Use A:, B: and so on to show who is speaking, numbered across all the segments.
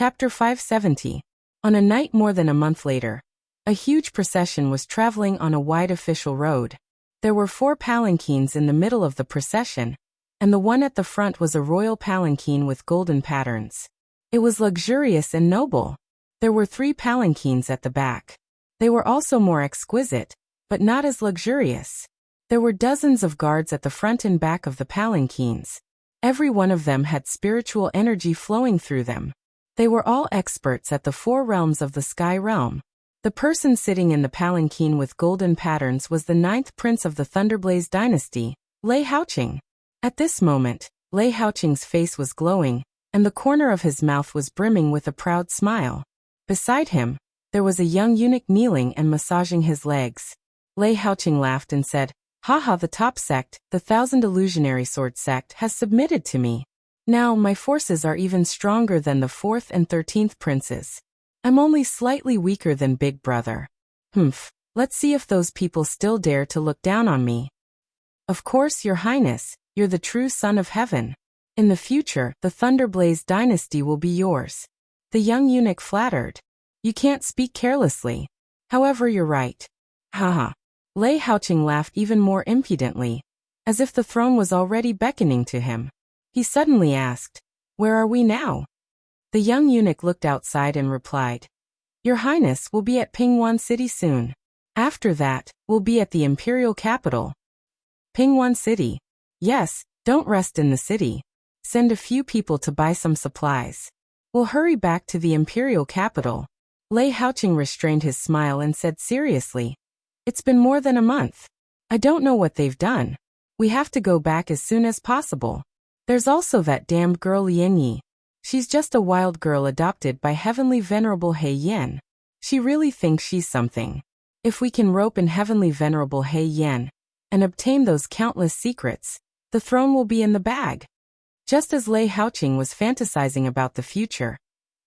A: Chapter 570. On a night more than a month later, a huge procession was traveling on a wide official road. There were 4 palanquins in the middle of the procession, and the one at the front was a royal palanquin with golden patterns. It was luxurious and noble. There were 3 palanquins at the back. They were also more exquisite, but not as luxurious. There were dozens of guards at the front and back of the palanquins. Every one of them had spiritual energy flowing through them. They were all experts at the 4 realms of the sky realm. The person sitting in the palanquin with golden patterns was the 9th prince of the Thunderblaze dynasty, Lei Haoqing. At this moment, Lei Haoqing's face was glowing, and the corner of his mouth was brimming with a proud smile. Beside him, there was a young eunuch kneeling and massaging his legs. Lei Haoqing laughed and said, "Haha, the top sect, the 1000 illusionary sword sect, has submitted to me. Now my forces are even stronger than the 4th and 13th princes. I'm only slightly weaker than Big Brother. Let's see if those people still dare to look down on me." "Of course, Your Highness, you're the true son of heaven. In the future, the Thunderblaze dynasty will be yours." The young eunuch flattered. "You can't speak carelessly. However, you're right." Haha. Lei Haoqing laughed even more impudently, as if the throne was already beckoning to him. He suddenly asked, "Where are we now?" The young eunuch looked outside and replied, "Your Highness will be at Pingwan City soon. After that, we'll be at the imperial capital." Pingwan City. Yes, don't rest in the city. Send a few people to buy some supplies. We'll hurry back to the imperial capital. Lei Haoqing restrained his smile and said seriously, "It's been more than a month. I don't know what they've done. We have to go back as soon as possible. There's also that damned girl Lian Yi. She's just a wild girl adopted by Heavenly Venerable He Yen. She really thinks she's something. If we can rope in Heavenly Venerable He Yen and obtain those countless secrets, the throne will be in the bag." Just as Lei Haoqing was fantasizing about the future,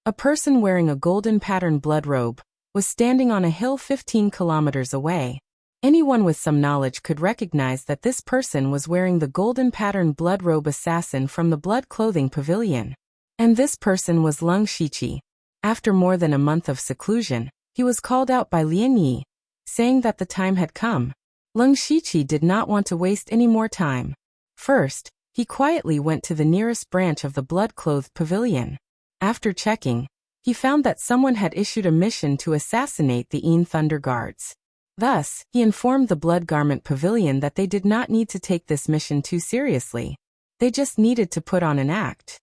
A: a person wearing a golden patterned blood robe was standing on a hill 15 kilometers away. Anyone with some knowledge could recognize that this person was wearing the golden patterned blood robe assassin from the blood clothing pavilion. And this person was Leng Shiqi. After more than a month of seclusion, he was called out by Lian Yi, saying that the time had come. Leng Shiqi did not want to waste any more time. First, he quietly went to the nearest branch of the blood-clothed pavilion. After checking, he found that someone had issued a mission to assassinate the Yin Thunder Guards. Thus, he informed the Blood Garment Pavilion that they did not need to take this mission too seriously. They just needed to put on an act.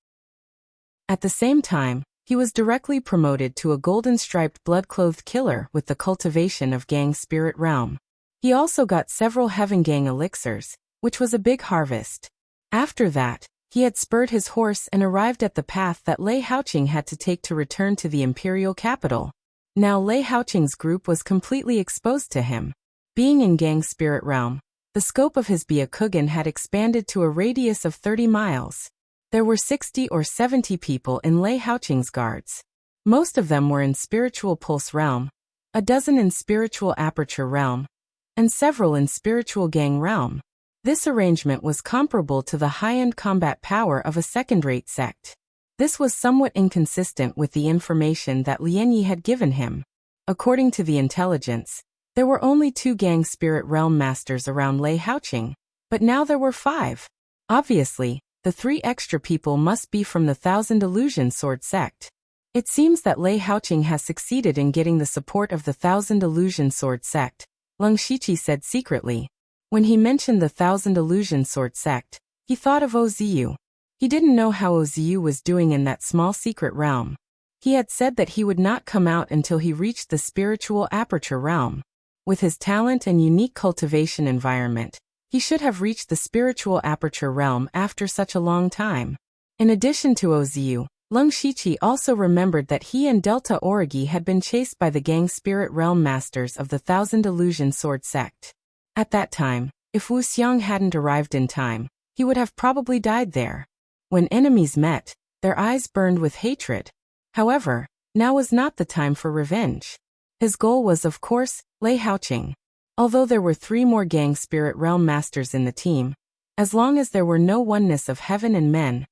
A: At the same time, he was directly promoted to a golden-striped blood-clothed killer with the cultivation of Gang Spirit Realm. He also got several Heaven Gang elixirs, which was a big harvest. After that, he had spurred his horse and arrived at the path that Lei Haoqing had to take to return to the imperial capital. Now Lei Haoqing's group was completely exposed to him. Being in Gang Spirit Realm, the scope of his Byakugan had expanded to a radius of 30 miles. There were 60 or 70 people in Lei Haoqing's guards. Most of them were in Spiritual Pulse Realm, a dozen in Spiritual Aperture Realm, and several in Spiritual Gang Realm. This arrangement was comparable to the high-end combat power of a second-rate sect. This was somewhat inconsistent with the information that Lian Yi had given him. According to the intelligence, there were only 2 Gang Spirit Realm Masters around Lei Haoqing, but now there were 5. Obviously, the 3 extra people must be from the 1000 Illusion Sword sect. It seems that Lei Haoqing has succeeded in getting the support of the 1000 Illusion Sword sect, Leng Shiqi said secretly. When he mentioned the 1000 Illusion Sword sect, he thought of Ozu. He didn't know how Ozu was doing in that small secret realm. He had said that he would not come out until he reached the Spiritual Aperture Realm. With his talent and unique cultivation environment, he should have reached the Spiritual Aperture Realm after such a long time. In addition to Ozu, Leng Shiqi also remembered that he and Delta Origi had been chased by the Gang Spirit Realm Masters of the 1000 Illusion Sword sect. At that time, if Wuxia hadn't arrived in time, he would have probably died there. When enemies met, their eyes burned with hatred. However, now was not the time for revenge. His goal was, of course, Lei Haoqing. Although there were 3 more Gang Spirit Realm Masters in the team, as long as there were no oneness of heaven and men,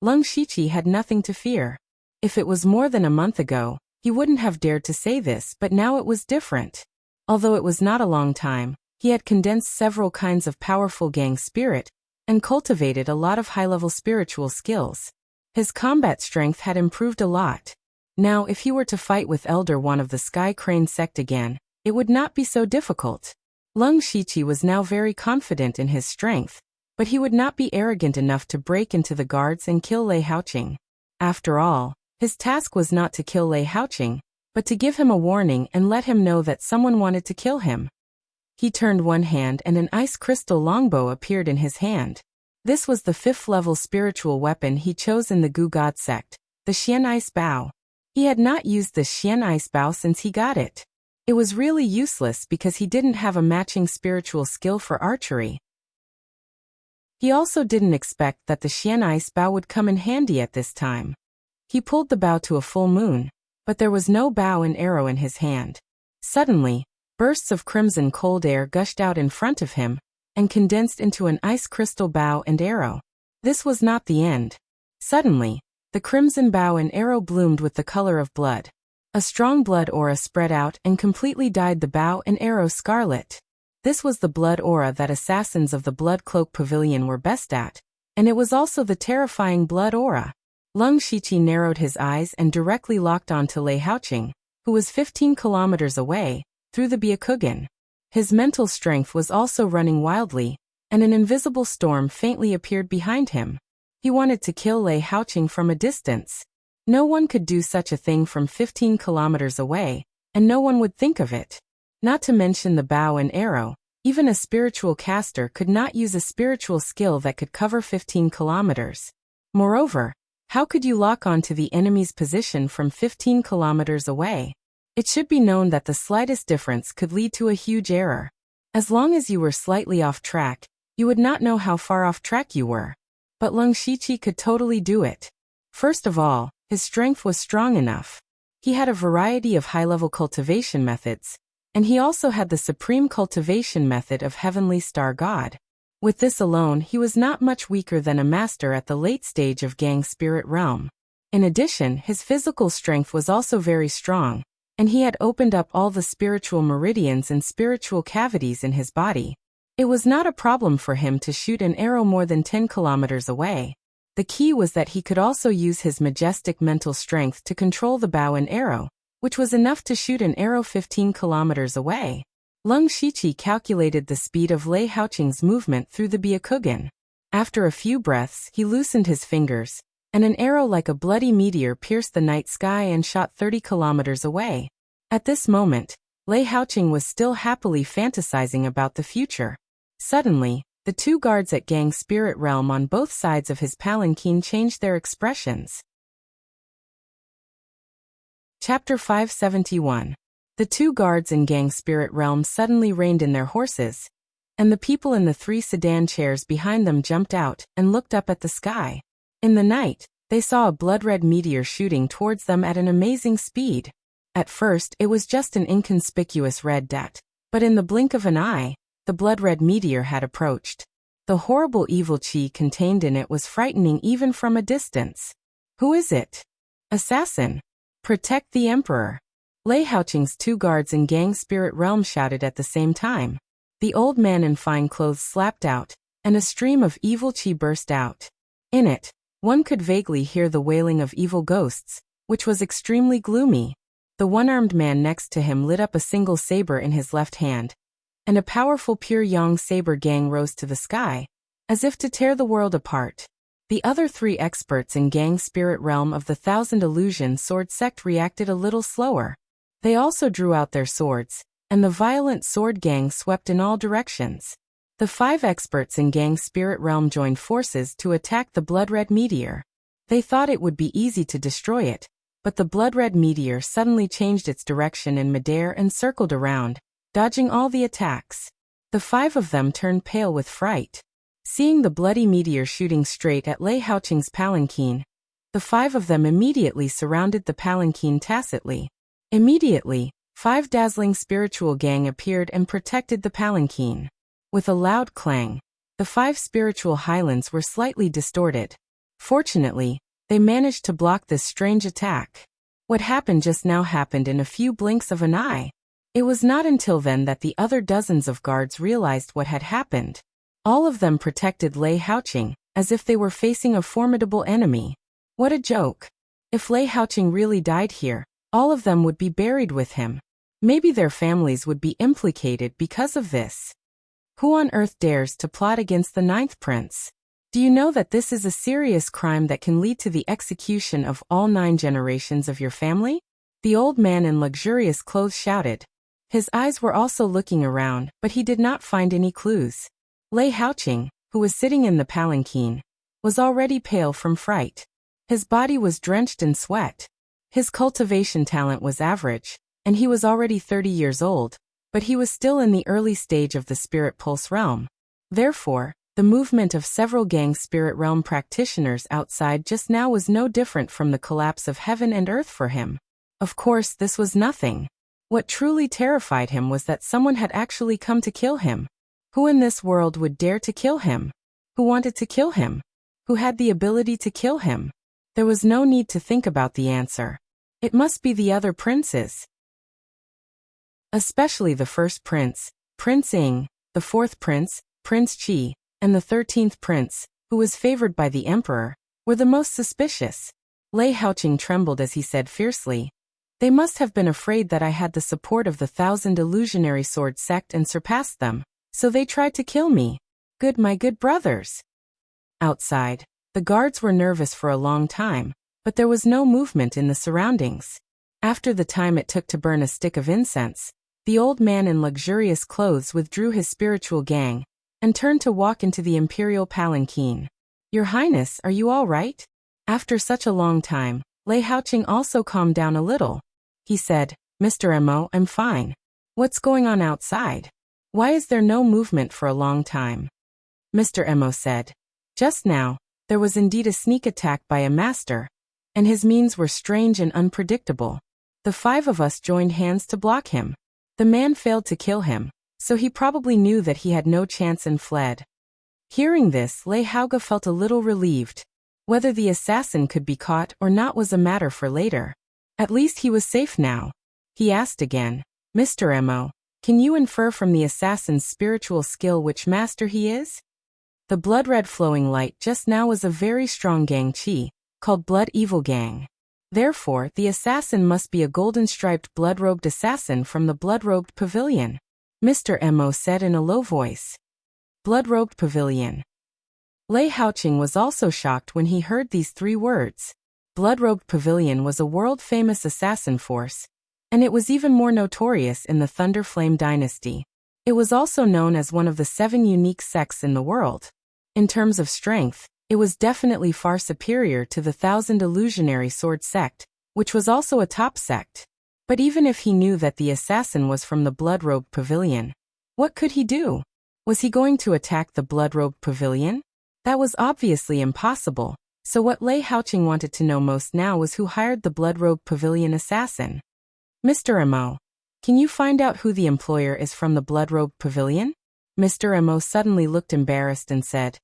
A: Leng Shiqi had nothing to fear. If it was more than a month ago, he wouldn't have dared to say this, but now it was different. Although it was not a long time, he had condensed several kinds of powerful gang spirit and cultivated a lot of high-level spiritual skills. His combat strength had improved a lot. Now, if he were to fight with Elder One of the Sky Crane sect again, it would not be so difficult. Lung Shiqi was now very confident in his strength, but he would not be arrogant enough to break into the guards and kill Lei Haoqing. After all, his task was not to kill Lei Haoqing, but to give him a warning and let him know that someone wanted to kill him. He turned one hand and an ice crystal longbow appeared in his hand. This was the 5th level spiritual weapon he chose in the Gu God sect, the Xian Ice Bow. He had not used the Xian Ice Bow since he got it. It was really useless because he didn't have a matching spiritual skill for archery. He also didn't expect that the Xian Ice Bow would come in handy at this time. He pulled the bow to a full moon, but there was no bow and arrow in his hand. Suddenly, bursts of crimson cold air gushed out in front of him and condensed into an ice crystal bow and arrow. This was not the end. Suddenly, the crimson bow and arrow bloomed with the color of blood. A strong blood aura spread out and completely dyed the bow and arrow scarlet. This was the blood aura that assassins of the Blood Cloak Pavilion were best at, and it was also the terrifying blood aura. Lung Shiqi narrowed his eyes and directly locked onto Lei Haoqing, who was 15 kilometers away, through the Byakugan. His mental strength was also running wildly, and an invisible storm faintly appeared behind him. He wanted to kill Lei Haoqing from a distance. No one could do such a thing from 15 kilometers away, and no one would think of it. Not to mention the bow and arrow, even a spiritual caster could not use a spiritual skill that could cover 15 kilometers. Moreover, how could you lock onto the enemy's position from 15 kilometers away? It should be known that the slightest difference could lead to a huge error. As long as you were slightly off track, you would not know how far off track you were. But Lung Shiqi could totally do it. First of all, his strength was strong enough. He had a variety of high-level cultivation methods, and he also had the supreme cultivation method of Heavenly Star God. With this alone, he was not much weaker than a master at the late stage of Gang Spirit Realm. In addition, his physical strength was also very strong, and he had opened up all the spiritual meridians and spiritual cavities in his body. It was not a problem for him to shoot an arrow more than 10 kilometers away. The key was that he could also use his majestic mental strength to control the bow and arrow, which was enough to shoot an arrow 15 kilometers away. Lung Shiqi calculated the speed of Lei Haoqing's movement through the Byakugan. After a few breaths, he loosened his fingers, and an arrow like a bloody meteor pierced the night sky and shot 30 kilometers away. At this moment, Lei Haoqing was still happily fantasizing about the future. Suddenly, the two guards at Gang Spirit Realm on both sides of his palanquin changed their expressions. Chapter 571. The two guards in Gang Spirit Realm suddenly reined in their horses, and the people in the 3 sedan chairs behind them jumped out and looked up at the sky. In the night, they saw a blood-red meteor shooting towards them at an amazing speed. At first, it was just an inconspicuous red dot, but in the blink of an eye, the blood-red meteor had approached. The horrible evil chi contained in it was frightening even from a distance. Who is it? Assassin! Protect the Emperor! Lei Haoqing's two guards in Gang Spirit Realm shouted at the same time. The old man in fine clothes slapped out, and a stream of evil chi burst out. In it, one could vaguely hear the wailing of evil ghosts, which was extremely gloomy. The one-armed man next to him lit up a single saber in his left hand, and a powerful pure yang saber gang rose to the sky, as if to tear the world apart. The other 3 experts in Gang Spirit Realm of the 1000 Illusion Sword Sect reacted a little slower. They also drew out their swords, and the violent sword gang swept in all directions. The 5 experts in Gang Spirit Realm joined forces to attack the blood-red meteor. They thought it would be easy to destroy it, but the blood-red meteor suddenly changed its direction in midair and circled around, dodging all the attacks. The 5 of them turned pale with fright. Seeing the bloody meteor shooting straight at Lei Haoqing's palanquin, the 5 of them immediately surrounded the palanquin tacitly. Immediately, 5 dazzling spiritual gang appeared and protected the palanquin. With a loud clang, the 5 spiritual highlands were slightly distorted. Fortunately, They managed to block this strange attack. What happened just now happened in a few blinks of an eye. It was not until then that the other dozens of guards realized what had happened. All of them protected Lei Haoqing, as if they were facing a formidable enemy. What a joke. If Lei Haoqing really died here, all of them would be buried with him. Maybe their families would be implicated because of this. Who on earth dares to plot against the ninth prince? Do you know that this is a serious crime that can lead to the execution of all 9 generations of your family? The old man in luxurious clothes shouted. His eyes were also looking around, but he did not find any clues. Lei Haoqing, who was sitting in the palanquin, was already pale from fright. His body was drenched in sweat. His cultivation talent was average, and he was already 30 years old, but he was still in the early stage of the spirit pulse realm. Therefore, the movement of several gang spirit realm practitioners outside just now was no different from the collapse of heaven and earth for him. Of course, this was nothing. What truly terrified him was that someone had actually come to kill him. Who in this world would dare to kill him? Who wanted to kill him? Who had the ability to kill him? There was no need to think about the answer. It must be the other princes. Especially the first prince, Prince Ying, the fourth prince, Prince Qi, and the 13th prince, who was favored by the emperor, were the most suspicious. Lei Haoqing trembled as he said fiercely, "They must have been afraid that I had the support of the 1,000 illusionary sword sect and surpassed them, so they tried to kill me. My good brothers." Outside, the guards were nervous for a long time, but there was no movement in the surroundings. After the time it took to burn a stick of incense, the old man in luxurious clothes withdrew his spiritual gang and turned to walk into the imperial palanquin. "Your Highness, are you all right?" After such a long time, Lei Haoqing also calmed down a little. He said, "Mr. Mo, I'm fine. What's going on outside? Why is there no movement for a long time?" Mr. Mo said, "Just now, there was indeed a sneak attack by a master, and his means were strange and unpredictable. The 5 of us joined hands to block him. The man failed to kill him, so he probably knew that he had no chance and fled." Hearing this, Lei Haoge felt a little relieved. Whether the assassin could be caught or not was a matter for later. At least he was safe now. He asked again, "Mr. Mo, can you infer from the assassin's spiritual skill which master he is?" The blood-red flowing light just now was a very strong gang qi, called Blood Evil Gang. Therefore, the assassin must be a golden-striped blood-robed assassin from the blood-robed pavilion. Mr. Mo said in a low voice. Blood-robed pavilion. Lei Haoqing was also shocked when he heard these 3 words. Blood-robed pavilion was a world-famous assassin force, and it was even more notorious in the Thunder Flame dynasty. It was also known as one of the 7 unique sects in the world. In terms of strength, it was definitely far superior to the 1,000 illusionary sword sect, which was also a top sect. But even if he knew that the assassin was from the blood-robed pavilion, what could he do? Was he going to attack the blood-robed pavilion? That was obviously impossible, so what Lei Haoqing wanted to know most now was who hired the blood-robed pavilion assassin. "Mr. Mo, can you find out who the employer is from the blood-robed pavilion?" Mr. Mo suddenly looked embarrassed and said,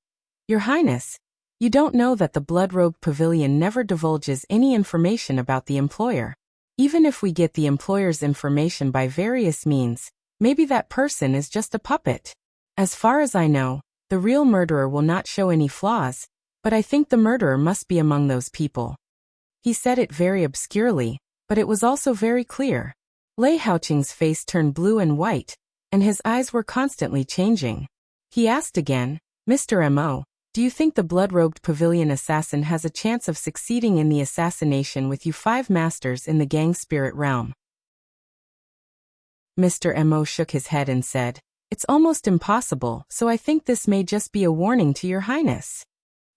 A: "Your Highness, you don't know that the blood-robed pavilion never divulges any information about the employer. Even if we get the employer's information by various means, maybe that person is just a puppet. As far as I know, the real murderer will not show any flaws, but I think the murderer must be among those people." He said it very obscurely, but it was also very clear. Lei Haoqing's face turned blue and white, and his eyes were constantly changing. He asked again, "Mr. Mo, do you think the blood-robed pavilion assassin has a chance of succeeding in the assassination with you 5 masters in the gang spirit realm?" Mr. Mo shook his head and said, "It's almost impossible, so I think this may just be a warning to your Highness."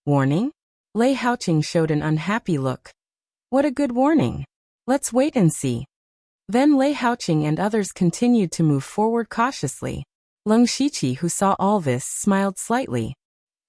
A: "Warning?" Lei Haoqing showed an unhappy look. "What a good warning. Let's wait and see." Then Lei Haoqing and others continued to move forward cautiously. Leng Shiqi, who saw all this, smiled slightly.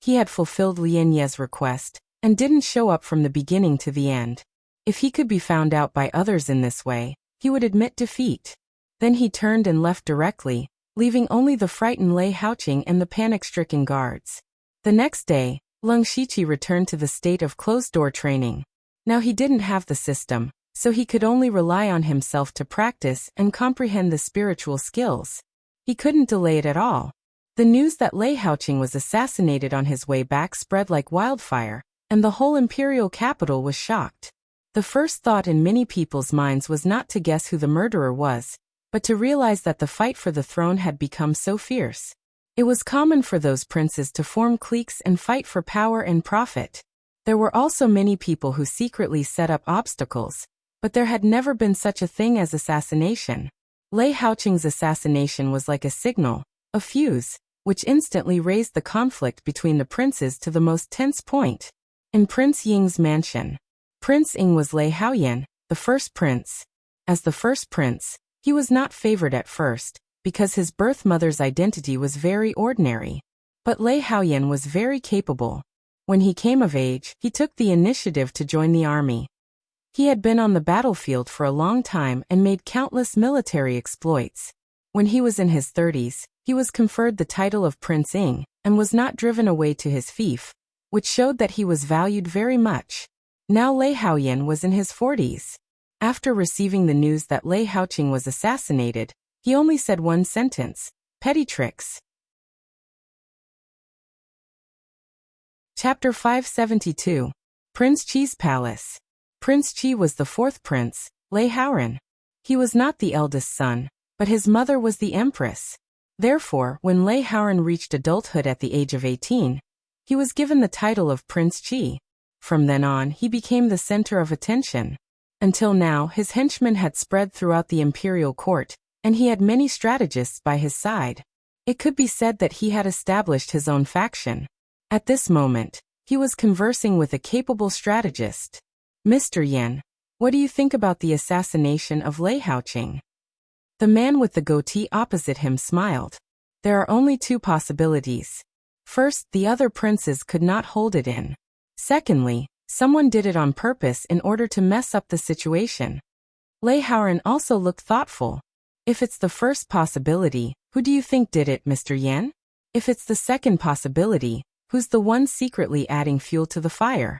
A: He had fulfilled Lian Ye's request, and didn't show up from the beginning to the end. If he could be found out by others in this way, he would admit defeat. Then he turned and left directly, leaving only the frightened Lei Haoqing and the panic-stricken guards. The next day, Leng Shiqi returned to the state of closed-door training. Now he didn't have the system, so he could only rely on himself to practice and comprehend the spiritual skills. He couldn't delay it at all. The news that Lei Haoqing was assassinated on his way back spread like wildfire, and the whole imperial capital was shocked. The first thought in many people's minds was not to guess who the murderer was, but to realize that the fight for the throne had become so fierce. It was common for those princes to form cliques and fight for power and profit. There were also many people who secretly set up obstacles, but there had never been such a thing as assassination. Lei Haoqing's assassination was like a signal, a fuse, which instantly raised the conflict between the princes to the most tense point. In Prince Ying's mansion, Prince Ying was Lei Haoyan, the first prince. As the first prince, he was not favored at first, because his birth mother's identity was very ordinary. But Lei Haoyan was very capable. When he came of age, he took the initiative to join the army. He had been on the battlefield for a long time and made countless military exploits. When he was in his 30s, he was conferred the title of Prince Ying, and was not driven away to his fief, which showed that he was valued very much. Now Lei Haoyan was in his 40s. After receiving the news that Lei Haoqing was assassinated, he only said one sentence: petty tricks. Chapter 572. Prince Qi's Palace. Prince Qi was the fourth prince, Lei Haoran. He was not the eldest son, but his mother was the empress. Therefore, when Lei Haoran reached adulthood at the age of 18, he was given the title of Prince Qi. From then on, he became the center of attention. Until now, his henchmen had spread throughout the imperial court, and he had many strategists by his side. It could be said that he had established his own faction. At this moment, he was conversing with a capable strategist. Mr. Yan, what do you think about the assassination of Lei Haoqing? The man with the goatee opposite him smiled. There are only two possibilities. First, the other princes could not hold it in. Secondly, someone did it on purpose in order to mess up the situation. Lei Haoran also looked thoughtful. If it's the first possibility, who do you think did it, Mr. Yan? If it's the second possibility, who's the one secretly adding fuel to the fire?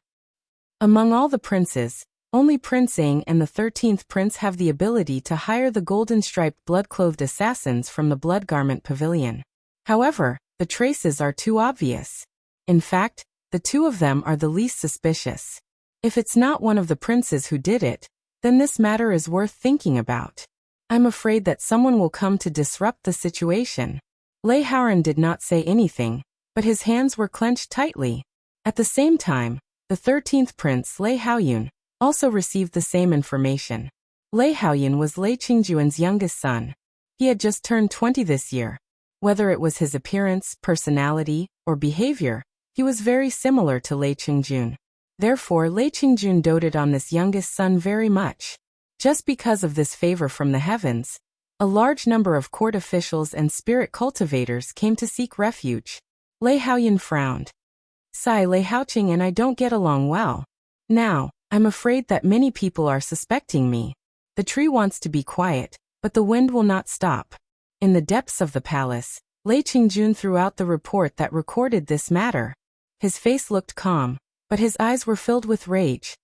A: Among all the princes, only Prince Ying and the 13th prince have the ability to hire the golden-striped blood-clothed assassins from the Blood Garment Pavilion. However, the traces are too obvious. In fact, the two of them are the least suspicious. If it's not one of the princes who did it, then this matter is worth thinking about. I'm afraid that someone will come to disrupt the situation. Lei Haoran did not say anything, but his hands were clenched tightly. At the same time, the 13th prince, Lei Haoyun, also received the same information. Lei Haoyun was Lei Qingjuan's youngest son. He had just turned 20 this year. Whether it was his appearance, personality, or behavior, he was very similar to Lei Qingjun. Therefore, Lei Qingjun doted on this youngest son very much. Just because of this favor from the heavens, a large number of court officials and spirit cultivators came to seek refuge. Lei Haoyun frowned. Lei Haoqing and I don't get along well. Now, I'm afraid that many people are suspecting me. The tree wants to be quiet, but the wind will not stop. In the depths of the palace, Lei Qingjun threw out the report that recorded this matter. His face looked calm, but his eyes were filled with rage.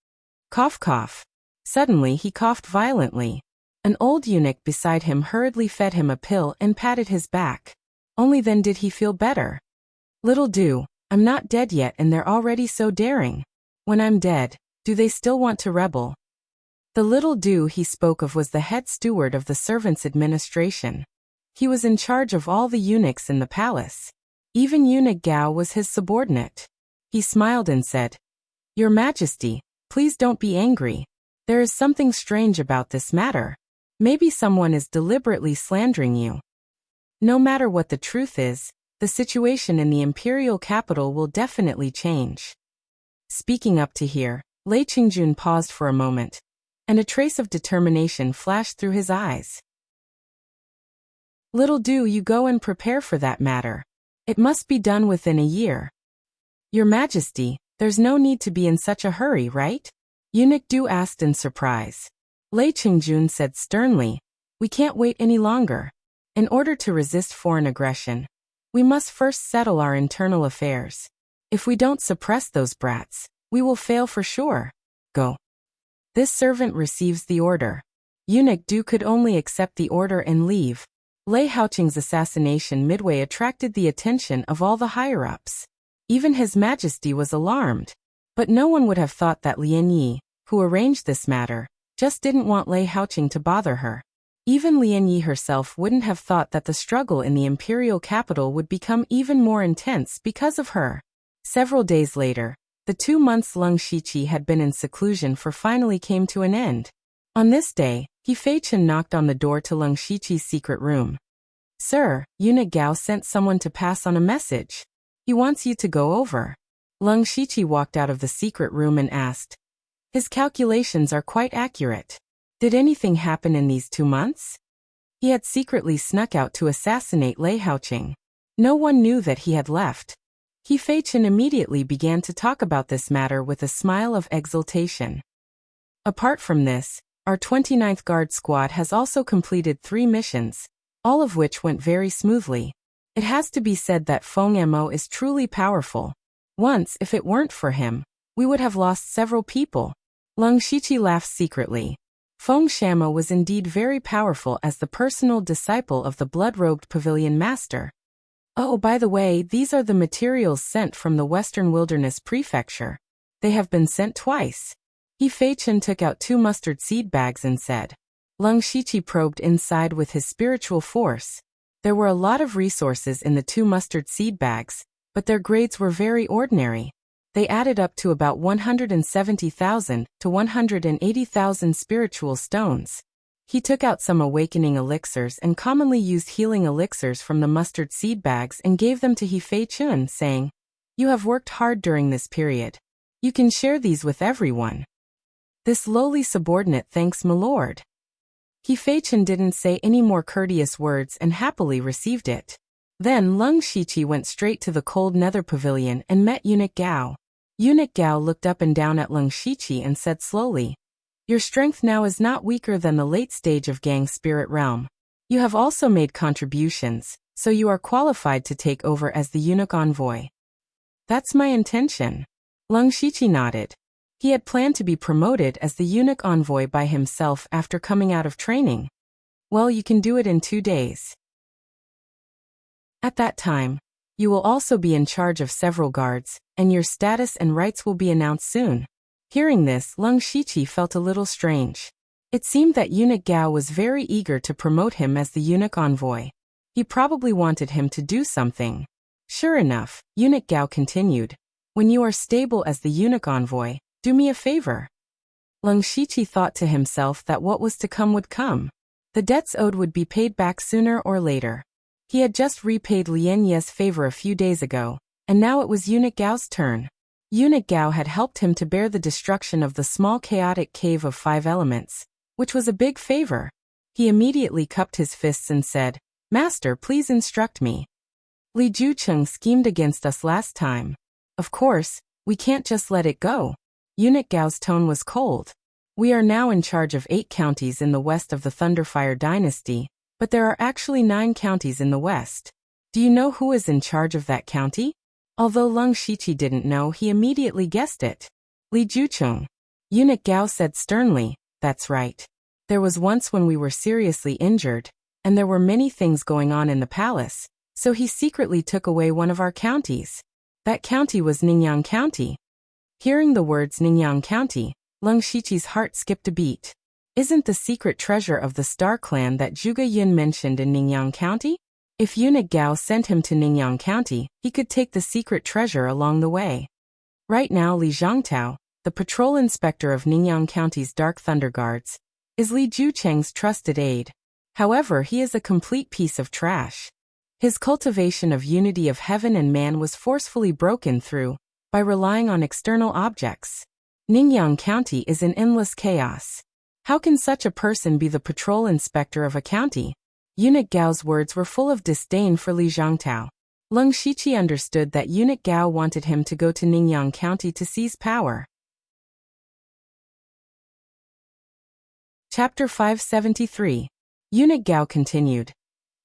A: Cough cough. Suddenly he coughed violently. An old eunuch beside him hurriedly fed him a pill and patted his back. Only then did he feel better. Little do, I'm not dead yet and they're already so daring. When I'm dead, do they still want to rebel? The little do he spoke of was the head steward of the servants' administration. He was in charge of all the eunuchs in the palace. Even eunuch Gao was his subordinate. He smiled and said, Your Majesty, please don't be angry. There is something strange about this matter. Maybe someone is deliberately slandering you. No matter what the truth is, the situation in the imperial capital will definitely change. Speaking up to here, Lei Qingjun paused for a moment, and a trace of determination flashed through his eyes. Little do you go and prepare for that matter. It must be done within a year. Your Majesty, there's no need to be in such a hurry, right? Eunuch Du asked in surprise. Lei Qingjun said sternly, We can't wait any longer. In order to resist foreign aggression, we must first settle our internal affairs. If we don't suppress those brats, we will fail for sure. Go. This servant receives the order. Eunuch Du could only accept the order and leave. Lei Haoqing's assassination midway attracted the attention of all the higher-ups. Even His Majesty was alarmed. But no one would have thought that Lian Yi, who arranged this matter, just didn't want Lei Haoqing to bother her. Even Lian Yi herself wouldn't have thought that the struggle in the imperial capital would become even more intense because of her. Several days later, the 2 months Leng Shiqi had been in seclusion for finally came to an end. On this day, He Feichen knocked on the door to Leng Shiqi's secret room. Sir, Eunuch Gao sent someone to pass on a message. He wants you to go over. Leng Shiqi walked out of the secret room and asked. His calculations are quite accurate. Did anything happen in these 2 months? He had secretly snuck out to assassinate Lei Haoqing. No one knew that he had left. He Feichen immediately began to talk about this matter with a smile of exultation. Apart from this, our 29th Guard Squad has also completed 3 missions, all of which went very smoothly. It has to be said that Feng Mo is truly powerful. Once, if it weren't for him, we would have lost several people. Leng Shiqi laughed secretly. Feng Shamo was indeed very powerful as the personal disciple of the blood-robed pavilion master. Oh, by the way, these are the materials sent from the Western Wilderness Prefecture. They have been sent twice. He Feichen took out 2 mustard seed bags and said. Leng Shiqi probed inside with his spiritual force. There were a lot of resources in the 2 mustard seed bags, but their grades were very ordinary. They added up to about 170,000 to 180,000 spiritual stones. He took out some awakening elixirs and commonly used healing elixirs from the mustard seed bags and gave them to He Feichen, saying, You have worked hard during this period. You can share these with everyone. This lowly subordinate thanks my lord. He Feichen didn't say any more courteous words and happily received it. Then Leng Shiqi went straight to the cold nether pavilion and met Eunuch Gao. Eunuch Gao looked up and down at Leng Shiqi and said slowly, Your strength now is not weaker than the late stage of Gang Spirit Realm. You have also made contributions, so you are qualified to take over as the eunuch envoy. That's my intention. Leng Shiqi nodded. He had planned to be promoted as the eunuch envoy by himself after coming out of training. Well, you can do it in 2 days. At that time, you will also be in charge of several guards, and your status and rights will be announced soon. Hearing this, Leng Shiqi felt a little strange. It seemed that Eunuch Gao was very eager to promote him as the eunuch envoy. He probably wanted him to do something. Sure enough, Eunuch Gao continued, When you are stable as the eunuch envoy, do me a favor. Leng Shiqi thought to himself that what was to come would come. The debts owed would be paid back sooner or later. He had just repaid Lian Ye's favor a few days ago, and now it was Eunuch Gao's turn. Eunuch Gao had helped him to bear the destruction of the small chaotic cave of 5 elements, which was a big favor. He immediately cupped his fists and said, Master, please instruct me. Li Jucheng schemed against us last time. Of course, we can't just let it go. Eunuch Gao's tone was cold. We are now in charge of 8 counties in the west of the Thunderfire dynasty, but there are actually 9 counties in the west. Do you know who is in charge of that county? Although Leng Shiqi didn't know, he immediately guessed it. Li Jucheng. Eunuch Gao said sternly, That's right. There was once when we were seriously injured, and there were many things going on in the palace, so he secretly took away one of our counties. That county was Ningyang County. Hearing the words Ningyang County, Leng Shiqi's heart skipped a beat. Isn't the secret treasure of the Star Clan that Zhuge Yun mentioned in Ningyang County? If Eunuch Gao sent him to Ningyang County, he could take the secret treasure along the way. Right now Li Zhangtao, the patrol inspector of Ningyang County's Dark Thunder Guards, is Li Jucheng's trusted aide. However, he is a complete piece of trash. His cultivation of unity of heaven and man was forcefully broken through by relying on external objects. Ningyang County is in endless chaos. How can such a person be the patrol inspector of a county? Eunuch Gao's words were full of disdain for Li Zhangtao. Leng Shiqi understood that Eunuch Gao wanted him to go to Ningyang County to seize power. Chapter 573. Eunuch Gao continued.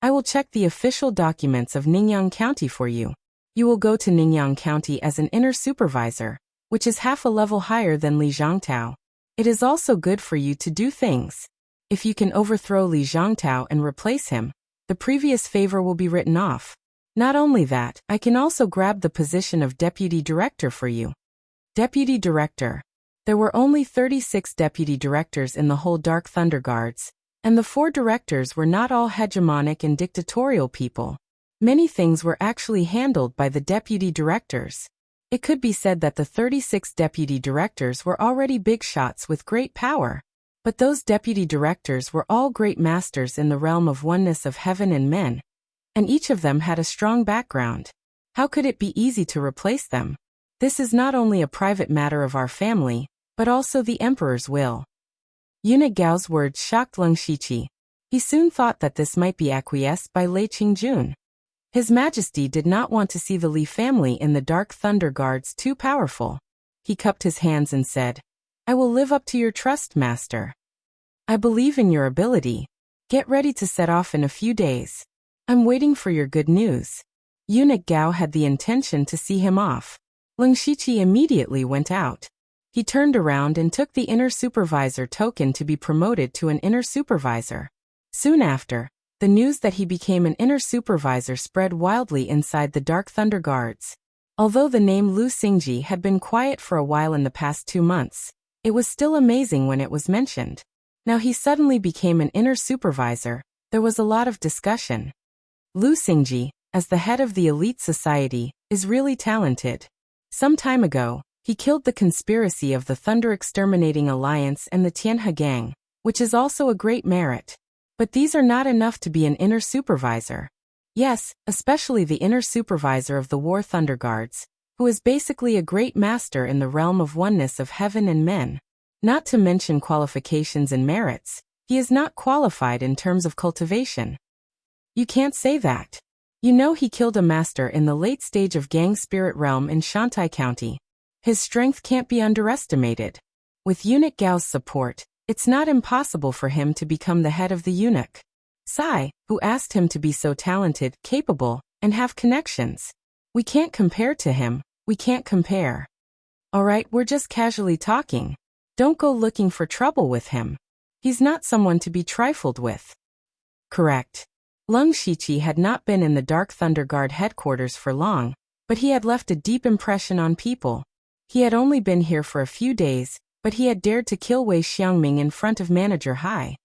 A: I will check the official documents of Ningyang County for you. You will go to Ningyang County as an inner supervisor, which is half a level higher than Li Zhangtao. It is also good for you to do things. If you can overthrow Li Zhangtao and replace him, the previous favor will be written off. Not only that, I can also grab the position of deputy director for you. Deputy director. There were only 36 deputy directors in the whole Dark Thunder Guards, and the 4 directors were not all hegemonic and dictatorial people. Many things were actually handled by the deputy directors. It could be said that the 36 deputy directors were already big shots with great power. But those deputy directors were all great masters in the realm of oneness of heaven and men, and each of them had a strong background. How could it be easy to replace them? This is not only a private matter of our family, but also the emperor's will. Eunuch Gao's words shocked Leng Shiqi. He soon thought that this might be acquiesced by Lei Qingjun. His Majesty did not want to see the Li family in the Dark Thunder Guards too powerful. He cupped his hands and said, I will live up to your trust, Master. I believe in your ability. Get ready to set off in a few days. I'm waiting for your good news. Eunuch Gao had the intention to see him off. Leng Shiqi immediately went out. He turned around and took the inner supervisor token to be promoted to an inner supervisor. Soon after, the news that he became an inner supervisor spread wildly inside the Dark Thunder Guards. Although the name Lu Xingji had been quiet for a while in the past 2 months, it was still amazing when it was mentioned. Now he suddenly became an inner supervisor. There was a lot of discussion. Lu Xingji, as the head of the elite society, is really talented. Some time ago, he killed the conspiracy of the Thunder Exterminating Alliance and the Tianhe Gang, which is also a great merit. But these are not enough to be an inner supervisor. Yes, especially the inner supervisor of the War Thunder Guards, who is basically a great master in the realm of oneness of heaven and men. Not to mention qualifications and merits, he is not qualified in terms of cultivation. You can't say that. You know he killed a master in the late stage of Gang Spirit realm in Shantai County. His strength can't be underestimated. With Eunuch Gao's support, it's not impossible for him to become the head of the eunuch. Sai, who asked him to be so talented, capable, and have connections. We can't compare to him, we can't compare. Alright, we're just casually talking. Don't go looking for trouble with him. He's not someone to be trifled with. Correct. Leng Shiqi had not been in the Dark Thunder Guard headquarters for long, but he had left a deep impression on people. He had only been here for a few days, but he had dared to kill Wei Xiangming in front of Manager Hai.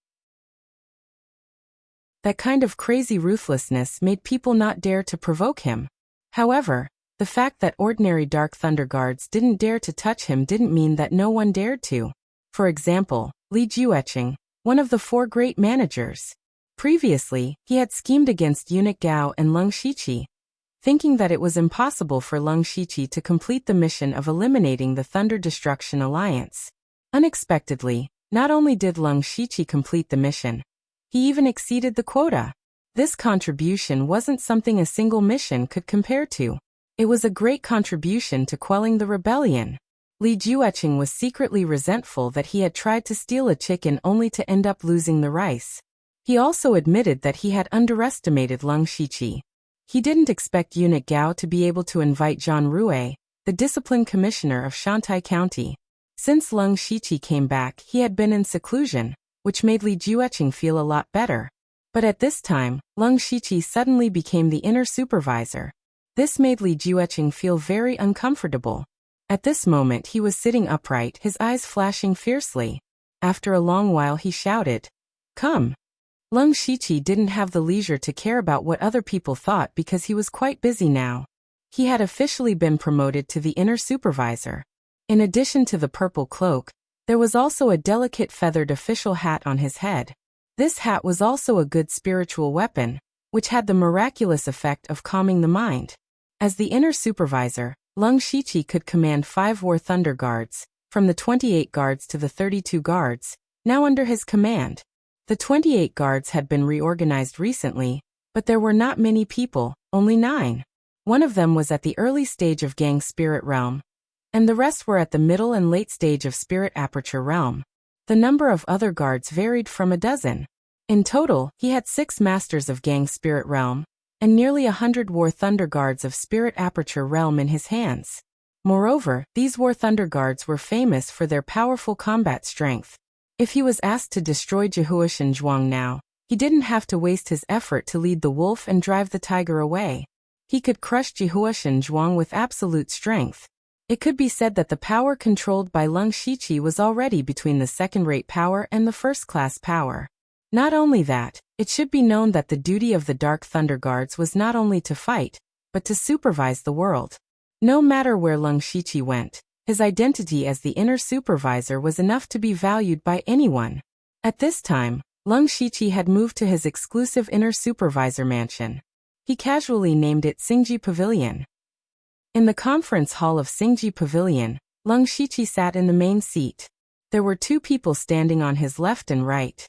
A: That kind of crazy ruthlessness made people not dare to provoke him. However, the fact that ordinary Dark Thunder Guards didn't dare to touch him didn't mean that no one dared to. For example, Li Jueqing, one of the 4 great managers. Previously, he had schemed against Eunuch Gao and Leng Shiqi, thinking that it was impossible for Leng Shiqi to complete the mission of eliminating the Thunder Destruction Alliance. Unexpectedly, not only did Leng Shiqi complete the mission, he even exceeded the quota. This contribution wasn't something a single mission could compare to. It was a great contribution to quelling the rebellion. Li Jueqing was secretly resentful that he had tried to steal a chicken only to end up losing the rice. He also admitted that he had underestimated Leng Shiqi. He didn't expect Eunuch Gao to be able to invite Zhang Rue, the discipline commissioner of Shantai County. Since Leng Shiqi came back, he had been in seclusion, which made Li Jueqing feel a lot better. But at this time, Leng Shiqi suddenly became the inner supervisor. This made Li Jueqing feel very uncomfortable. At this moment he was sitting upright, his eyes flashing fiercely. After a long while he shouted, "Come!" Leng Shiqi didn't have the leisure to care about what other people thought because he was quite busy now. He had officially been promoted to the inner supervisor. In addition to the purple cloak, there was also a delicate feathered official hat on his head. This hat was also a good spiritual weapon, which had the miraculous effect of calming the mind. As the inner supervisor, Leng Shiqi could command 5 War Thunder Guards, from the 28 guards to the 32 guards, now under his command. The 28 guards had been reorganized recently, but there were not many people, only 9. One of them was at the early stage of Gang Spirit Realm, and the rest were at the middle and late stage of Spirit Aperture Realm. The number of other guards varied from a dozen. In total, he had 6 masters of Gang Spirit Realm, and nearly 100 War Thunder Guards of Spirit Aperture Realm in his hands. Moreover, these War Thunder Guards were famous for their powerful combat strength. If he was asked to destroy Jihuashan Zhuang now, he didn't have to waste his effort to lead the wolf and drive the tiger away. He could crush Jihuashan Zhuang with absolute strength. It could be said that the power controlled by Lung Shiqi was already between the second-rate power and the first-class power. Not only that, it should be known that the duty of the Dark Thunder Guards was not only to fight, but to supervise the world. No matter where Lung Shiqi went, his identity as the inner supervisor was enough to be valued by anyone. At this time, Lung Shiqi had moved to his exclusive inner supervisor mansion. He casually named it Xingji Pavilion. In the conference hall of Xingji Pavilion, Lung Shiqi sat in the main seat. There were two people standing on his left and right.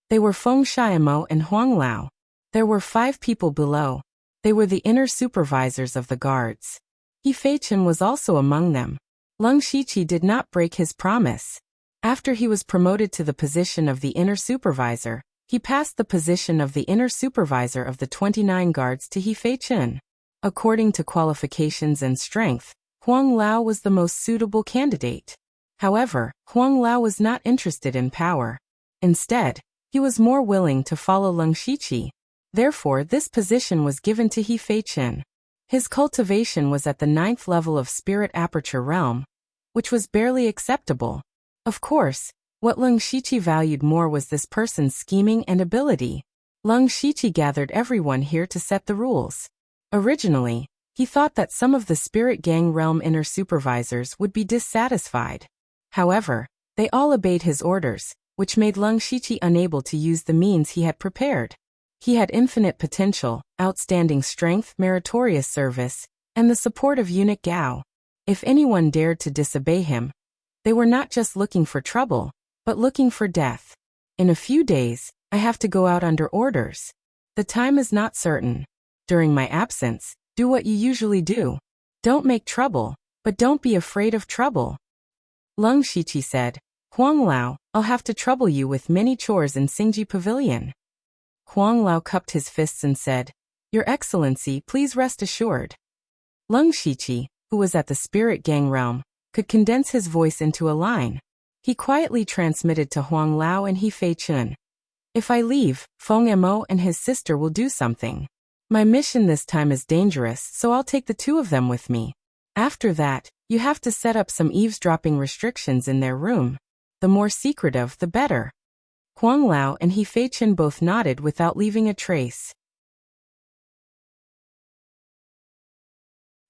A: They were Feng Xiaomo and Huang Lao. There were 5 people below. They were the inner supervisors of the guards. He Feichen was also among them. Lung Shiqi did not break his promise. After he was promoted to the position of the inner supervisor, he passed the position of the inner supervisor of the 29 guards to He Feichen. According to qualifications and strength, Huang Lao was the most suitable candidate. However, Huang Lao was not interested in power. Instead, he was more willing to follow Lung Shiqi. Therefore, this position was given to He Feichen. His cultivation was at the 9th level of Spirit Aperture Realm, which was barely acceptable. Of course, what Lung Shiqi valued more was this person's scheming and ability. Lung Shiqi gathered everyone here to set the rules. Originally, he thought that some of the Spirit Gang Realm inner supervisors would be dissatisfied. However, they all obeyed his orders, which made Lung Shiqi unable to use the means he had prepared. He had infinite potential, outstanding strength, meritorious service, and the support of eunuch Gao. If anyone dared to disobey him, they were not just looking for trouble, but looking for death. In a few days, I have to go out under orders. The time is not certain. During my absence, do what you usually do. Don't make trouble, but don't be afraid of trouble. Lung Shiqi said, Huang Lao, I'll have to trouble you with many chores in Xingji Pavilion. Huang Lao cupped his fists and said, Your Excellency, please rest assured. Lung Shiqi, who was at the Spirit Gang Realm, could condense his voice into a line. He quietly transmitted to Huang Lao and He Feichen. If I leave, Feng Mo and his sister will do something. My mission this time is dangerous, so I'll take the 2 of them with me. After that, you have to set up some eavesdropping restrictions in their room. The more secretive, the better. Huang Lao and He Feichen both nodded without leaving a trace.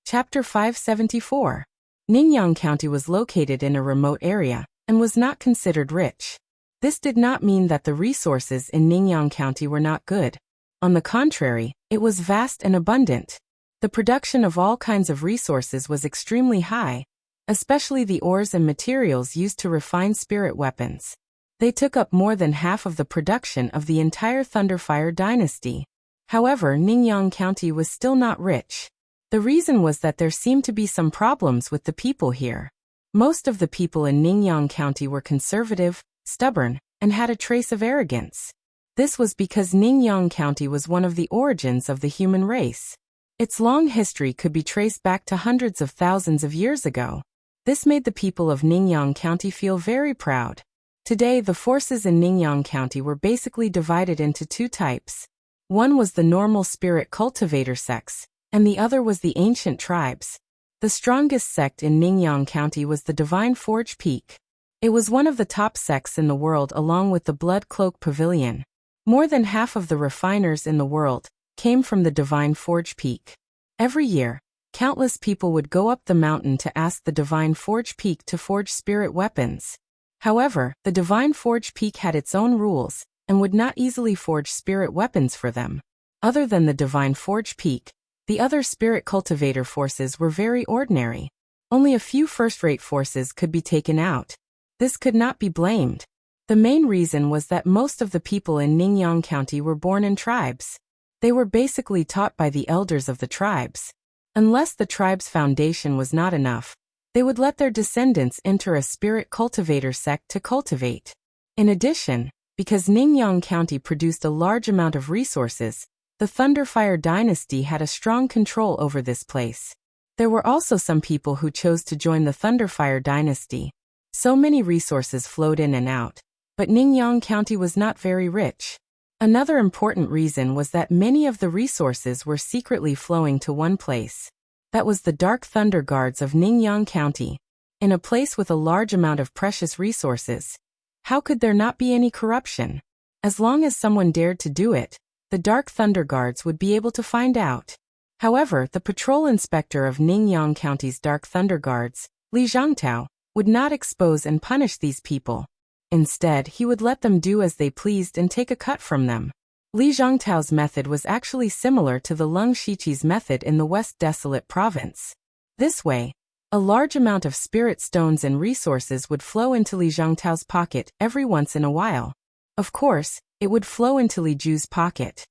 A: Chapter 574. Ningyang County was located in a remote area, and was not considered rich. This did not mean that the resources in Ningyang County were not good. On the contrary, it was vast and abundant. The production of all kinds of resources was extremely high, especially the ores and materials used to refine spirit weapons. They took up more than half of the production of the entire Thunderfire dynasty. However, Ningyang County was still not rich. The reason was that there seemed to be some problems with the people here. Most of the people in Ningyang County were conservative, stubborn, and had a trace of arrogance. This was because Ningyang County was one of the origins of the human race. Its long history could be traced back to hundreds of thousands of years ago. This made the people of Ningyang County feel very proud. Today, the forces in Ningyang County were basically divided into 2 types. One was the normal spirit cultivator sects, and the other was the ancient tribes. The strongest sect in Ningyang County was the Divine Forge Peak. It was one of the top sects in the world along with the Blood Cloak Pavilion. More than half of the refiners in the world came from the Divine Forge Peak. Every year, countless people would go up the mountain to ask the Divine Forge Peak to forge spirit weapons. However, the Divine Forge Peak had its own rules, and would not easily forge spirit weapons for them. Other than the Divine Forge Peak, the other spirit cultivator forces were very ordinary. Only a few first-rate forces could be taken out. This could not be blamed. The main reason was that most of the people in Ningyang County were born in tribes. They were basically taught by the elders of the tribes. Unless the tribe's foundation was not enough, they would let their descendants enter a spirit cultivator sect to cultivate. In addition, because Ningyang County produced a large amount of resources, The Thunderfire dynasty had a strong control over this place. There were also some people who chose to join the Thunderfire dynasty. So many resources flowed in and out, but Ningyang County was not very rich. Another important reason was that many of the resources were secretly flowing to one place. That was the Dark Thunder Guards of Ningyang County. In a place with a large amount of precious resources, how could there not be any corruption? As long as someone dared to do it, the Dark Thunder Guards would be able to find out. However, the patrol inspector of Ningyang County's Dark Thunder Guards, Li Zhangtao, would not expose and punish these people. Instead, he would let them do as they pleased and take a cut from them. Li Zhangtao's method was actually similar to the Leng Shiqi's method in the West Desolate Province. This way, a large amount of spirit stones and resources would flow into Li Zhangtao's pocket every once in a while. Of course, it would flow into Li Ju's pocket.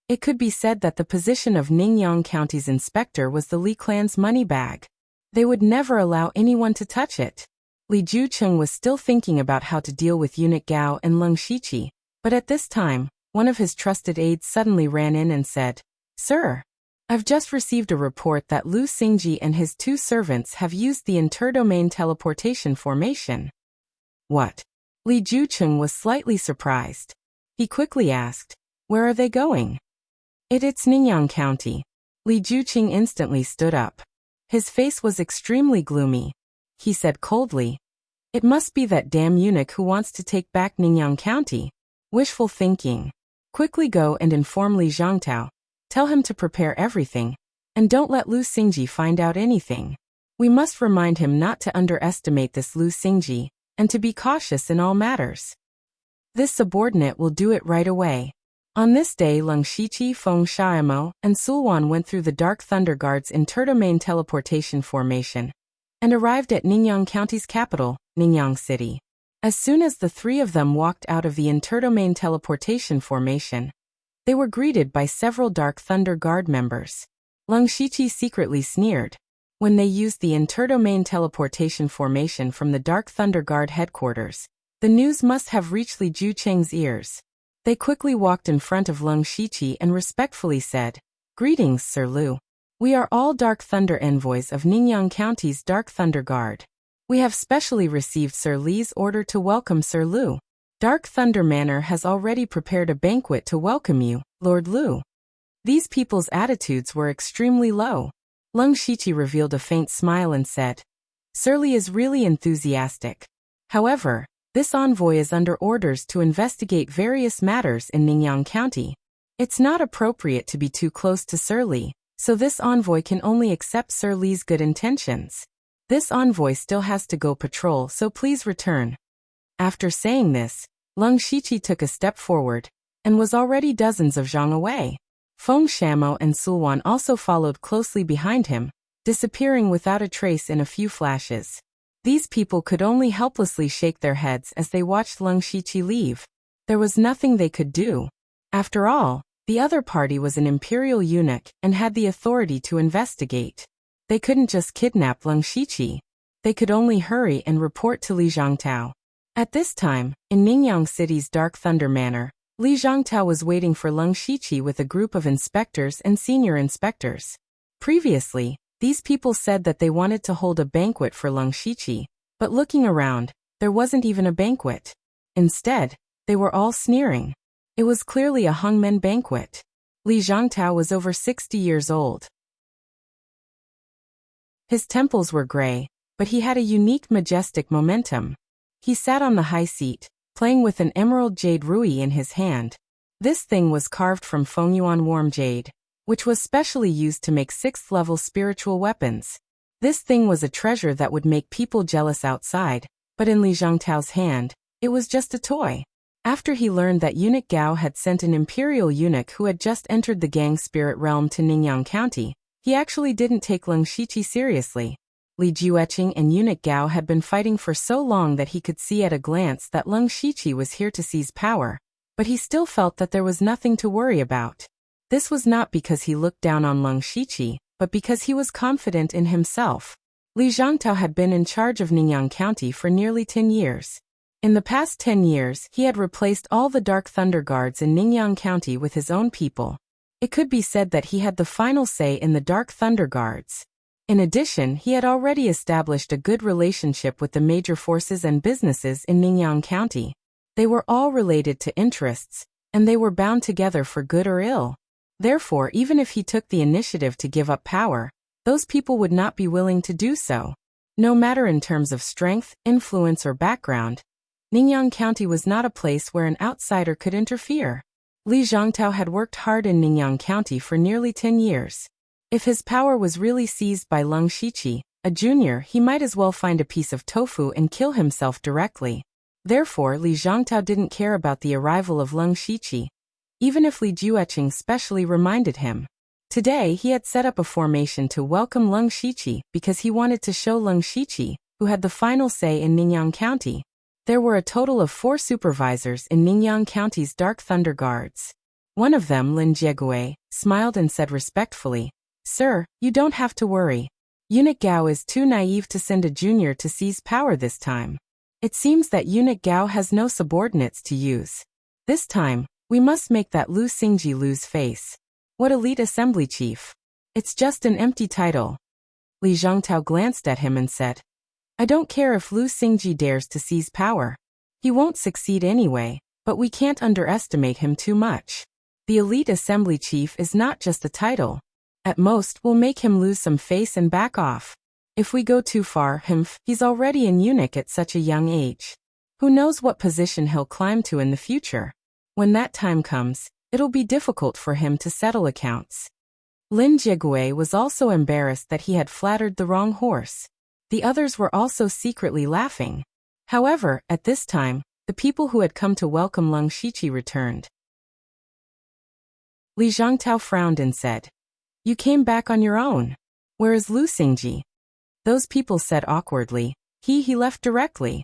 A: It could be said that the position of Ningyang County's inspector was the Li clan's money bag. They would never allow anyone to touch it. Li Jucheng was still thinking about how to deal with eunuch Gao and Leng Shiqi, but at this time, one of his trusted aides suddenly ran in and said, "Sir, I've just received a report that Lu Xingji and his 2 servants have used the interdomain teleportation formation." What? Li Jucheng was slightly surprised. He quickly asked, "Where are they going?" It's Ningyang County." Li Jucheng instantly stood up. His face was extremely gloomy. He said coldly, "It must be that damn eunuch who wants to take back Ningyang County. Wishful thinking. Quickly go and inform Li Zhangtao. Tell him to prepare everything, and don't let Lu Xingji find out anything. We must remind him not to underestimate this Lu Xingji, and to be cautious in all matters. This subordinate will do it right away." On this day, Leng Shiqi, Feng Xiaomo, and Sulwan went through the Dark Thunder Guard's interdomain teleportation formation and arrived at Ningyang County's capital, Ningyang City. As soon as the 3 of them walked out of the interdomain teleportation formation, they were greeted by several Dark Thunder Guard members. Leng Shiqi secretly sneered. When they used the interdomain teleportation formation from the Dark Thunder Guard headquarters, the news must have reached Li Jucheng's ears. They quickly walked in front of Leng Shiqi and respectfully said, "Greetings, Sir Lu. We are all Dark Thunder envoys of Ningyang County's Dark Thunder Guard. We have specially received Sir Li's order to welcome Sir Lu. Dark Thunder Manor has already prepared a banquet to welcome you, Lord Lu." These people's attitudes were extremely low. Leng Shiqi revealed a faint smile and said, "Sir Li is really enthusiastic. However, this envoy is under orders to investigate various matters in Ningyang County. It's not appropriate to be too close to Sir Li, so this envoy can only accept Sir Li's good intentions. This envoy still has to go patrol, so please return." After saying this, Leng Shiqi took a step forward, and was already dozens of zhang away. Feng Xiaomo and Sulwan also followed closely behind him, disappearing without a trace in a few flashes. These people could only helplessly shake their heads as they watched Leng Shiqi leave. There was nothing they could do. After all, the other party was an imperial eunuch and had the authority to investigate. They couldn't just kidnap Leng Shiqi. They could only hurry and report to Li Zhangtao. At this time, in Ningyang City's Dark Thunder Manor, Li Zhangtao was waiting for Leng Shiqi with a group of inspectors and senior inspectors. Previously, these people said that they wanted to hold a banquet for Leng Shiqi, but looking around, there wasn't even a banquet. Instead, they were all sneering. It was clearly a hangmen banquet. Li Zhangtao was over 60 years old. His temples were gray, but he had a unique majestic momentum. He sat on the high seat, playing with an emerald jade rui in his hand. This thing was carved from Fengyuan warm jade, which was specially used to make 6th-level spiritual weapons. This thing was a treasure that would make people jealous outside, but in Li Zhangtao's hand, it was just a toy. After he learned that eunuch Gao had sent an imperial eunuch who had just entered the gang spirit realm to Ningyang County, he actually didn't take Leng Shiqi seriously. Li Jueching and eunuch Gao had been fighting for so long that he could see at a glance that Leng Shiqi was here to seize power, but he still felt that there was nothing to worry about. This was not because he looked down on Leng Shiqi, but because he was confident in himself. Li Zhangtao had been in charge of Ningyang County for nearly 10 years. In the past 10 years, he had replaced all the Dark Thunder Guards in Ningyang County with his own people. It could be said that he had the final say in the Dark Thunder Guards. In addition, he had already established a good relationship with the major forces and businesses in Ningyang County. They were all related to interests, and they were bound together for good or ill. Therefore, even if he took the initiative to give up power, those people would not be willing to do so. No matter in terms of strength, influence, or background, Ningyang County was not a place where an outsider could interfere. Li Zhongtao had worked hard in Ningyang County for nearly 10 years. If his power was really seized by Leng Shiqi, a junior, he might as well find a piece of tofu and kill himself directly. Therefore, Li Zhongtao didn't care about the arrival of Leng Shiqi, even if Li Jueqing specially reminded him. Today, he had set up a formation to welcome Leng Shiqi because he wanted to show Leng Shiqi, who had the final say in Ningyang County. There were a total of 4 supervisors in Ningyang County's Dark Thunder Guards. One of them, Lin Jiegue, smiled and said respectfully, "Sir, you don't have to worry. Eunuch Gao is too naive to send a junior to seize power this time. It seems that Eunuch Gao has no subordinates to use. This time, we must make that Lu Xingji lose face. What elite assembly chief? It's just an empty title." Li Zhongtao glanced at him and said, "I don't care if Lu Xingji dares to seize power. He won't succeed anyway, but we can't underestimate him too much. The elite assembly chief is not just a title. At most, we'll make him lose some face and back off. If we go too far, he's already an eunuch at such a young age. Who knows what position he'll climb to in the future? When that time comes, it'll be difficult for him to settle accounts." Lin Jiegue was also embarrassed that he had flattered the wrong horse. The others were also secretly laughing. However, at this time, the people who had come to welcome Leng Shiqi returned. Li Zhongtao frowned and said, "You came back on your own. Where is Lu Xingji?" Those people said awkwardly, He left directly."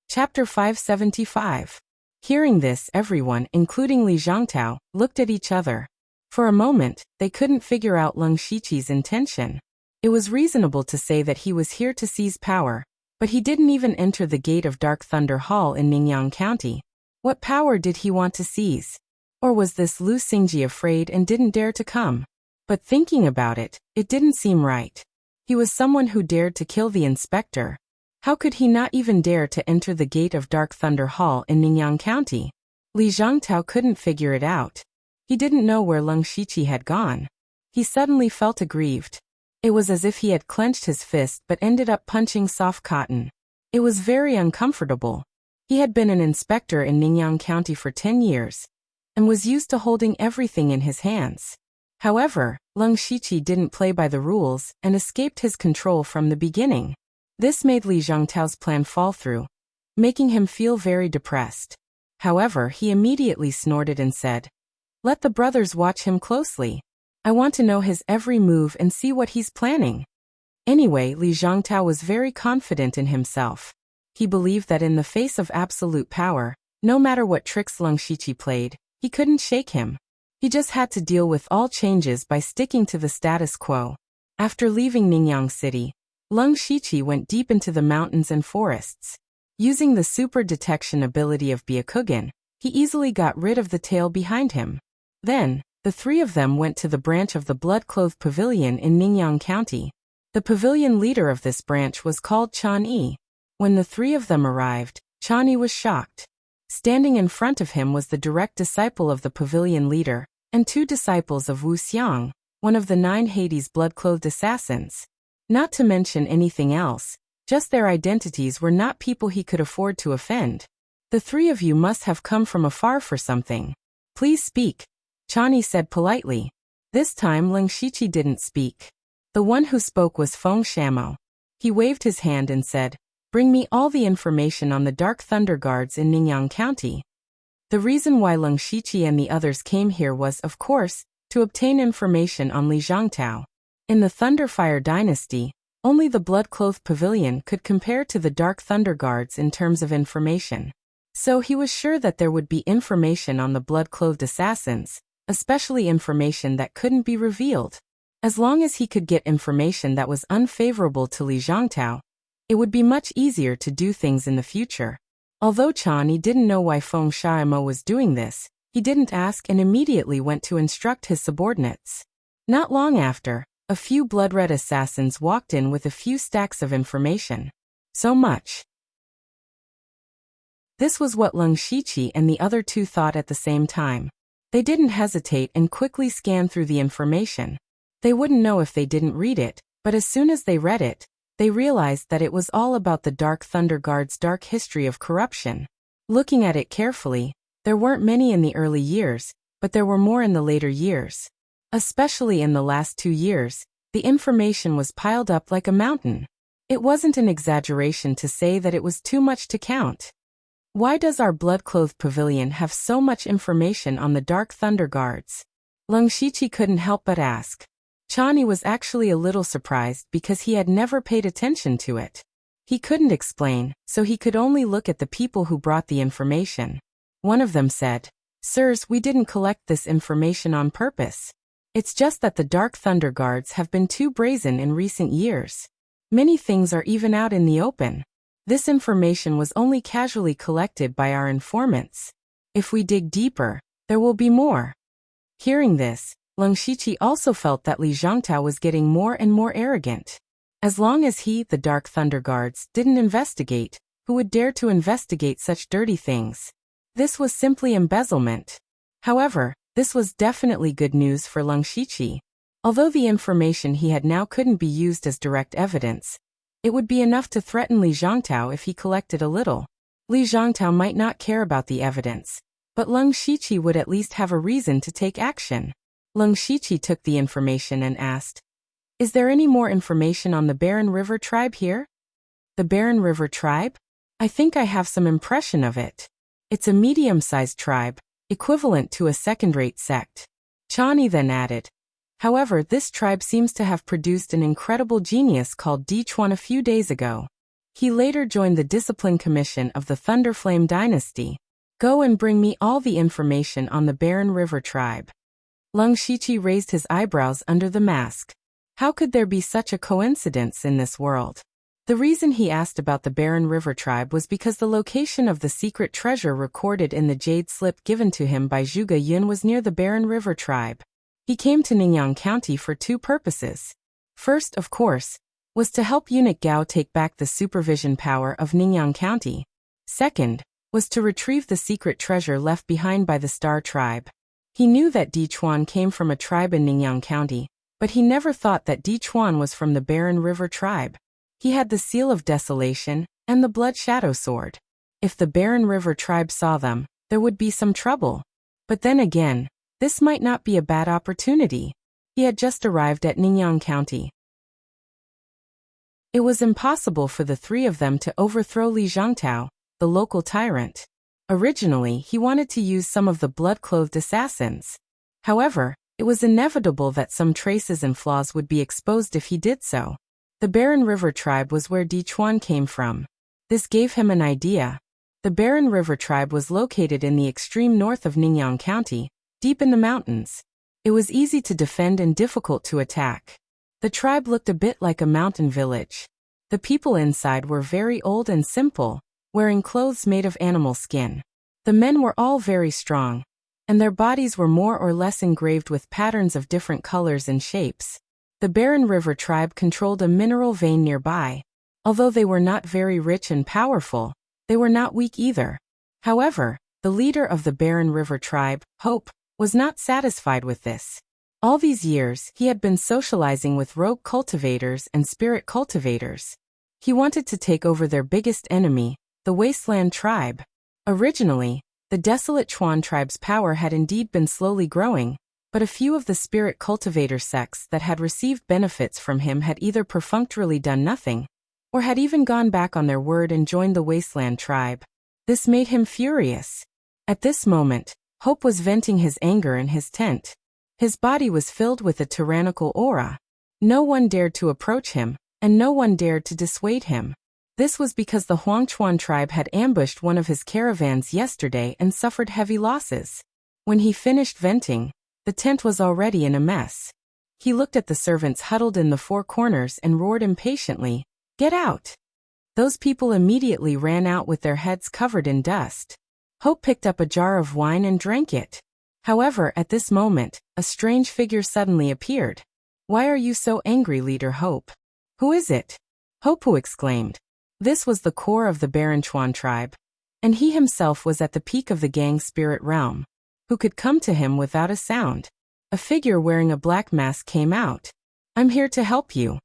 A: Chapter 575. Hearing this, everyone, including Li Zhongtao, looked at each other. For a moment, they couldn't figure out Leng Shiqi's intention. It was reasonable to say that he was here to seize power, but he didn't even enter the gate of Dark Thunder Hall in Ningyang County. What power did he want to seize? Or was this Lu Xingji afraid and didn't dare to come? But thinking about it, it didn't seem right. He was someone who dared to kill the inspector. How could he not even dare to enter the gate of Dark Thunder Hall in Ningyang County? Li Zhongtao couldn't figure it out. He didn't know where Leng Shiqi had gone. He suddenly felt aggrieved. It was as if he had clenched his fist but ended up punching soft cotton. It was very uncomfortable. He had been an inspector in Ningyang County for 10 years and was used to holding everything in his hands. However, Leng Shiqi didn't play by the rules and escaped his control from the beginning. This made Li Zhongtao's plan fall through, making him feel very depressed. However, he immediately snorted and said, "Let the brothers watch him closely. I want to know his every move and see what he's planning." Anyway, Li Zhongtao was very confident in himself. He believed that in the face of absolute power, no matter what tricks Leng Shiqi played, he couldn't shake him. He just had to deal with all changes by sticking to the status quo. After leaving Ningyang City, Leng Shiqi went deep into the mountains and forests. Using the super detection ability of Byakugan, he easily got rid of the tail behind him. Then, the three of them went to the branch of the Blood-Clothed Pavilion in Ningyang County. The pavilion leader of this branch was called Chan Yi. When the three of them arrived, Chan Yi was shocked. Standing in front of him was the direct disciple of the pavilion leader, and 2 disciples of Wuxia, one of the 9 Hades blood-clothed assassins. Not to mention anything else, just their identities were not people he could afford to offend. "The 3 of you must have come from afar for something. Please speak," Chan Yi said politely. This time Leng Shiqi didn't speak. The one who spoke was Feng Shamo. He waved his hand and said, "Bring me all the information on the Dark Thunder Guards in Ningyang County." The reason why Leng Shiqi and the others came here was, of course, to obtain information on Li Zhongtao. In the Thunderfire dynasty, only the Blood-Clothed Pavilion could compare to the Dark Thunder Guards in terms of information. So he was sure that there would be information on the Blood-Clothed assassins, especially information that couldn't be revealed. As long as he could get information that was unfavorable to Li Zhongtao, It would be much easier to do things in the future. Although Chani didn't know why Feng Xiaomo was doing this, he didn't ask and immediately went to instruct his subordinates. Not long after, a few blood-red assassins walked in with a few stacks of information. So much. This was what Leng Shiqi and the other two thought at the same time. They didn't hesitate and quickly scanned through the information. They wouldn't know if they didn't read it, but as soon as they read it, they realized that it was all about the Dark Thunder Guard's dark history of corruption. Looking at it carefully, there weren't many in the early years, but there were more in the later years. Especially in the last 2 years, the information was piled up like a mountain. It wasn't an exaggeration to say that it was too much to count. Why does our blood-clothed pavilion have so much information on the Dark Thunder Guards? Leng Shiqi couldn't help but ask. Chani was actually a little surprised because he had never paid attention to it. He couldn't explain, so he could only look at the people who brought the information. One of them said, "Sirs, we didn't collect this information on purpose. It's just that the Dark Thunder Guards have been too brazen in recent years. Many things are even out in the open. This information was only casually collected by our informants. If we dig deeper, there will be more." Hearing this, Leng Shiqi also felt that Li Zhangtao was getting more and more arrogant. As long as he, the Dark Thunder Guards, didn't investigate, who would dare to investigate such dirty things? This was simply embezzlement. However, this was definitely good news for Leng Shiqi. Although the information he had now couldn't be used as direct evidence, it would be enough to threaten Li Zhangtao if he collected a little. Li Zhangtao might not care about the evidence, but Leng Shiqi would at least have a reason to take action. Leng Shiqi took the information and asked, "Is there any more information on the Barren River tribe here?" "The Barren River tribe? I think I have some impression of it. It's a medium-sized tribe, equivalent to a second-rate sect." Chani then added, "However, this tribe seems to have produced an incredible genius called Di Chuan a few days ago. He later joined the Discipline Commission of the Thunderflame Dynasty. Go and bring me all the information on the Barren River tribe." Leng Shiqi raised his eyebrows under the mask. How could there be such a coincidence in this world? The reason he asked about the Barren River tribe was because the location of the secret treasure recorded in the jade slip given to him by Zhuge Yun was near the Barren River tribe. He came to Ningyan County for 2 purposes. First, of course, was to help eunuch Gao take back the supervision power of Ningyan County. Second, was to retrieve the secret treasure left behind by the Star tribe. He knew that Di Chuan came from a tribe in Ningyan County, but he never thought that Di Chuan was from the Barren River tribe. He had the Seal of Desolation and the Blood Shadow Sword. If the Barren River tribe saw them, there would be some trouble. But then again, this might not be a bad opportunity. He had just arrived at Ningyan County. It was impossible for the 3 of them to overthrow Li Zhangtao, the local tyrant. Originally, he wanted to use some of the blood-clothed assassins. However, it was inevitable that some traces and flaws would be exposed if he did so. The Barren River tribe was where Di Chuan came from. This gave him an idea. The Barren River tribe was located in the extreme north of Ningyan County, deep in the mountains. It was easy to defend and difficult to attack. The tribe looked a bit like a mountain village. The people inside were very old and simple, wearing clothes made of animal skin. The men were all very strong, and their bodies were more or less engraved with patterns of different colors and shapes. The Barren River tribe controlled a mineral vein nearby. Although they were not very rich and powerful, they were not weak either. However, the leader of the Barren River tribe, Hope, was not satisfied with this. All these years, he had been socializing with rogue cultivators and spirit cultivators. He wanted to take over their biggest enemy, the Wasteland tribe. Originally, the Desolate Chuan tribe's power had indeed been slowly growing, but a few of the spirit cultivator sects that had received benefits from him had either perfunctorily done nothing, or had even gone back on their word and joined the Wasteland tribe. This made him furious. At this moment, Hope was venting his anger in his tent. His body was filled with a tyrannical aura. No one dared to approach him, and no one dared to dissuade him. This was because the Huangchuan tribe had ambushed one of his caravans yesterday and suffered heavy losses. When he finished venting, the tent was already in a mess. He looked at the servants huddled in the 4 corners and roared impatiently, "Get out! Those people immediately ran out with their heads covered in dust. Hope picked up a jar of wine and drank it. However, at this moment, a strange figure suddenly appeared. "Why are you so angry, Leader Hope?" "Who is it?" Hopu exclaimed. This was the core of the Baranchuan tribe, and he himself was at the peak of the gang spirit realm. Who could come to him without a sound? A figure wearing a black mask came out. "I'm here to help you."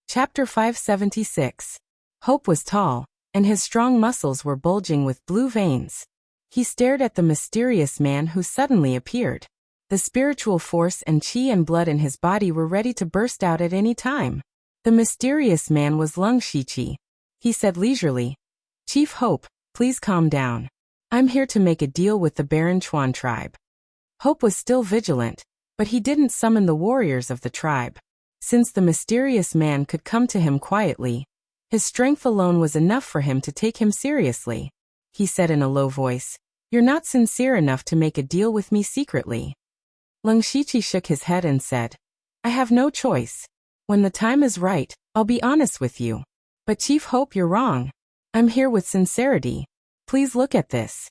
A: Chapter 576. Hope was tall, and his strong muscles were bulging with blue veins. He stared at the mysterious man who suddenly appeared. The spiritual force and chi and blood in his body were ready to burst out at any time. The mysterious man was Lung Shichi. He said leisurely, "Chief Hope, please calm down. I'm here to make a deal with the Baranchuan tribe." Hope was still vigilant, but he didn't summon the warriors of the tribe. Since the mysterious man could come to him quietly, his strength alone was enough for him to take him seriously. He said in a low voice, "You're not sincere enough to make a deal with me secretly." Lung Shichi shook his head and said, "I have no choice. When the time is right, I'll be honest with you. But Chief Hope, you're wrong. I'm here with sincerity. Please look at this."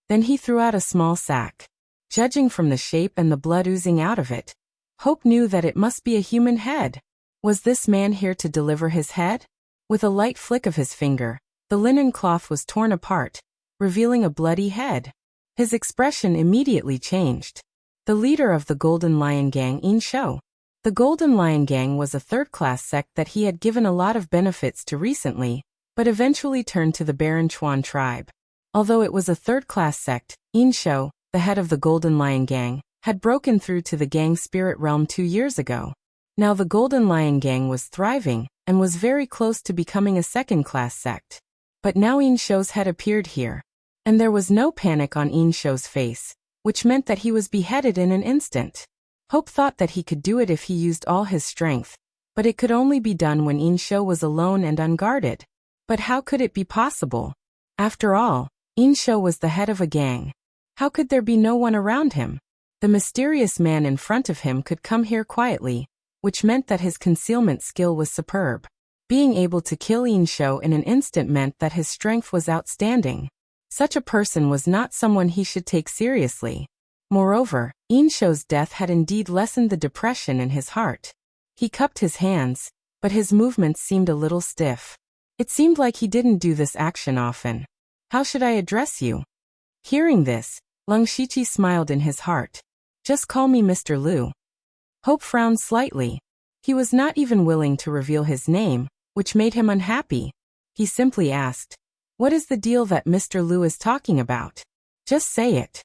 A: Then he threw out a small sack. Judging from the shape and the blood oozing out of it, Hope knew that it must be a human head. Was this man here to deliver his head? With a light flick of his finger, the linen cloth was torn apart, revealing a bloody head. His expression immediately changed. The leader of the Golden Lion Gang, In Shou. The Golden Lion Gang was a third-class sect that he had given a lot of benefits to recently, but eventually turned to the Baranchuan tribe. Although it was a third-class sect, In Shou, the head of the Golden Lion Gang, had broken through to the gang spirit realm 2 years ago. Now the Golden Lion Gang was thriving, and was very close to becoming a second-class sect. But now In Shou's head appeared here, and there was no panic on In Shou's face, which meant that he was beheaded in an instant. Hope thought that he could do it if he used all his strength, but it could only be done when In Shou was alone and unguarded. But how could it be possible? After all, In Shou was the head of a gang. How could there be no one around him? The mysterious man in front of him could come here quietly, which meant that his concealment skill was superb. Being able to kill In Shou in an instant meant that his strength was outstanding. Such a person was not someone he should take seriously. Moreover, In Shou's death had indeed lessened the depression in his heart. He cupped his hands, but his movements seemed a little stiff. It seemed like he didn't do this action often. "How should I address you?" Hearing this, Lung Shichi smiled in his heart. "Just call me Mr. Liu." Hope frowned slightly. He was not even willing to reveal his name, which made him unhappy. He simply asked, "What is the deal that Mr. Liu is talking about? Just say it."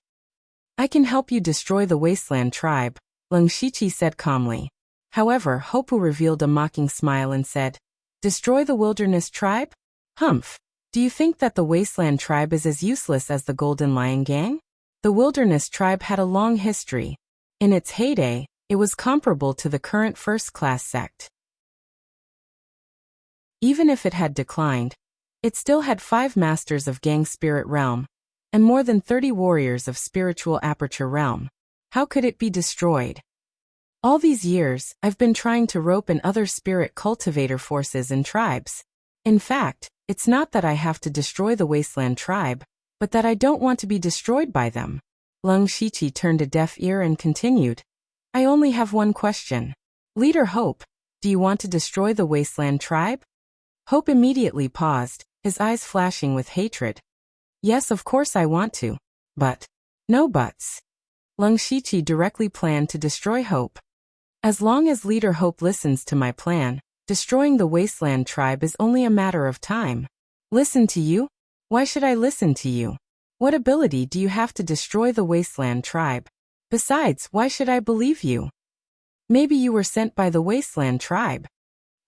A: "I can help you destroy the Wasteland tribe," Lung Shichi said calmly. However, Hopu revealed a mocking smile and said, "Destroy the Wilderness tribe? Humph. Do you think that the Wasteland tribe is as useless as the Golden Lion Gang? The Wilderness tribe had a long history. In its heyday, it was comparable to the current first-class sect. Even if it had declined, it still had 5 masters of gang spirit realm, and more than 30 warriors of spiritual aperture realm. How could it be destroyed? All these years, I've been trying to rope in other spirit cultivator forces and tribes. In fact, it's not that I have to destroy the Wasteland tribe, but that I don't want to be destroyed by them." Lung Shichi turned a deaf ear and continued, "I only have one question. Leader Hope, do you want to destroy the Wasteland tribe?" Hope immediately paused, his eyes flashing with hatred. "Yes, of course I want to. But no buts." Lung Shichi directly planned to destroy Hope. "As long as Leader Hope listens to my plan, destroying the Wasteland tribe is only a matter of time." "Listen to you? Why should I listen to you? What ability do you have to destroy the Wasteland tribe? Besides, why should I believe you? Maybe you were sent by the Wasteland tribe."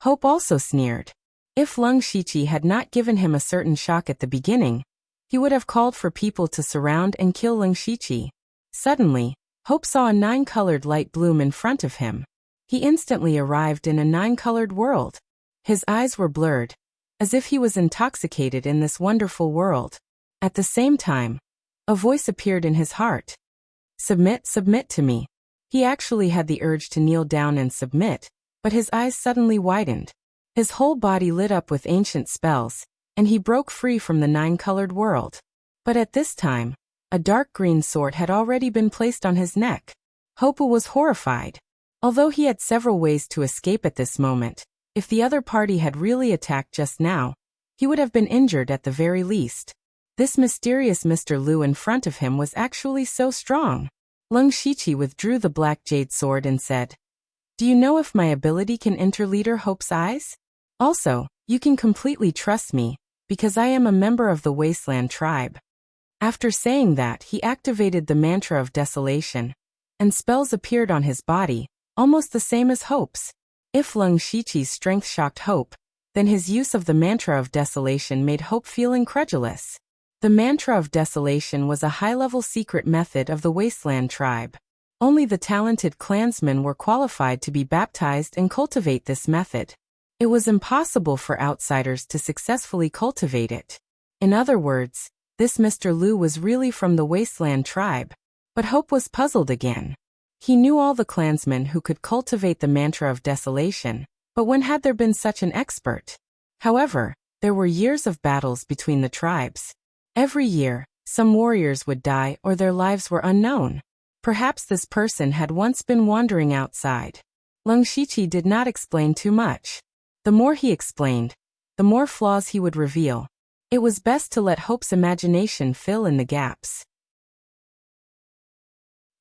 A: Hope also sneered. If Lung Shichi had not given him a certain shock at the beginning, he would have called for people to surround and kill Lung Shichi. Suddenly, Hope saw a 9-colored light bloom in front of him. He instantly arrived in a 9-colored world. His eyes were blurred, as if he was intoxicated in this wonderful world. At the same time, a voice appeared in his heart. "Submit, submit to me." He actually had the urge to kneel down and submit, but his eyes suddenly widened. His whole body lit up with ancient spells, and he broke free from the nine-colored world. But at this time, a dark green sword had already been placed on his neck. Hopu was horrified. Although he had several ways to escape at this moment, if the other party had really attacked just now, he would have been injured at the very least. This mysterious Mr. Lu in front of him was actually so strong. Lung Shiqi withdrew the black jade sword and said, "Do you know if my ability can enter Leader Hope's eyes? Also, you can completely trust me, because I am a member of the Wasteland tribe." After saying that, he activated the mantra of desolation, and spells appeared on his body, almost the same as Hope's. If Lung Shiqi's strength shocked Hope, then his use of the mantra of desolation made Hope feel incredulous. The mantra of desolation was a high-level secret method of the Wasteland tribe. Only the talented clansmen were qualified to be baptized and cultivate this method. It was impossible for outsiders to successfully cultivate it. In other words, this Mr. Lu was really from the Wasteland tribe. But Hope was puzzled again. He knew all the clansmen who could cultivate the mantra of desolation, but when had there been such an expert? However, there were years of battles between the tribes. Every year, some warriors would die or their lives were unknown. Perhaps this person had once been wandering outside. Lung Shiqi did not explain too much. The more he explained, the more flaws he would reveal. It was best to let Hope's imagination fill in the gaps.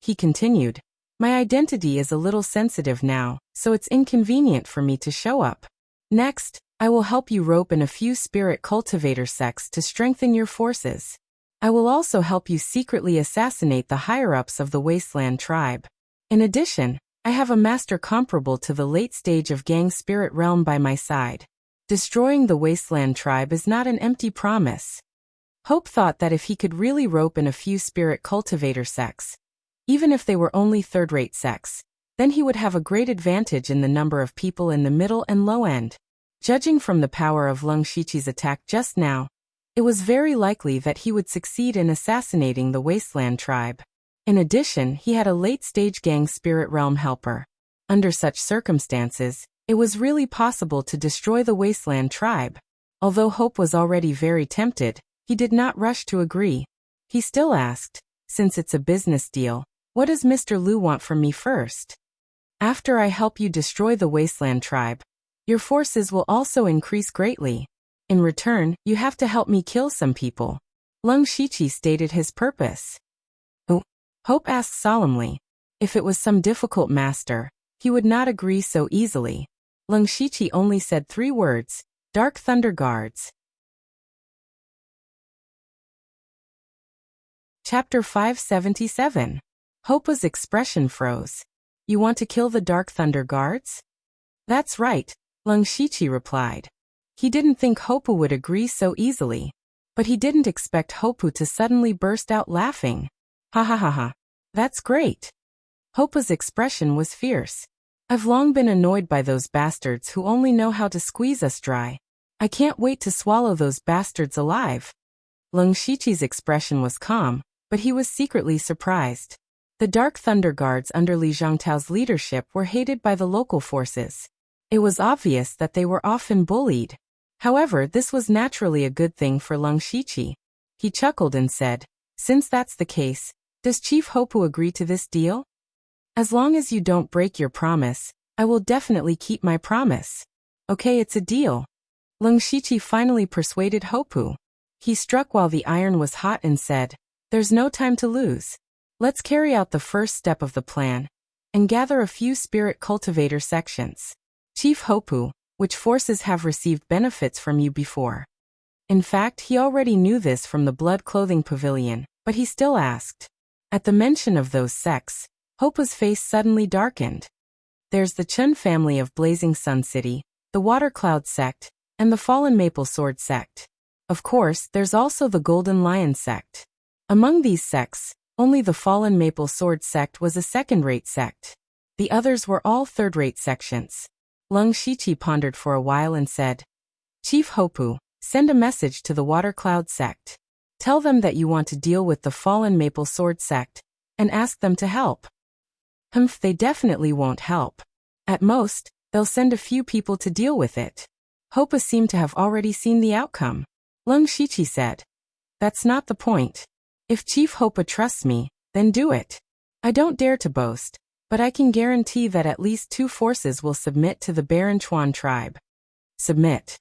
A: He continued, "My identity is a little sensitive now, so it's inconvenient for me to show up. Next, I will help you rope in a few spirit cultivator sects to strengthen your forces. I will also help you secretly assassinate the higher-ups of the Wasteland tribe. In addition, I have a master comparable to the late stage of Gang Spirit Realm by my side. Destroying the Wasteland tribe is not an empty promise." Hope thought that if he could really rope in a few spirit cultivator sects, even if they were only third-rate sects, then he would have a great advantage in the number of people in the middle and low end. Judging from the power of Lung Shiqi's attack just now, it was very likely that he would succeed in assassinating the Wasteland tribe. In addition, he had a late-stage Gang Spirit Realm helper. Under such circumstances, it was really possible to destroy the Wasteland tribe. Although Hope was already very tempted, he did not rush to agree. He still asked, "Since it's a business deal, what does Mr. Lu want from me first?" "After I help you destroy the Wasteland tribe, your forces will also increase greatly. In return, you have to help me kill some people." Lung Shiqi stated his purpose. "Oh," Hope asked solemnly. If it was some difficult master, he would not agree so easily. Lung Shiqi only said 3 words, "Dark Thunder Guards." Chapter 577. Hope's expression froze. "You want to kill the Dark Thunder Guards?" "That's right," Lung Shiqi replied. He didn't think Hopu would agree so easily. But he didn't expect Hopu to suddenly burst out laughing. "Ha ha ha ha. That's great." Hopu's expression was fierce. "I've long been annoyed by those bastards who only know how to squeeze us dry. I can't wait to swallow those bastards alive." Lung Shiqi's expression was calm, but he was secretly surprised. The Dark Thunder Guards under Li Zhangtao's leadership were hated by the local forces. It was obvious that they were often bullied. However, this was naturally a good thing for Lung Shiqi. He chuckled and said, "Since that's the case, does Chief Hopu agree to this deal?" "As long as you don't break your promise, I will definitely keep my promise." "Okay, it's a deal." Lung Shiqi finally persuaded Hopu. He struck while the iron was hot and said, "There's no time to lose. Let's carry out the first step of the plan and gather a few spirit cultivator sections. Chief Hopu, which forces have received benefits from you before?" In fact, he already knew this from the Blood Clothing Pavilion, but he still asked. At the mention of those sects, Hopu's face suddenly darkened. "There's the Chun family of Blazing Sun City, the Water Cloud sect, and the Fallen Maple Sword sect. Of course, there's also the Golden Lion sect. Among these sects, only the Fallen Maple Sword sect was a second-rate sect. The others were all third-rate sections." Lung Shiqi pondered for a while and said, "Chief Hopu, send a message to the Water Cloud sect. Tell them that you want to deal with the Fallen Maple Sword sect, and ask them to help." They definitely won't help. At most, They'll send a few people to deal with it. Hopa seemed to have already seen the outcome. Lung Shichi said, "That's not the point. If Chief Hopa trusts me, then do it. I don't dare to boast, but I can guarantee that at least 2 forces will submit to the Baron Chuan tribe." Submit.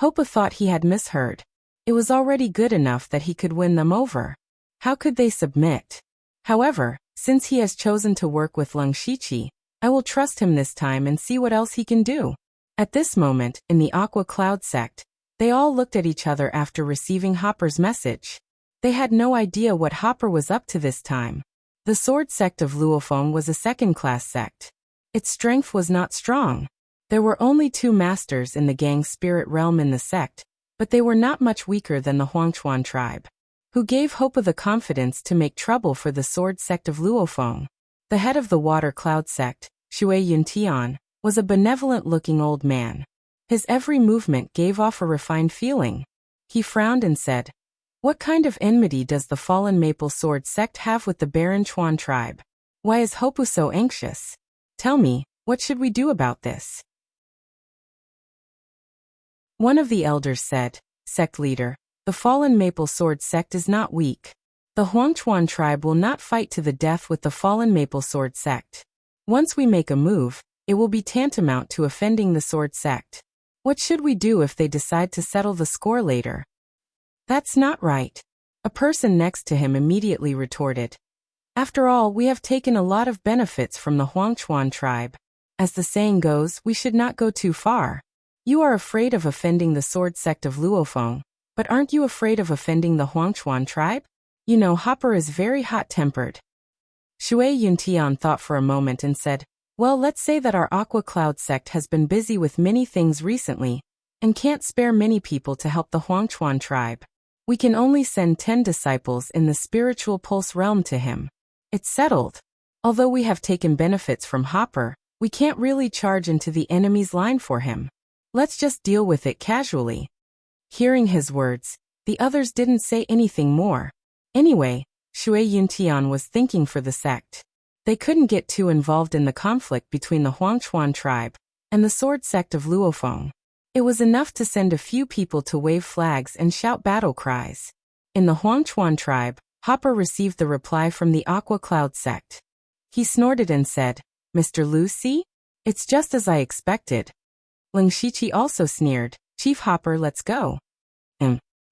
A: Hopa thought he had misheard. It was already good enough that he could win them over. How could they submit? However, since he has chosen to work with Lung Shichi, I will trust him this time and see what else he can do. At this moment, in the Aqua Cloud sect, they all looked at each other after receiving Hopper's message. They had no idea what Hopper was up to this time. The Sword sect of Luofeng was a second-class sect. Its strength was not strong. There were only 2 masters in the Gang Spirit realm in the sect, but they were not much weaker than the Huangchuan tribe, who gave Hopa the confidence to make trouble for the Sword sect of Luofeng. The head of the Water Cloud sect, Shui Yuntian, was a benevolent-looking old man. His every movement gave off a refined feeling. He frowned and said, "What kind of enmity does the Fallen Maple Sword sect have with the Baron Chuan tribe? Why is Hopu so anxious? Tell me, what should we do about this?" One of the elders said, "Sect leader, the Fallen Maple Sword sect is not weak. The Huangchuan tribe will not fight to the death with the Fallen Maple Sword sect. Once we make a move, it will be tantamount to offending the Sword sect. What should we do if they decide to settle the score later?" "That's not right." A person next to him immediately retorted. "After all, we have taken a lot of benefits from the Huangchuan tribe. As the saying goes, we should not go too far. You are afraid of offending the Sword sect of Luofeng, but aren't you afraid of offending the Huangchuan tribe? You know Hopper is very hot-tempered." Shui Yuntian thought for a moment and said, "Well, let's say that our Aqua Cloud sect has been busy with many things recently, and can't spare many people to help the Huangchuan tribe. We can only send 10 disciples in the spiritual pulse realm to him. It's settled. Although we have taken benefits from Hopper, we can't really charge into the enemy's line for him. Let's just deal with it casually." Hearing his words, the others didn't say anything more. Anyway, Shui Yuntian was thinking for the sect. They couldn't get too involved in the conflict between the Huangchuan tribe and the Sword sect of Luofeng. It was enough to send a few people to wave flags and shout battle cries. In the Huangchuan tribe, Hopper received the reply from the Aqua Cloud sect. He snorted and said, "Mr. Lu, see? It's just as I expected." Lung Shichi also sneered, "Chief Hopper, let's go."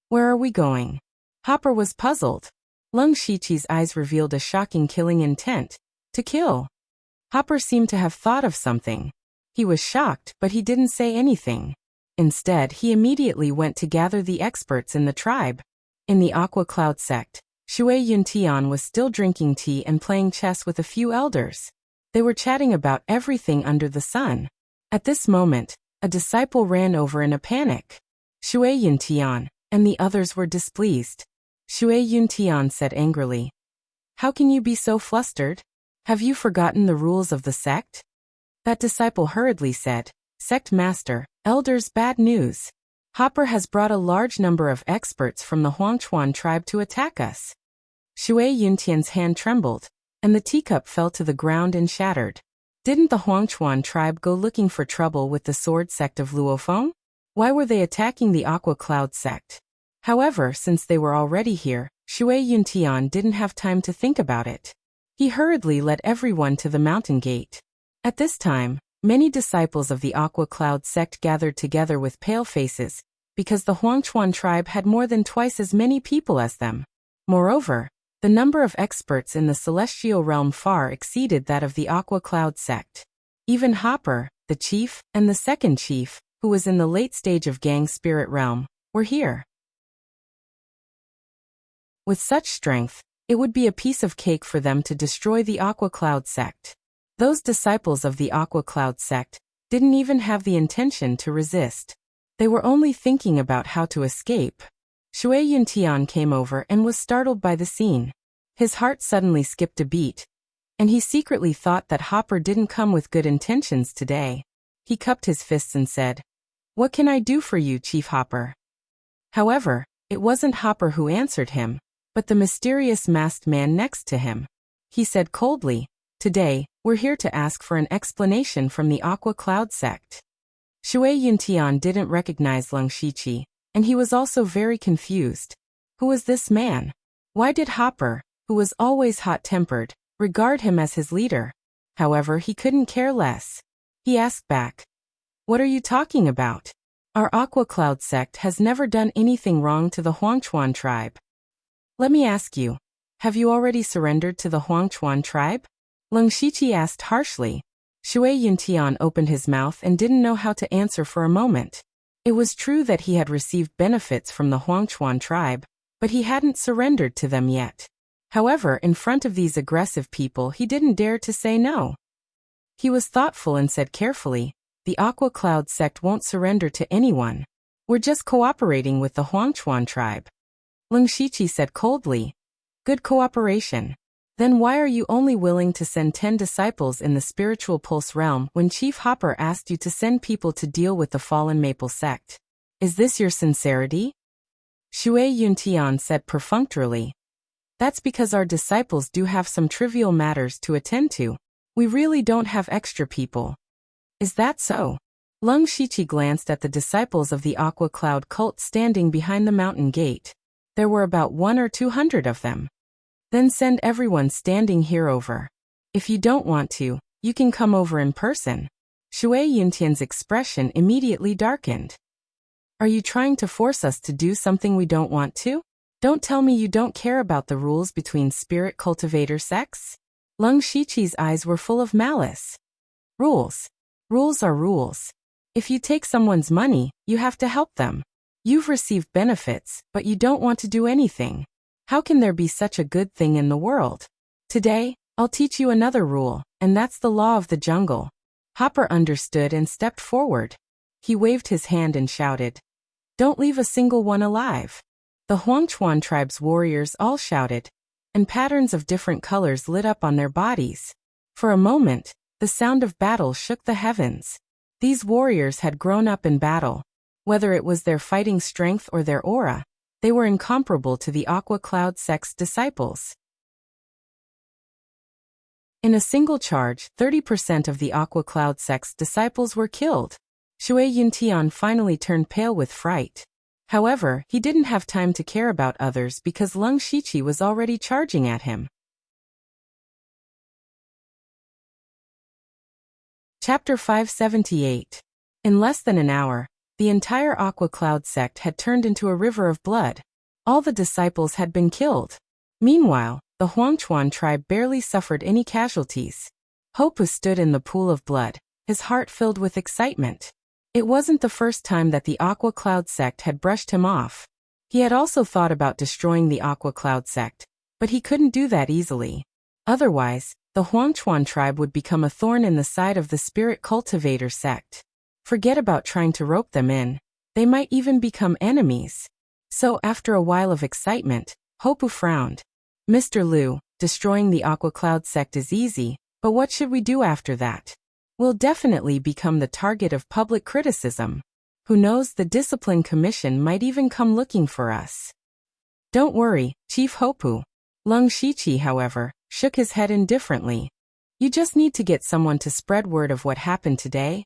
A: Where are we going?" Hopper was puzzled. Lung Shichi's eyes revealed a shocking killing intent. To kill. Hopper seemed to have thought of something. He was shocked, but he didn't say anything. Instead, he immediately went to gather the experts in the tribe. In the Aqua Cloud sect, Shui Yuntian was still drinking tea and playing chess with a few elders. They were chatting about everything under the sun. At this moment, a disciple ran over in a panic. Shui Yuntian and the others were displeased. Shui Yuntian said angrily, "How can you be so flustered? Have you forgotten the rules of the sect?" That disciple hurriedly said, "Sect master, elders, bad news. Hopper has brought a large number of experts from the Huangchuan tribe to attack us." Shui Yuntian's hand trembled, and the teacup fell to the ground and shattered. Didn't the Huangchuan tribe go looking for trouble with the Sword sect of Luofeng? Why were they attacking the Aqua Cloud sect? However, since they were already here, Shui Yuntian didn't have time to think about it. He hurriedly led everyone to the mountain gate. At this time, many disciples of the Aqua Cloud sect gathered together with pale faces, because the Huangchuan tribe had more than twice as many people as them. Moreover, the number of experts in the celestial realm far exceeded that of the Aqua Cloud sect. Even Hopper, the chief, and the second chief, who was in the late stage of Gang Spirit realm, were here. With such strength, it would be a piece of cake for them to destroy the Aqua Cloud sect. Those disciples of the Aqua Cloud sect didn't even have the intention to resist. They were only thinking about how to escape. Shui Yuntian came over and was startled by the scene. His heart suddenly skipped a beat, and he secretly thought that Hopper didn't come with good intentions today. He cupped his fists and said, "What can I do for you, Chief Hopper?" However, it wasn't Hopper who answered him, but the mysterious masked man next to him. He said coldly, "Today, we're We're here to ask for an explanation from the Aqua Cloud sect. Shui Yuntian didn't recognize Leng Shiqi, and he was also very confused. Who was this man? Why did Hopper, who was always hot-tempered, regard him as his leader? However, he couldn't care less. He asked back, "What are you talking about? Our Aqua Cloud sect has never done anything wrong to the Huangchuan tribe. Let me ask you, have you already surrendered to the Huangchuan tribe?" Leng Shiqi asked harshly. Shui Yuntian opened his mouth and didn't know how to answer for a moment. It was true that he had received benefits from the Huangchuan tribe, but he hadn't surrendered to them yet. However, in front of these aggressive people, he didn't dare to say no. He was thoughtful and said carefully, "The Aqua Cloud sect won't surrender to anyone. We're just cooperating with the Huangchuan tribe." Leng Shiqi said coldly, "Good cooperation. Then why are you only willing to send 10 disciples in the spiritual pulse realm when Chief Hopper asked you to send people to deal with the fallen Maple sect? Is this your sincerity?" Shui Yuntian said perfunctorily, "That's because our disciples do have some trivial matters to attend to. We really don't have extra people." "Is that so?" Leng Shiqi glanced at the disciples of the Aqua Cloud cult standing behind the mountain gate. There were about 100 or 200 of them. "Then send everyone standing here over. If you don't want to, you can come over in person." Shui Yuntian's expression immediately darkened. "Are you trying to force us to do something we don't want to? Don't tell me you don't care about the rules between spirit cultivator sects?" Leng Shiqi's eyes were full of malice. "Rules. Rules are rules. If you take someone's money, you have to help them. You've received benefits, but you don't want to do anything. How can there be such a good thing in the world? Today, I'll teach you another rule, and that's the law of the jungle." Hopper understood and stepped forward. He waved his hand and shouted, "Don't leave a single one alive." The Huangchuan tribe's warriors all shouted, and patterns of different colors lit up on their bodies. For a moment, the sound of battle shook the heavens. These warriors had grown up in battle. Whether it was their fighting strength or their aura, they were incomparable to the Aqua Cloud sect's disciples. In a single charge, 30% of the Aqua Cloud sect's disciples were killed. Shui Yuntian finally turned pale with fright. However, he didn't have time to care about others because Leng Shiqi was already charging at him. Chapter 578. In less than an hour, the entire Aqua Cloud sect had turned into a river of blood. All the disciples had been killed. Meanwhile, the Huangchuan tribe barely suffered any casualties. Hopu stood in the pool of blood, his heart filled with excitement. It wasn't the first time that the Aqua Cloud sect had brushed him off. He had also thought about destroying the Aqua Cloud sect, but he couldn't do that easily. Otherwise, the Huangchuan tribe would become a thorn in the side of the spirit cultivator sect. Forget about trying to rope them in. They might even become enemies. So after a while of excitement, Hopu frowned. "Mr. Liu, destroying the Aqua Cloud sect is easy, but what should we do after that? We'll definitely become the target of public criticism. Who knows, the Discipline Commission might even come looking for us." "Don't worry, Chief Hopu." Leng Shiqi, however, shook his head indifferently. "You just need to get someone to spread word of what happened today,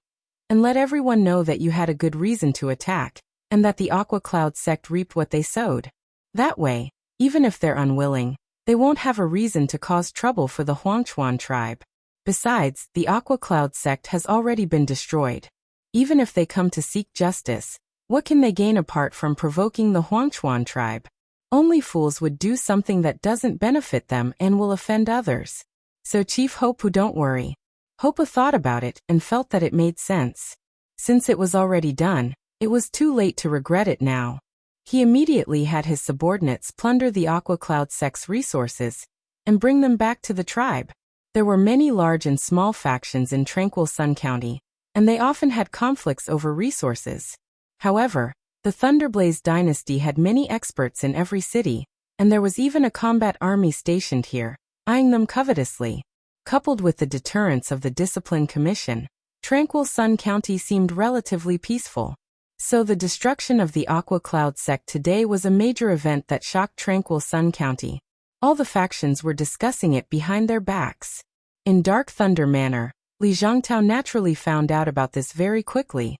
A: and let everyone know that you had a good reason to attack, and that the Aqua Cloud sect reaped what they sowed. That way, even if they're unwilling, they won't have a reason to cause trouble for the Huangchuan tribe. Besides, the Aqua Cloud sect has already been destroyed. Even if they come to seek justice, what can they gain apart from provoking the Huangchuan tribe? Only fools would do something that doesn't benefit them and will offend others. So Chief Hopu, don't worry." Hopu thought about it and felt that it made sense. Since it was already done, it was too late to regret it now. He immediately had his subordinates plunder the Aqua Cloud sect's resources and bring them back to the tribe. There were many large and small factions in Tranquil Sun County, and they often had conflicts over resources. However, the Thunderblaze dynasty had many experts in every city, and there was even a combat army stationed here, eyeing them covetously. Coupled with the deterrence of the Discipline Commission, Tranquil Sun County seemed relatively peaceful. So the destruction of the Aqua Cloud sect today was a major event that shocked Tranquil Sun County. All the factions were discussing it behind their backs. In Dark Thunder manner, Li Zhangtao naturally found out about this very quickly.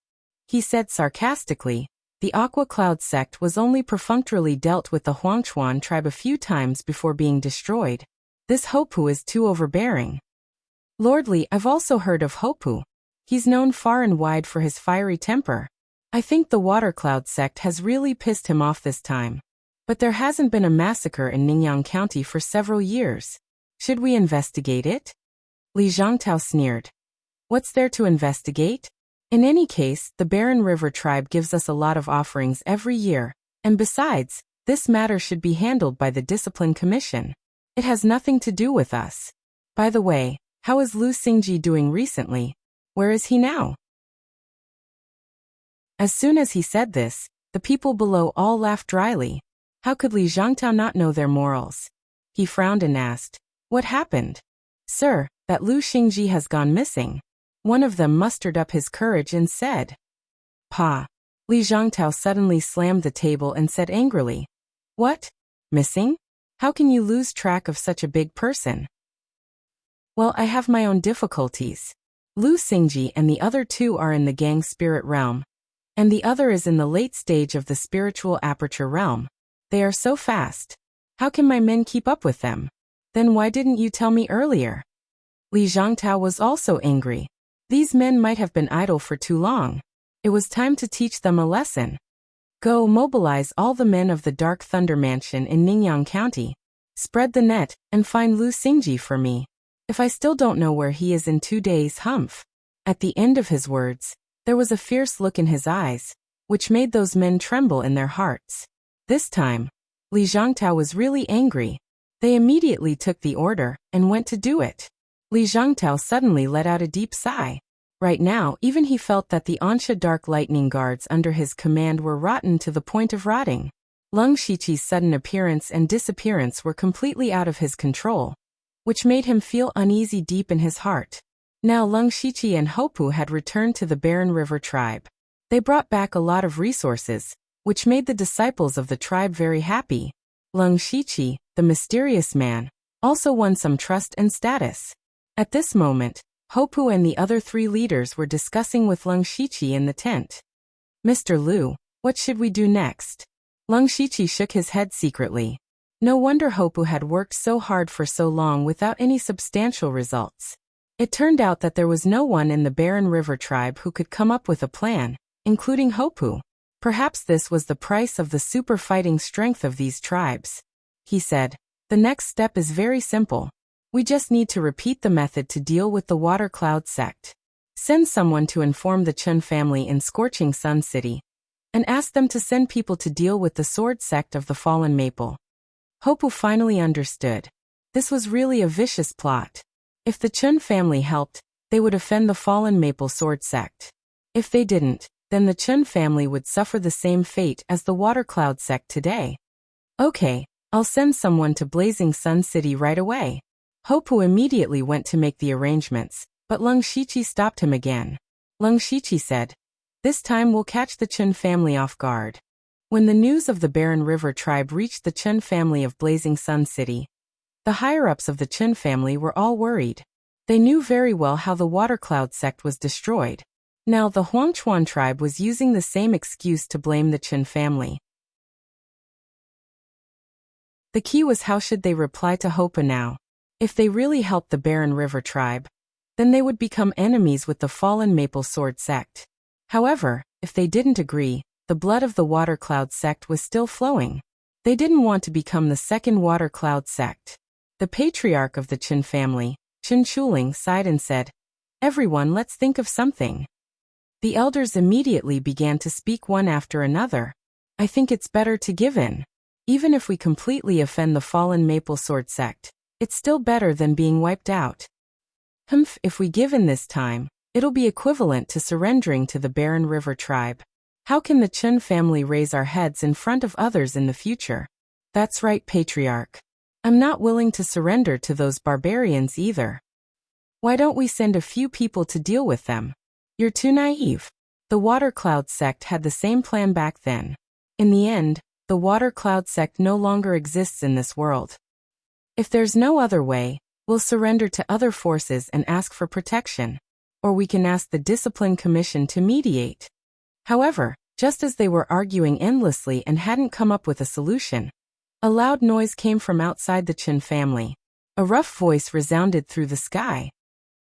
A: He said sarcastically, the Aqua Cloud sect was only perfunctorily dealt with the Huangchuan tribe a few times before being destroyed. This Hopu is too overbearing. Lord Li, I've also heard of Hopu. He's known far and wide for his fiery temper. I think the Water Cloud sect has really pissed him off this time. But there hasn't been a massacre in Ningyan County for several years. Should we investigate it? Li Zhangtao sneered. What's there to investigate? In any case, the Barren River tribe gives us a lot of offerings every year, and besides, this matter should be handled by the Discipline Commission. It has nothing to do with us. By the way, how is Lu Xingji doing recently? Where is he now? As soon as he said this, the people below all laughed dryly. How could Li Zhangtao not know their morals? He frowned and asked, what happened? Sir, that Lu Xingji has gone missing. One of them mustered up his courage and said. Pa. Li Zhangtao suddenly slammed the table and said angrily. What? Missing? How can you lose track of such a big person? Well, I have my own difficulties. Lu Xingji and the other two are in the gang spirit realm, and the other is in the late stage of the spiritual aperture realm. They are so fast. How can my men keep up with them? Then why didn't you tell me earlier? Li Zhangtao was also angry. These men might have been idle for too long. It was time to teach them a lesson. Go mobilize all the men of the Dark Thunder Mansion in Ningyan County. Spread the net and find Lu Xingji for me. If I still don't know where he is in 2 days, humph. At the end of his words, there was a fierce look in his eyes, which made those men tremble in their hearts. This time, Li Zhangtao was really angry. They immediately took the order and went to do it. Li Zhangtao suddenly let out a deep sigh. Right now, even he felt that the Ansha Dark Lightning Guards under his command were rotten to the point of rotting. Leng Shiqi's sudden appearance and disappearance were completely out of his control, which made him feel uneasy deep in his heart. Now Leng Shiqi and Hopu had returned to the Barren River tribe. They brought back a lot of resources, which made the disciples of the tribe very happy. Leng Shiqi, the mysterious man, also won some trust and status. At this moment, Hopu and the other 3 leaders were discussing with Leng Shiqi in the tent. Mr. Lu, what should we do next? Leng Shiqi shook his head secretly. No wonder Hopu had worked so hard for so long without any substantial results. It turned out that there was no one in the Barren River tribe who could come up with a plan, including Hopu. Perhaps this was the price of the super fighting strength of these tribes. He said, the next step is very simple. We just need to repeat the method to deal with the Water Cloud sect. Send someone to inform the Chun family in Scorching Sun City, and ask them to send people to deal with the sword sect of the Fallen Maple. Hopu finally understood. This was really a vicious plot. If the Chun family helped, they would offend the Fallen Maple sword sect. If they didn't, then the Chun family would suffer the same fate as the Water Cloud sect today. Okay, I'll send someone to Blazing Sun City right away. Hopu immediately went to make the arrangements, but Leng Shiqi stopped him again. Leng Shiqi said, this time we'll catch the Chun family off guard. When the news of the Barren River tribe reached the Chun family of Blazing Sun City, the higher-ups of the Chun family were all worried. They knew very well how the Water Cloud sect was destroyed. Now the Huangchuan tribe was using the same excuse to blame the Chun family. The key was how should they reply to Hopu now. If they really helped the Barren River tribe, then they would become enemies with the Fallen Maple Sword sect. However, if they didn't agree, the blood of the Water Cloud sect was still flowing. They didn't want to become the second Water Cloud sect. The patriarch of the Chun family, Chen Chuling, sighed and said, everyone, let's think of something. The elders immediately began to speak one after another. I think it's better to give in. Even if we completely offend the Fallen Maple Sword sect, it's still better than being wiped out. Humph, if we give in this time, it'll be equivalent to surrendering to the Barren River tribe. How can the Chun family raise our heads in front of others in the future? That's right, patriarch. I'm not willing to surrender to those barbarians either. Why don't we send a few people to deal with them? You're too naive. The Water Cloud sect had the same plan back then. In the end, the Water Cloud sect no longer exists in this world. If there's no other way, We'll surrender to other forces and ask for protection. Or we can ask the Discipline Commission to mediate. However, just as they were arguing endlessly and hadn't come up with a solution, a loud noise came from outside the Chen family. A rough voice resounded through the sky.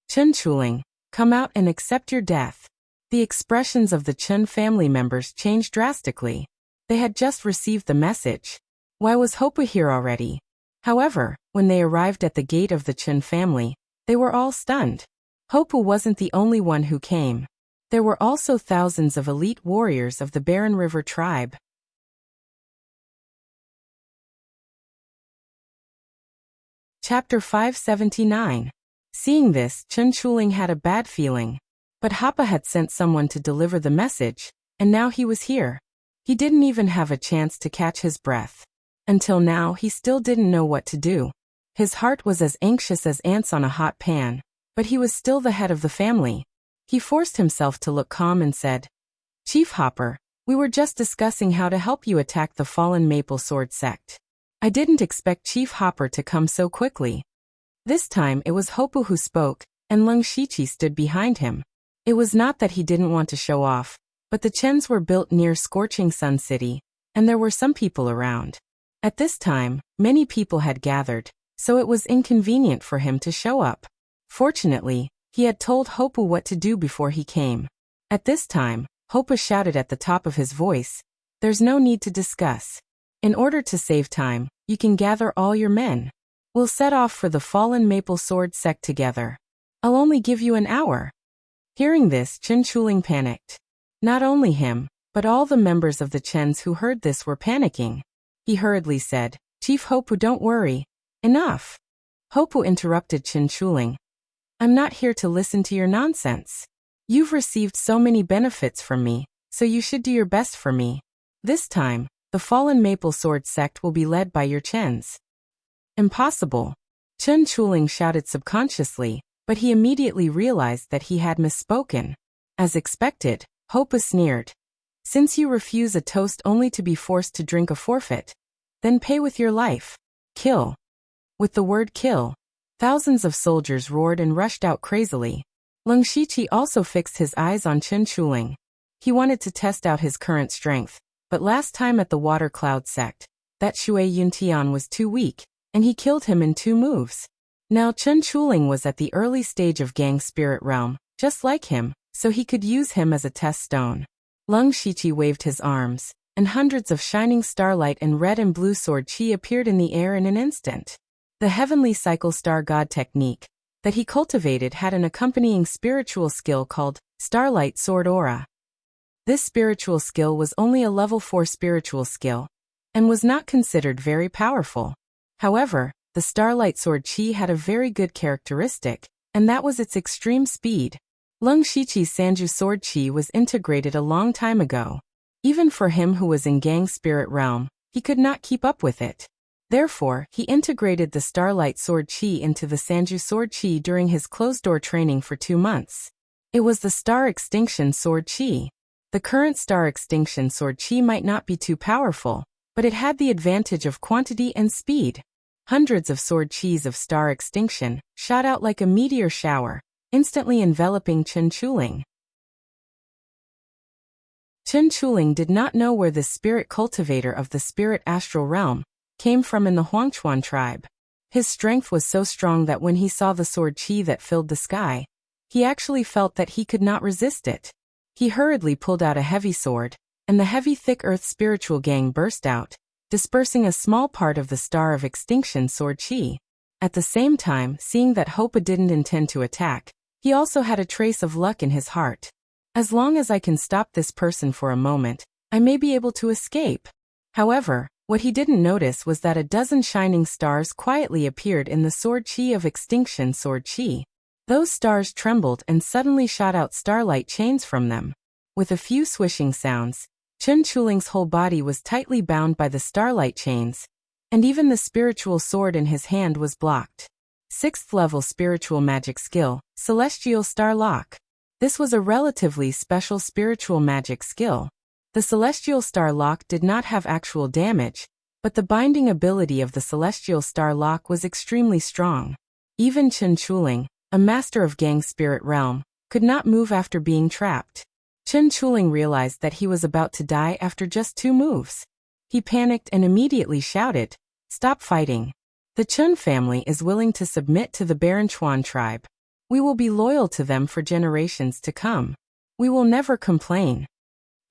A: Chen Chuling, come out and accept your death. The expressions of the Chen family members changed drastically. They had just received the message. Why was Hopa here already? However, when they arrived at the gate of the Chen family, they were all stunned. Hopa wasn't the only one who came. There were also thousands of elite warriors of the Barren River tribe. Chapter 579. Seeing this, Chen Chuling had a bad feeling. But Hapa had sent someone to deliver the message, and now he was here. He didn't even have a chance to catch his breath. Until now, he still didn't know what to do. His heart was as anxious as ants on a hot pan, but he was still the head of the family. He forced himself to look calm and said, Chief Hopper, we were just discussing how to help you attack the fallen Maple Sword sect. I didn't expect Chief Hopper to come so quickly. This time it was Hopu who spoke, and Lung Shichi stood behind him. It was not that he didn't want to show off, but the Chens were built near Scorching Sun City, and there were some people around. At this time, many people had gathered, so it was inconvenient for him to show up. Fortunately, he had told Hopu what to do before he came. At this time, Hopu shouted at the top of his voice, There's no need to discuss. In order to save time, you can gather all your men. We'll set off for the fallen Maple Sword sect together. I'll only give you an hour. Hearing this, Chen Chuling panicked. Not only him, but all the members of the Chens who heard this were panicking. He hurriedly said, Chief Hopu, don't worry. Enough. Hopu interrupted Chen Chuling. I'm not here to listen to your nonsense. You've received so many benefits from me, so you should do your best for me. This time, the fallen Maple Sword sect will be led by your Chens. Impossible. Chen Chuling shouted subconsciously, but he immediately realized that he had misspoken. As expected, Hopa sneered. Since you refuse a toast only to be forced to drink a forfeit, then pay with your life. Kill. With the word kill, thousands of soldiers roared and rushed out crazily. Lung Shichi also fixed his eyes on Chen Chuling. He wanted to test out his current strength, but last time at the Water Cloud sect, that Shui Yuntian was too weak, and he killed him in 2 moves. Now Chen Chuling was at the early stage of Gang Spirit Realm, just like him, so he could use him as a test stone. Lung Shichi waved his arms, and hundreds of shining starlight and red and blue sword chi appeared in the air in an instant. The heavenly cycle star god technique that he cultivated had an accompanying spiritual skill called Starlight Sword Aura. This spiritual skill was only a level 4 spiritual skill, and was not considered very powerful. However, the Starlight Sword Chi had a very good characteristic, and that was its extreme speed. Lung Shichi's Sanju Sword Chi was integrated a long time ago. Even for him who was in Gang Spirit Realm, he could not keep up with it. Therefore, he integrated the Starlight Sword Chi into the Sanju Sword Chi during his closed-door training for 2 months. It was the Star Extinction Sword Chi. The current Star Extinction Sword Chi might not be too powerful, but it had the advantage of quantity and speed. Hundreds of sword chis of Star Extinction shot out like a meteor shower, instantly enveloping Chen Chuling. Chen Chuling did not know where the spirit cultivator of the spirit astral realm came from in the Huangchuan tribe. His strength was so strong that when he saw the sword chi that filled the sky, he actually felt that he could not resist it. He hurriedly pulled out a heavy sword, and the heavy thick earth spiritual gang burst out, dispersing a small part of the Star of Extinction sword chi. At the same time, seeing that Hopa didn't intend to attack, he also had a trace of luck in his heart. As long as I can stop this person for a moment, I may be able to escape. However, what he didn't notice was that a dozen shining stars quietly appeared in the sword chi of Extinction sword chi. Those stars trembled and suddenly shot out starlight chains from them. With a few swishing sounds, Chen Chuling's whole body was tightly bound by the starlight chains, and even the spiritual sword in his hand was blocked. 6th level spiritual magic skill, Celestial Star Lock. This was a relatively special spiritual magic skill. The Celestial Star Lock did not have actual damage, but the binding ability of the Celestial Star Lock was extremely strong. Even Chen Chuling, a master of Gang Spirit Realm, could not move after being trapped. Chen Chuling realized that he was about to die after just 2 moves. He panicked and immediately shouted, "Stop fighting. The Chen family is willing to submit to the Baron Chuan tribe. We will be loyal to them for generations to come. We will never complain."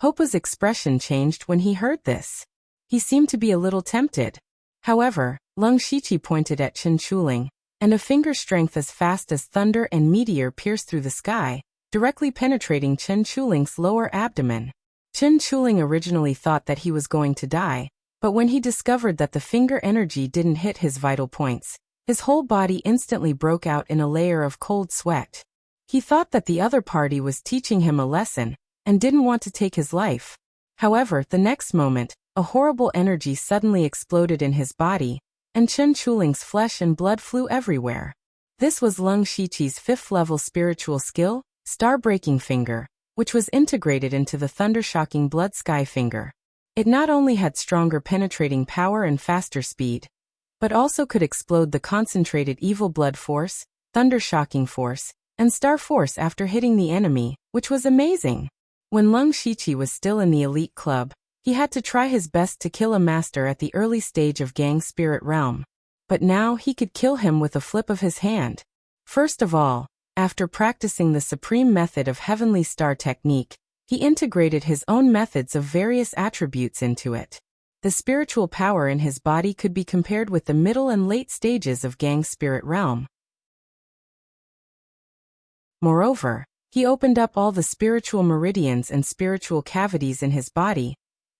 A: Hopu's expression changed when he heard this. He seemed to be a little tempted. However, Lung Shiqi pointed at Chen Chuling, and a finger strength as fast as thunder and meteor pierced through the sky, directly penetrating Chen Chuling's lower abdomen. Chen Chuling originally thought that he was going to die, but when he discovered that the finger energy didn't hit his vital points, his whole body instantly broke out in a layer of cold sweat. He thought that the other party was teaching him a lesson, and didn't want to take his life. However, the next moment, a horrible energy suddenly exploded in his body, and Chen Chuling's flesh and blood flew everywhere. This was Lung Shiqi's 5th-level spiritual skill, Star-Breaking Finger, which was integrated into the thunder-shocking Blood Sky Finger. It not only had stronger penetrating power and faster speed, but also could explode the concentrated Evil Blood Force, Thunder-Shocking Force, and Star Force after hitting the enemy, which was amazing. When Lung Shiqi was still in the elite club, he had to try his best to kill a master at the early stage of Gang Spirit Realm. But now he could kill him with a flip of his hand. First of all, after practicing the supreme method of Heavenly Star technique, he integrated his own methods of various attributes into it. The spiritual power in his body could be compared with the middle and late stages of Gang Spirit Realm. Moreover, he opened up all the spiritual meridians and spiritual cavities in his body,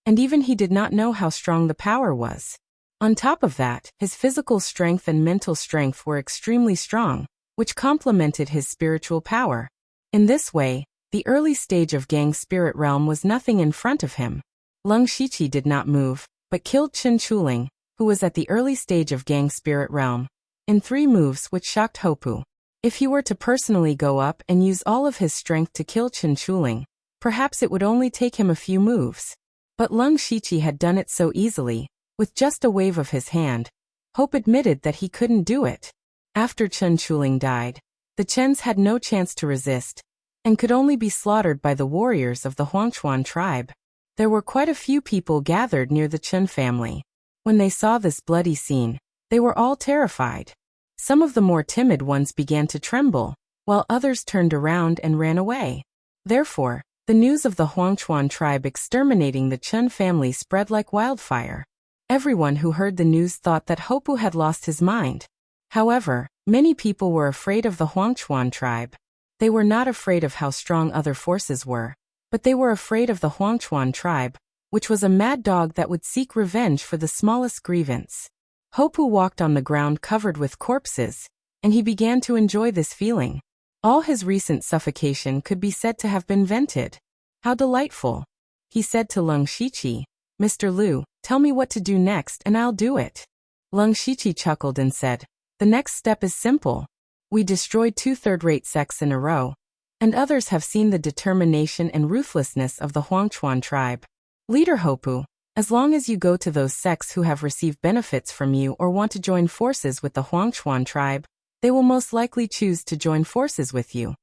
A: and even he did not know how strong the power was. On top of that, his physical strength and mental strength were extremely strong, which complemented his spiritual power. In this way, the early stage of Gang Spirit Realm was nothing in front of him. Lung Shiqi did not move, but killed Chen Chuling, who was at the early stage of Gang Spirit Realm, in 3 moves which shocked Hopu. If he were to personally go up and use all of his strength to kill Chen Chuling, perhaps it would only take him a few moves. But Lung Shiqi had done it so easily, with just a wave of his hand. Hope admitted that he couldn't do it. After Chen Chuling died, the Chens had no chance to resist, and could only be slaughtered by the warriors of the Huangchuan tribe. There were quite a few people gathered near the Chen family. When they saw this bloody scene, they were all terrified. Some of the more timid ones began to tremble, while others turned around and ran away. Therefore, the news of the Huangchuan tribe exterminating the Chen family spread like wildfire. Everyone who heard the news thought that Hopu had lost his mind. However, many people were afraid of the Huangchuan tribe. They were not afraid of how strong other forces were, but they were afraid of the Huangchuan tribe, which was a mad dog that would seek revenge for the smallest grievance. Hopu walked on the ground covered with corpses, and he began to enjoy this feeling. All his recent suffocation could be said to have been vented. How delightful! He said to Lung Shiqi, "Mr. Liu, tell me what to do next and I'll do it." Lung Shiqi chuckled and said, "The next step is simple. We destroyed 2 third-rate sects in a row, and others have seen the determination and ruthlessness of the Huangchuan tribe. Leader Hopu, as long as you go to those sects who have received benefits from you or want to join forces with the Huangchuan tribe, they will most likely choose to join forces with you."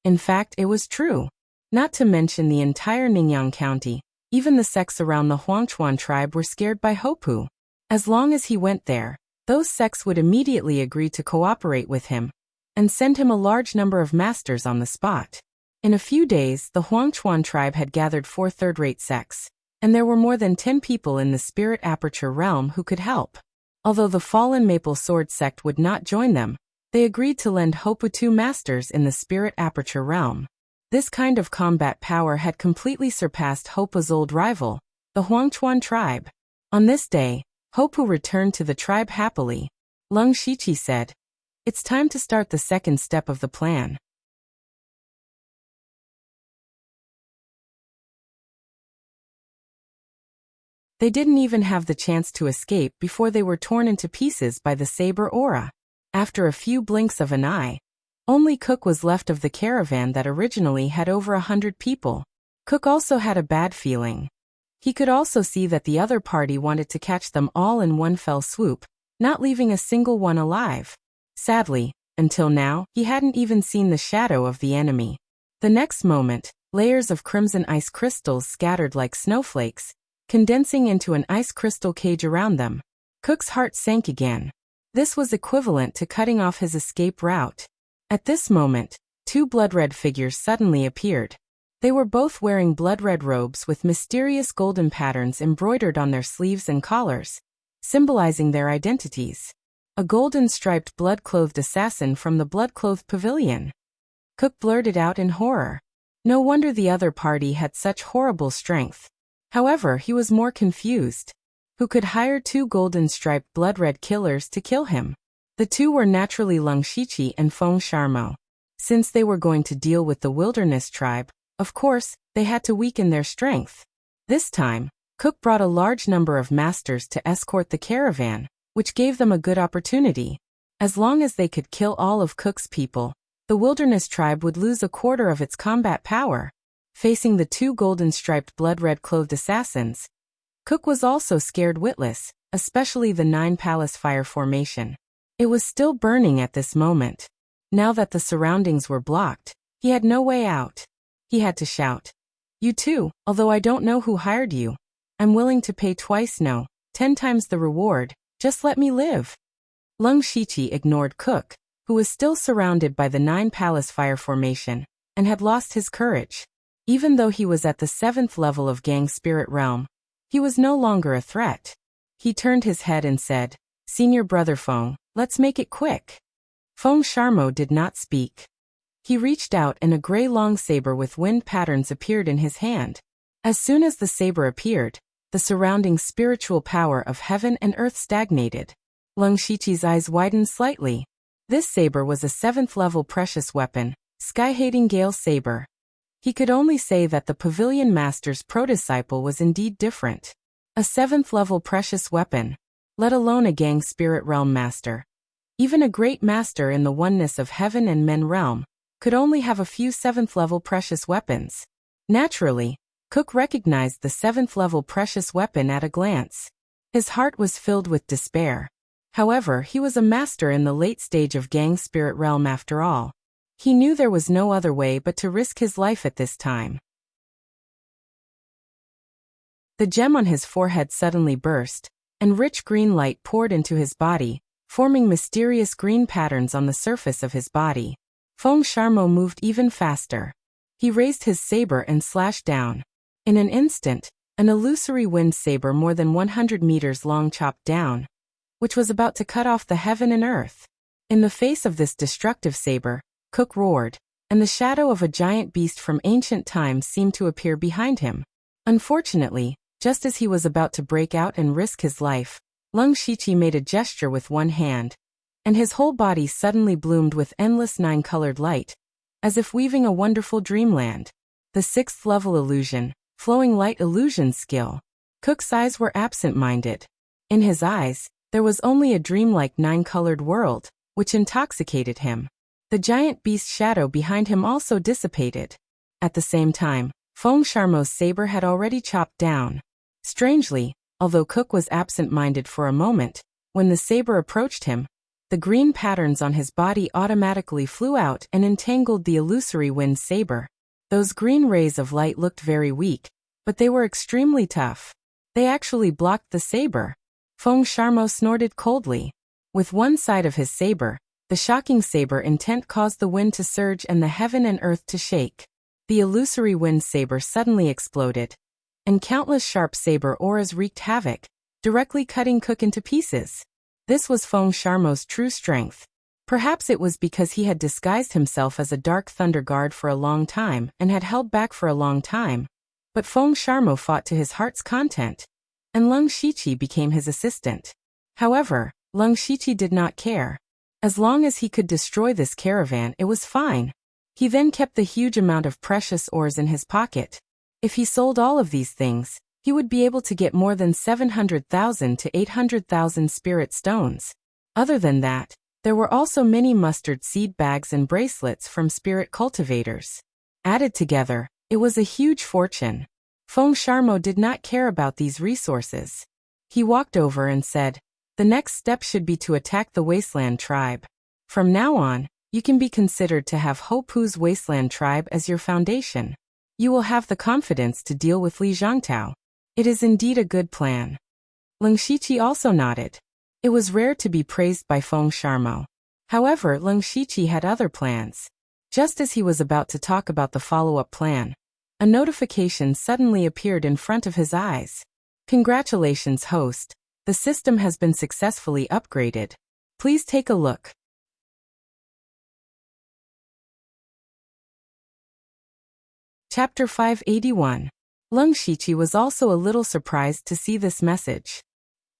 A: In fact, it was true. Not to mention the entire Ningyan County, even the sects around the Huangchuan tribe were scared by Hopu. As long as he went there, those sects would immediately agree to cooperate with him, and send him a large number of masters on the spot. In a few days, the Huangchuan tribe had gathered 4 third-rate sects, and there were more than 10 people in the Spirit Aperture realm who could help. Although the Fallen Maple Sword sect would not join them, they agreed to lend Hopu 2 masters in the Spirit Aperture realm. This kind of combat power had completely surpassed Hopu's old rival, the Huangchuan tribe. On this day, Hopu returned to the tribe happily. Lung Shiqi said, "It's time to start the second step of the plan." They didn't even have the chance to escape before they were torn into pieces by the saber aura. After a few blinks of an eye, only Cook was left of the caravan that originally had over 100 people. Cook also had a bad feeling. He could also see that the other party wanted to catch them all in one fell swoop, not leaving a single one alive. Sadly, Until now, he hadn't even seen the shadow of the enemy. The next moment, layers of crimson ice crystals scattered like snowflakes, condensing into an ice crystal cage around them. Cook's heart sank again. This was equivalent to cutting off his escape route. At this moment, two blood-red figures suddenly appeared. They were both wearing blood-red robes with mysterious golden patterns embroidered on their sleeves and collars, symbolizing their identities. A golden-striped blood-clothed assassin from the blood-clothed pavilion. Cook blurted out in horror. No wonder the other party had such horrible strength. However, he was more confused. Who could hire two golden-striped blood-red killers to kill him? The two were naturally Lung Shiqi and Feng Sharmo. Since they were going to deal with the wilderness tribe, of course, they had to weaken their strength. This time, Cook brought a large number of masters to escort the caravan, which gave them a good opportunity. As long as they could kill all of Cook's people, the wilderness tribe would lose a quarter of its combat power. Facing the two golden-striped blood-red clothed assassins, Cook was also scared witless, especially the 9 Palace Fire formation. It was still burning at this moment. Now that the surroundings were blocked, he had no way out. He had to shout, "You too, although I don't know who hired you. I'm willing to pay twice no, 10 times the reward, just let me live." Lung Shiqi ignored Cook, who was still surrounded by the 9 Palace Fire formation, and had lost his courage. Even though he was at the 7th level of Gang Spirit Realm, he was no longer a threat. He turned his head and said, "Senior Brother Feng, let's make it quick." Feng Sharmo did not speak. He reached out and a gray long saber with wind patterns appeared in his hand. As soon as the saber appeared, the surrounding spiritual power of heaven and earth stagnated. Lung Shiqi's eyes widened slightly. This saber was a 7th level precious weapon, Sky-Hating Gale Saber. He could only say that the Pavilion Master's prototype was indeed different. A 7th level precious weapon, let alone a Gang Spirit Realm Master. Even a great master in the oneness of heaven and men realm could only have a few 7th level precious weapons. Naturally, Cook recognized the 7th level precious weapon at a glance. His heart was filled with despair. However, he was a master in the late stage of Gang Spirit Realm after all. He knew there was no other way but to risk his life at this time. The gem on his forehead suddenly burst, and rich green light poured into his body, forming mysterious green patterns on the surface of his body. Feng Sharmo moved even faster. He raised his saber and slashed down. In an instant, an illusory wind saber more than 100 meters long chopped down, which was about to cut off the heaven and earth. In the face of this destructive saber, Cook roared, and the shadow of a giant beast from ancient times seemed to appear behind him. Unfortunately, just as he was about to break out and risk his life, Lung Shiqi made a gesture with one hand, and his whole body suddenly bloomed with endless 9-colored light, as if weaving a wonderful dreamland. The 6th level illusion, flowing light illusion skill. Cook's eyes were absent-minded. In his eyes, there was only a dreamlike 9-colored world, which intoxicated him. The giant beast shadow behind him also dissipated. At the same time, Feng Sharmo's saber had already chopped down. Strangely, although Cook was absent-minded for a moment, when the saber approached him, the green patterns on his body automatically flew out and entangled the illusory wind saber. Those green rays of light looked very weak, but they were extremely tough. They actually blocked the saber. Feng Sharmo snorted coldly. With one side of his saber, the shocking saber intent caused the wind to surge and the heaven and earth to shake. The illusory wind saber suddenly exploded, and countless sharp saber auras wreaked havoc, directly cutting Cook into pieces. This was Feng Sharmo's true strength. Perhaps it was because he had disguised himself as a Dark Thunder Guard for a long time and had held back for a long time. But Feng Sharmo fought to his heart's content, and Lung Shiqi became his assistant. However, Lung Shiqi did not care. As long as he could destroy this caravan, it was fine. He then kept the huge amount of precious ores in his pocket. If he sold all of these things, he would be able to get more than 700,000 to 800,000 spirit stones. Other than that, there were also many mustard seed bags and bracelets from spirit cultivators. Added together, it was a huge fortune. Feng Sharmo did not care about these resources. He walked over and said, "The next step should be to attack the Wasteland tribe." From now on, you can be considered to have Hopu's Wasteland tribe as your foundation. You will have the confidence to deal with Li Zhangtao. It is indeed a good plan. Leng Shiqi also nodded. It was rare to be praised by Feng Sharmo. However, Leng Shiqi had other plans. Just as he was about to talk about the follow-up plan, a notification suddenly appeared in front of his eyes. Congratulations, host. The system has been successfully upgraded. Please take a look. Chapter 581. Leng Shiqi was also a little surprised to see this message.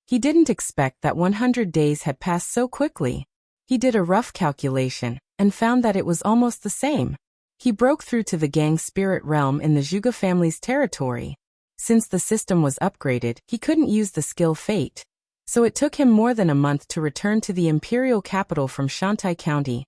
A: He didn't expect that 100 days had passed so quickly. He did a rough calculation and found that it was almost the same. He broke through to the Gang Spirit realm in the Zhuge family's territory. Since the system was upgraded, he couldn't use the skill Fate. So it took him more than a month to return to the imperial capital from Shantai County,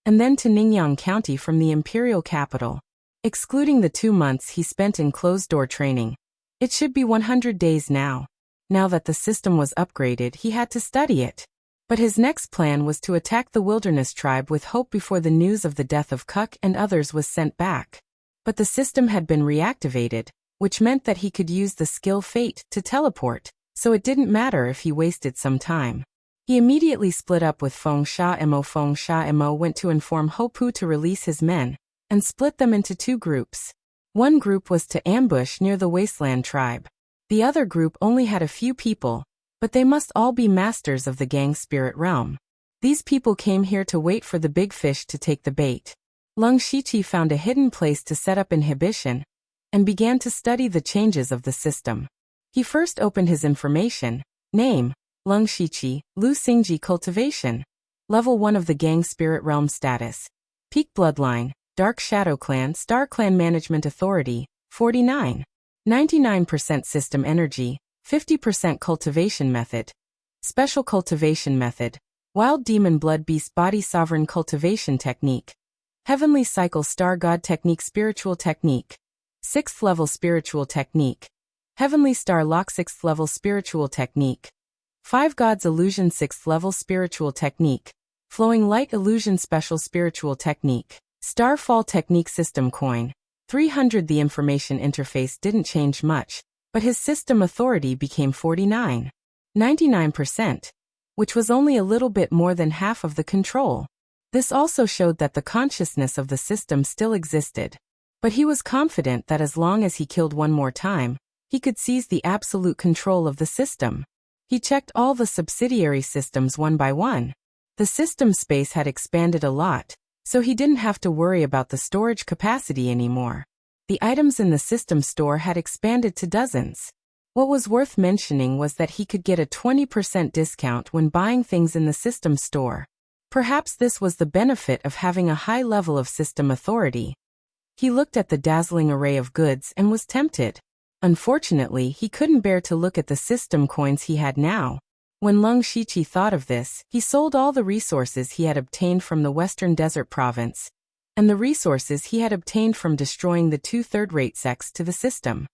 A: and then to Ningyang County from the imperial capital. Excluding the 2 months he spent in closed-door training, it should be 100 days now. Now that the system was upgraded, he had to study it. But his next plan was to attack the wilderness tribe with hope before the news of the death of Kuk and others was sent back. But the system had been reactivated, which meant that he could use the skill Fate to teleport, so it didn't matter if he wasted some time. He immediately split up with Feng Sha Mo. Feng Sha Mo went to inform Hopu to release his men, and split them into 2 groups. One group was to ambush near the Wasteland tribe. The other group only had a few people, but they must all be masters of the Gang Spirit realm. These people came here to wait for the big fish to take the bait. Leng Shiqi found a hidden place to set up inhibition, and began to study the changes of the system. He first opened his information. Name: Leng Shiqi, Lu Xingji Cultivation. Level 1 of the Gang Spirit Realm status. Peak Bloodline, Dark Shadow Clan, Star Clan Management Authority, 49. 99% System Energy, 50% Cultivation Method. Special Cultivation Method. Wild Demon Blood Beast Body Sovereign Cultivation Technique. Heavenly Cycle Star God Technique Spiritual Technique. 6th Level Spiritual Technique. Heavenly Star Lock 6th Level Spiritual Technique. 5 Gods Illusion 6th Level Spiritual Technique. Flowing Light Illusion Special Spiritual Technique. Starfall Technique System Coin. 300. The information interface didn't change much, but his system authority became 49. 99%, which was only a little bit more than half of the control. This also showed that the consciousness of the system still existed. But he was confident that as long as he killed one more time, he could seize the absolute control of the system. He checked all the subsidiary systems one by one. The system space had expanded a lot, so he didn't have to worry about the storage capacity anymore. The items in the system store had expanded to dozens. What was worth mentioning was that he could get a 20% discount when buying things in the system store. Perhaps this was the benefit of having a high level of system authority. He looked at the dazzling array of goods and was tempted. Unfortunately, he couldn't bear to look at the system coins he had now. When Leng Shiqi thought of this, he sold all the resources he had obtained from the Western Desert Province, and the resources he had obtained from destroying the 2 third-rate sects to the system.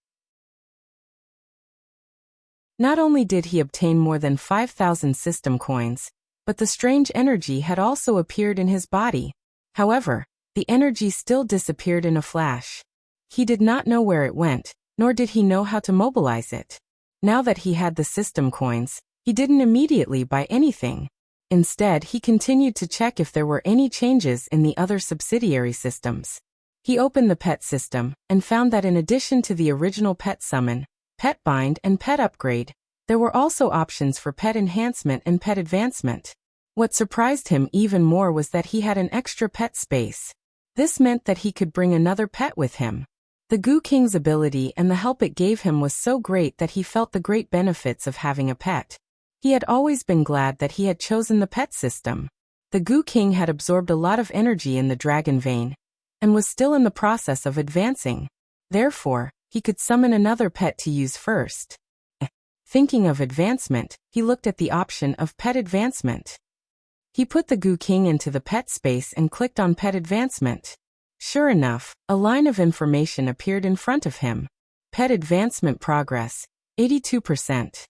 A: Not only did he obtain more than 5,000 system coins, but the strange energy had also appeared in his body. However, the energy still disappeared in a flash. He did not know where it went, nor did he know how to mobilize it. Now that he had the system coins, he didn't immediately buy anything. Instead, he continued to check if there were any changes in the other subsidiary systems. He opened the pet system, and found that in addition to the original pet summon, pet bind and pet upgrade, there were also options for pet enhancement and pet advancement. What surprised him even more was that he had an extra pet space. This meant that he could bring another pet with him. The Gu King's ability and the help it gave him was so great that he felt the great benefits of having a pet. He had always been glad that he had chosen the pet system. The Gu King had absorbed a lot of energy in the dragon vein, and was still in the process of advancing. Therefore, he could summon another pet to use first. Thinking of advancement, he looked at the option of pet advancement. He put the Gu King into the pet space and clicked on pet advancement. Sure enough, a line of information appeared in front of him. Pet advancement progress, 82%.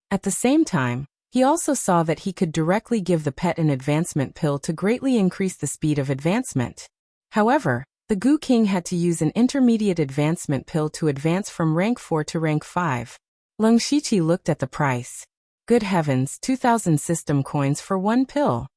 A: At the same time, He also saw that he could directly give the pet an advancement pill to greatly increase the speed of advancement. However, the Goo King had to use an intermediate advancement pill to advance from rank 4 to rank 5. Leng Shiqi looked at the price. Good heavens, 2,000 system coins for one pill.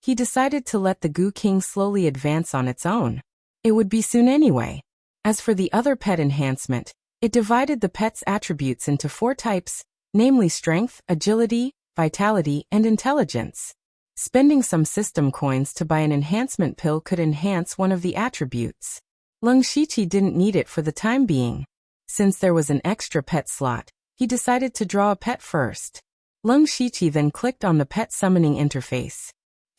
A: He decided to let the Goo King slowly advance on its own. It would be soon anyway. As for the other pet enhancement, it divided the pet's attributes into 4 types, namely strength, agility, vitality, and intelligence. Spending some system coins to buy an enhancement pill could enhance one of the attributes. Leng Shiqi didn't need it for the time being. Since there was an extra pet slot, he decided to draw a pet first. Leng Shiqi then clicked on the pet summoning interface.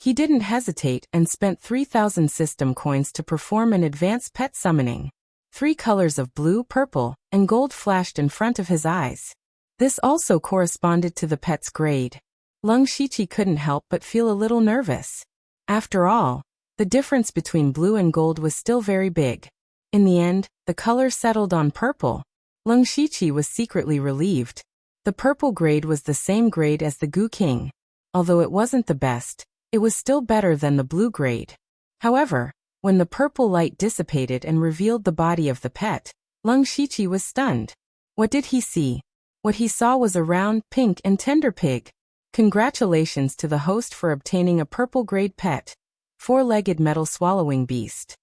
A: He didn't hesitate and spent 3,000 system coins to perform an advanced pet summoning. 3 colors of blue, purple, and gold flashed in front of his eyes. This also corresponded to the pet's grade. Leng Shiqi couldn't help but feel a little nervous. After all, the difference between blue and gold was still very big. In the end, the color settled on purple. Leng Shiqi was secretly relieved. The purple grade was the same grade as the Goo King. Although it wasn't the best, it was still better than the blue grade. However, when the purple light dissipated and revealed the body of the pet, Leng Shiqi was stunned. What did he see? What he saw was a round, pink, and tender pig. Congratulations to the host for obtaining a purple grade pet. 4-legged metal swallowing beast.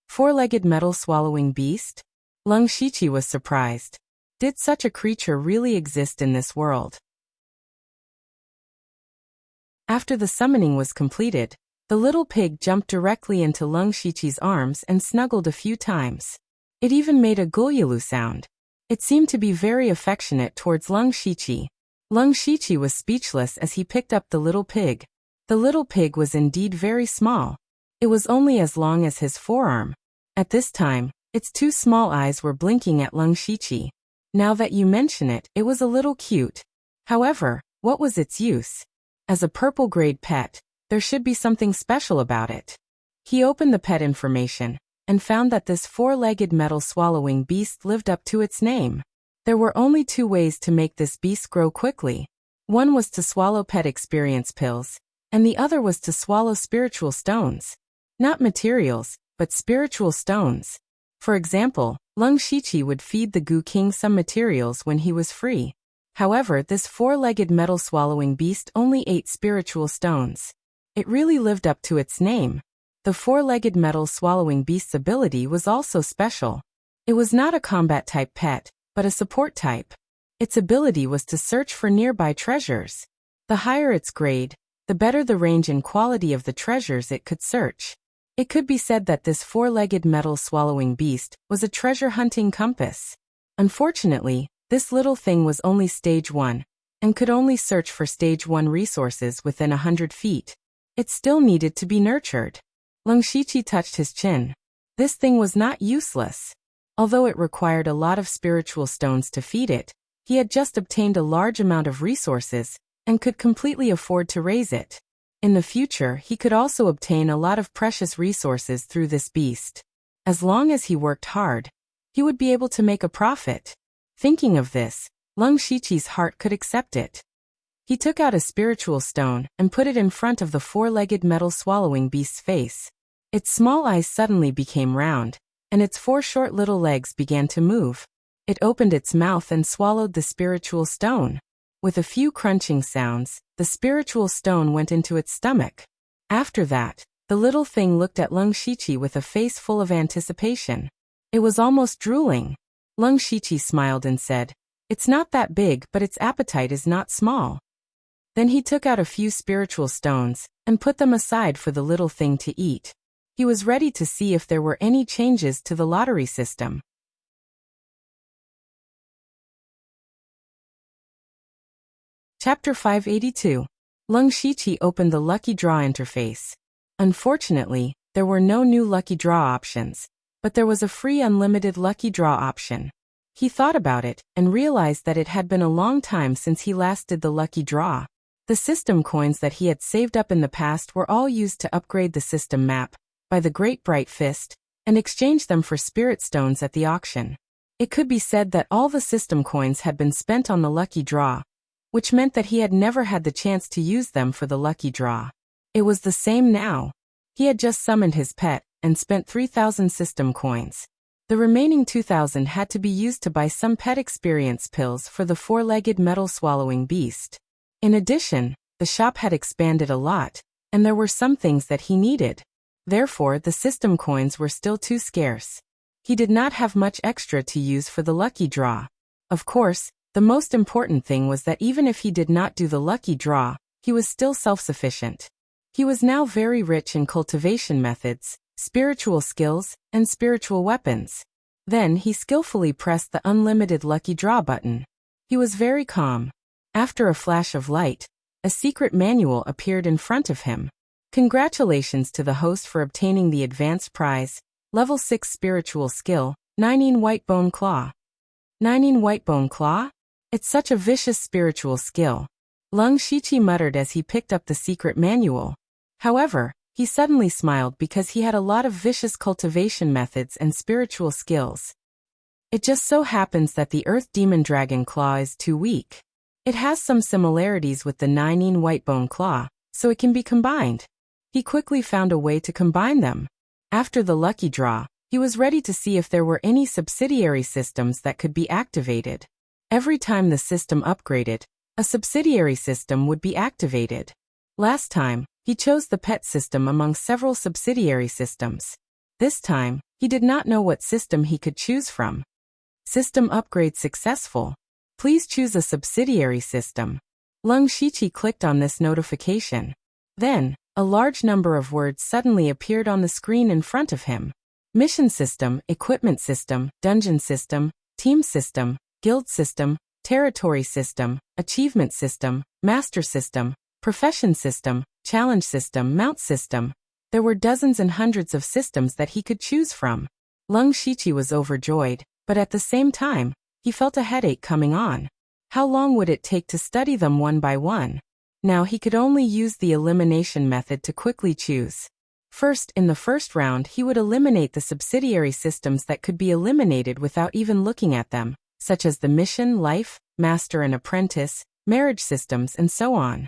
A: 4-legged metal swallowing beast? Leng Shiqi was surprised. Did such a creature really exist in this world? After the summoning was completed, the little pig jumped directly into Leng Shiqi's arms and snuggled a few times. It even made a gulyalu sound. It seemed to be very affectionate towards Leng Shiqi. Leng Shiqi was speechless as he picked up the little pig. The little pig was indeed very small. It was only as long as his forearm. At this time, its 2 small eyes were blinking at Leng Shiqi. Now that you mention it, it was a little cute. However, what was its use? As a purple grade pet, there should be something special about it. He opened the pet information and found that this 4-legged metal swallowing beast lived up to its name. There were only 2 ways to make this beast grow quickly. One was to swallow pet experience pills, and the other was to swallow spiritual stones. Not materials, but spiritual stones. For example, Leng Shiqi would feed the Goo King some materials when he was free. However, this 4-legged metal swallowing beast only ate spiritual stones. It really lived up to its name. The 4-legged metal swallowing beast's ability was also special. It was not a combat type pet, but a support type. Its ability was to search for nearby treasures. The higher its grade, the better the range and quality of the treasures it could search. It could be said that this 4-legged metal swallowing beast was a treasure hunting compass. Unfortunately, this little thing was only stage 1, and could only search for stage 1 resources within 100 feet. It still needed to be nurtured. Leng Shiqi touched his chin. This thing was not useless. Although it required a lot of spiritual stones to feed it, he had just obtained a large amount of resources, and could completely afford to raise it. In the future, he could also obtain a lot of precious resources through this beast. As long as he worked hard, he would be able to make a profit. Thinking of this, Leng Shiqi's heart could accept it. He took out a spiritual stone and put it in front of the 4-legged metal swallowing beast's face. Its small eyes suddenly became round, and its 4 short little legs began to move. It opened its mouth and swallowed the spiritual stone. With a few crunching sounds, the spiritual stone went into its stomach. After that, the little thing looked at Leng Shiqi with a face full of anticipation. It was almost drooling. Leng Shiqi smiled and said, "It's not that big, but its appetite is not small." Then he took out a few spiritual stones and put them aside for the little thing to eat. He was ready to see if there were any changes to the lottery system. Chapter 582. Leng Shiqi opened the Lucky Draw interface. Unfortunately, there were no new Lucky Draw options, but there was a free unlimited Lucky Draw option. He thought about it and realized that it had been a long time since he last did the Lucky Draw. The system coins that he had saved up in the past were all used to upgrade the system map by the Great Bright Fist, and exchange them for spirit stones at the auction. It could be said that all the system coins had been spent on the Lucky Draw. which meant that he had never had the chance to use them for the lucky draw. It was the same now. He had just summoned his pet and spent 3,000 system coins. The remaining 2,000 had to be used to buy some pet experience pills for the four-legged metal-swallowing beast. In addition, the shop had expanded a lot, and there were some things that he needed. Therefore, the system coins were still too scarce. He did not have much extra to use for the lucky draw. Of course, the most important thing was that even if he did not do the lucky draw, he was still self-sufficient. He was now very rich in cultivation methods, spiritual skills, and spiritual weapons. Then he skillfully pressed the unlimited lucky draw button. He was very calm. After a flash of light, a secret manual appeared in front of him. Congratulations to the host for obtaining the advanced prize, level 6 spiritual skill, 9 White Bone Claw. 9 White Bone Claw? It's such a vicious spiritual skill. Lung Shiqi muttered as he picked up the secret manual. However, he suddenly smiled because he had a lot of vicious cultivation methods and spiritual skills. It just so happens that the Earth Demon Dragon Claw is too weak. It has some similarities with the 9 White Bone Claw, so it can be combined. He quickly found a way to combine them. After the lucky draw, he was ready to see if there were any subsidiary systems that could be activated. Every time the system upgraded, a subsidiary system would be activated. Last time, he chose the pet system among several subsidiary systems. This time, he did not know what system he could choose from. System upgrade successful. Please choose a subsidiary system. Lung Shiqi clicked on this notification. Then, a large number of words suddenly appeared on the screen in front of him. Mission system, equipment system, dungeon system, team system, guild system, territory system, achievement system, master system, profession system, challenge system, mount system. There were dozens and hundreds of systems that he could choose from. Lung Shiqi was overjoyed, but at the same time, he felt a headache coming on. How long would it take to study them one by one? Now he could only use the elimination method to quickly choose. First, in the first round, he would eliminate the subsidiary systems that could be eliminated without even looking at them, such as the mission, life, master and apprentice, marriage systems, and so on.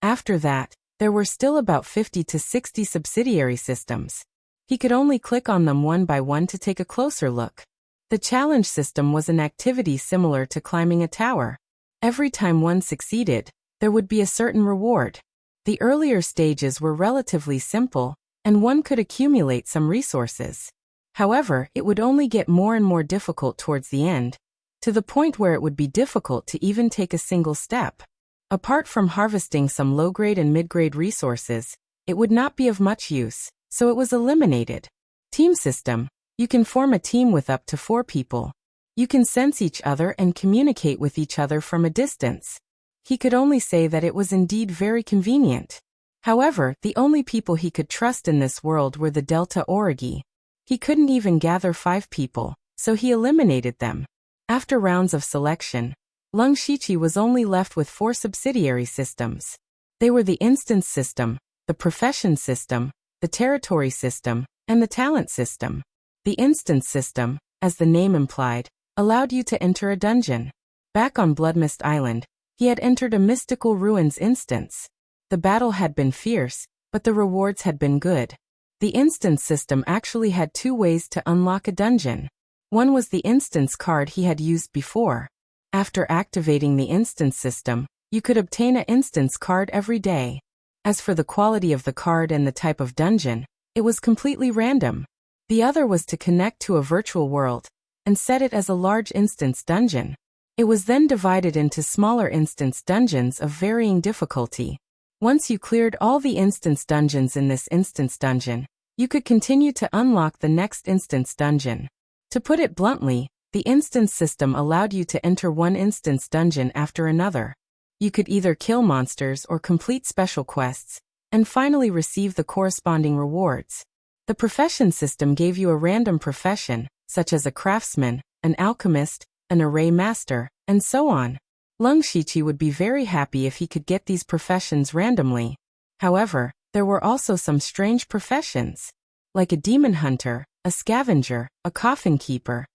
A: After that, there were still about 50 to 60 subsidiary systems. He could only click on them one by one to take a closer look. The challenge system was an activity similar to climbing a tower. Every time one succeeded, there would be a certain reward. The earlier stages were relatively simple, and one could accumulate some resources. However, it would only get more and more difficult towards the end, to the point where it would be difficult to even take a single step. Apart from harvesting some low-grade and mid-grade resources, it would not be of much use, so it was eliminated. Team system. You can form a team with up to 4 people. You can sense each other and communicate with each other from a distance. He could only say that it was indeed very convenient. However, the only people he could trust in this world were the Delta Origi. He couldn't even gather 5 people, so he eliminated them. After rounds of selection, Lung Shiqi was only left with 4 subsidiary systems. They were the instance system, the profession system, the territory system, and the talent system. The instance system, as the name implied, allowed you to enter a dungeon. Back on Bloodmist Island, he had entered a mystical ruins instance. The battle had been fierce, but the rewards had been good. The instance system actually had 2 ways to unlock a dungeon. One was the instance card he had used before. After activating the instance system, you could obtain an instance card every day. As for the quality of the card and the type of dungeon, it was completely random. The other was to connect to a virtual world and set it as a large instance dungeon. It was then divided into smaller instance dungeons of varying difficulty. Once you cleared all the instance dungeons in this instance dungeon, you could continue to unlock the next instance dungeon. To put it bluntly, the instance system allowed you to enter one instance dungeon after another. You could either kill monsters or complete special quests, and finally receive the corresponding rewards. The profession system gave you a random profession, such as a craftsman, an alchemist, an array master, and so on. Lung Shiqi would be very happy if he could get these professions randomly. However, there were also some strange professions, like a demon hunter, a scavenger, a coffin keeper.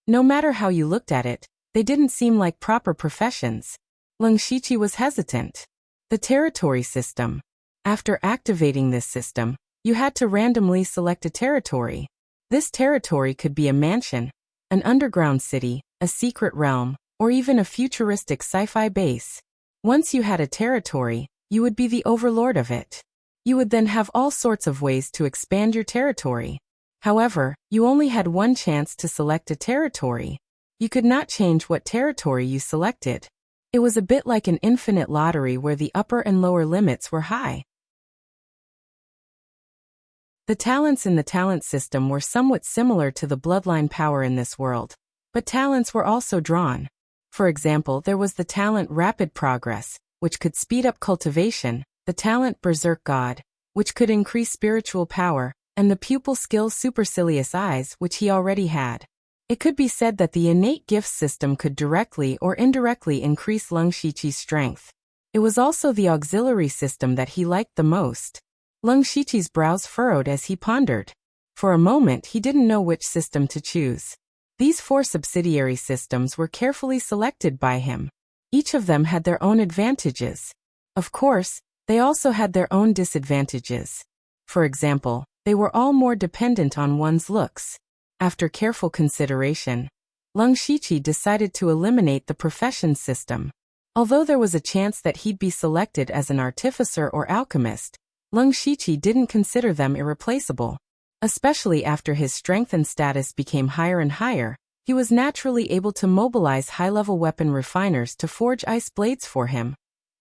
A: No matter how you looked at it, They didn't seem like proper professions. Leng Shiqi was hesitant. The territory system. After activating this system, you had to randomly select a territory. This territory could be a mansion, an underground city, a secret realm, or even a futuristic sci-fi base. Once you had a territory, you would be the overlord of it. You would then have all sorts of ways to expand your territory. However, you only had one chance to select a territory. You could not change what territory you selected. It was a bit like an infinite lottery where the upper and lower limits were high. The talents in the talent system were somewhat similar to the bloodline power in this world, but talents were also drawn. For example, there was the talent Rapid Progress, which could speed up cultivation, the talent Berserk God, which could increase spiritual power, and the pupil skill Supercilious Eyes, which he already had. It could be said that the innate gifts system could directly or indirectly increase Leng Shiqi's strength. It was also the auxiliary system that he liked the most. Leng Shiqi's brows furrowed as he pondered. For a moment he didn't know which system to choose. These 4 subsidiary systems were carefully selected by him. Each of them had their own advantages. Of course, they also had their own disadvantages. For example, they were all more dependent on one's looks. After careful consideration, Leng Shiqi decided to eliminate the profession system. Although there was a chance that he'd be selected as an artificer or alchemist, Leng Shiqi didn't consider them irreplaceable. Especially after his strength and status became higher and higher, he was naturally able to mobilize high-level weapon refiners to forge ice blades for him,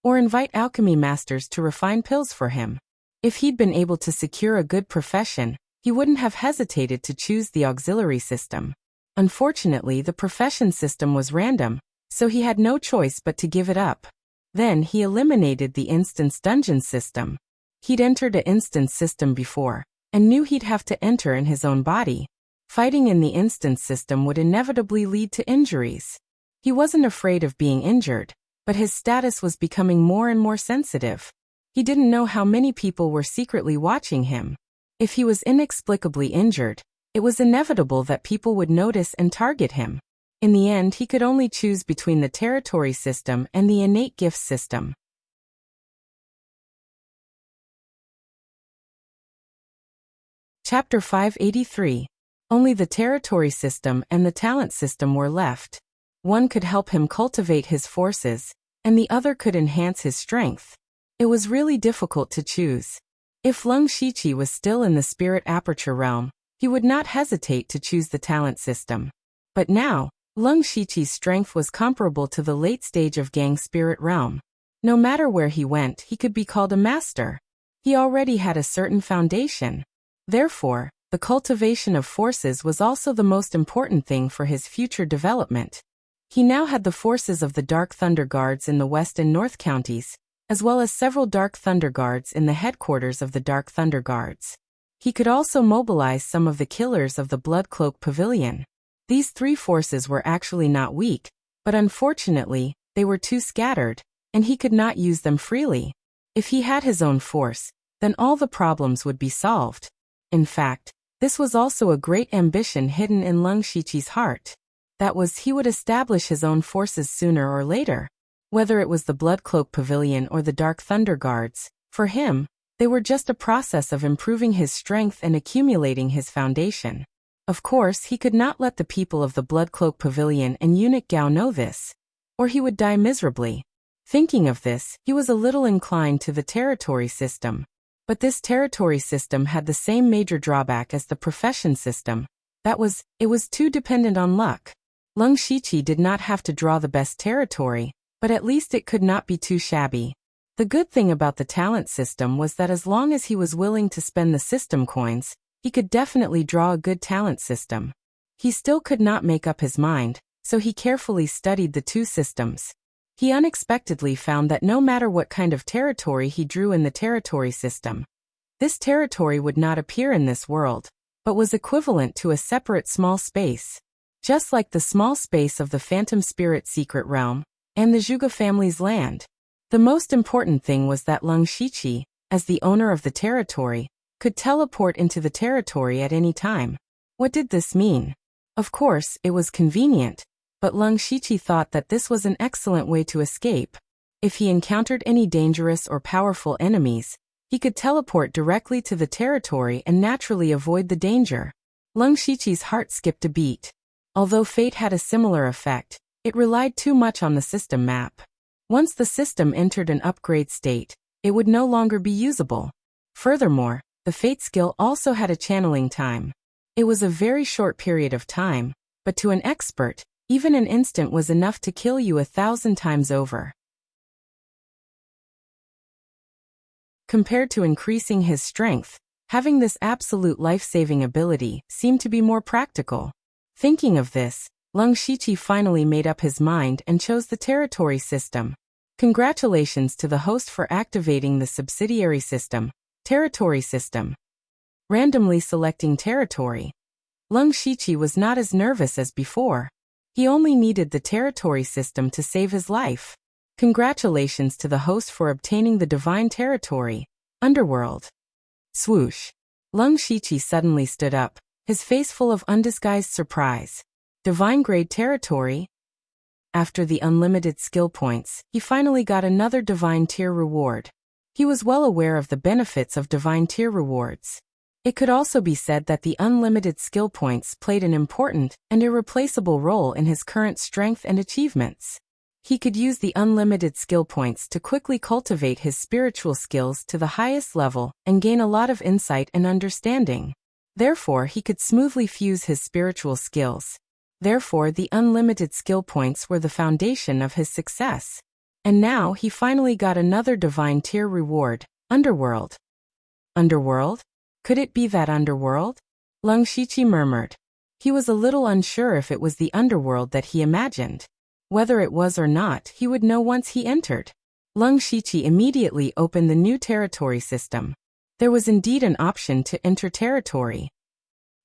A: or invite alchemy masters to refine pills for him. If he'd been able to secure a good profession, he wouldn't have hesitated to choose the auxiliary system. Unfortunately, the profession system was random, so he had no choice but to give it up. Then he eliminated the instance dungeon system. He'd entered an instance system before, and knew he'd have to enter in his own body. Fighting in the instance system would inevitably lead to injuries. He wasn't afraid of being injured, but his status was becoming more and more sensitive. He didn't know how many people were secretly watching him. If he was inexplicably injured, it was inevitable that people would notice and target him. In the end, he could only choose between the territory system and the innate gifts system. Chapter 583. Only the territory system and the talent system were left. One could help him cultivate his forces, and the other could enhance his strength. It was really difficult to choose. If Leng Shiqi was still in the spirit aperture realm, he would not hesitate to choose the talent system. But now, Leng Shiqi's strength was comparable to the late stage of Gang spirit realm. No matter where he went, he could be called a master. He already had a certain foundation. Therefore, the cultivation of forces was also the most important thing for his future development. He now had the forces of the Dark Thunder Guards in the West and North counties, as well as several Dark Thunder Guards in the headquarters of the Dark Thunder Guards. He could also mobilize some of the killers of the Blood Cloak Pavilion. These 3 forces were actually not weak, but unfortunately, they were too scattered, and he could not use them freely. If he had his own force, then all the problems would be solved. In fact, this was also a great ambition hidden in Leng Shiqi's heart. That was, he would establish his own forces sooner or later. Whether it was the Blood Cloak Pavilion or the Dark Thunder Guards, for him, they were just a process of improving his strength and accumulating his foundation. Of course, he could not let the people of the Blood Cloak Pavilion and Eunuch Gao know this, or he would die miserably. Thinking of this, he was a little inclined to the territory system. But this territory system had the same major drawback as the profession system. That was, it was too dependent on luck. Leng Shiqi did not have to draw the best territory, but at least it could not be too shabby. The good thing about the talent system was that as long as he was willing to spend the system coins, he could definitely draw a good talent system. He still could not make up his mind, so he carefully studied the 2 systems. He unexpectedly found that no matter what kind of territory he drew in the territory system, this territory would not appear in this world, but was equivalent to a separate small space. Just like the small space of the Phantom Spirit Secret Realm, and the Zhuge family's land. The most important thing was that Leng Shiqi, as the owner of the territory, could teleport into the territory at any time. What did this mean? Of course, it was convenient, But Lung Shiqi thought that this was an excellent way to escape. If he encountered any dangerous or powerful enemies, he could teleport directly to the territory and naturally avoid the danger. Lung Shiqi's heart skipped a beat. Although fate had a similar effect, it relied too much on the system map. Once the system entered an upgrade state, it would no longer be usable. Furthermore, the fate skill also had a channeling time. It was a very short period of time, but to an expert, even an instant was enough to kill you 1,000 times over. Compared to increasing his strength, having this absolute life-saving ability seemed to be more practical. Thinking of this, Lung Shiqi finally made up his mind and chose the territory system. Congratulations to the host for activating the subsidiary system, territory system. Randomly selecting territory. Lung Shiqi was not as nervous as before. He only needed the territory system to save his life. Congratulations to the host for obtaining the divine territory, Underworld. Swoosh. Lung Shiqi suddenly stood up, his face full of undisguised surprise. Divine grade territory? After the unlimited skill points, he finally got another divine tier reward. He was well aware of the benefits of divine tier rewards. It could also be said that the unlimited skill points played an important and irreplaceable role in his current strength and achievements. He could use the unlimited skill points to quickly cultivate his spiritual skills to the highest level and gain a lot of insight and understanding. Therefore, he could smoothly fuse his spiritual skills. Therefore, the unlimited skill points were the foundation of his success. And now he finally got another divine tier reward, Underworld. Underworld? Could it be that Underworld? Lung Shiqi murmured. He was a little unsure if it was the Underworld that he imagined. Whether it was or not, he would know once he entered. Lung Shiqi immediately opened the new territory system. There was indeed an option to enter territory.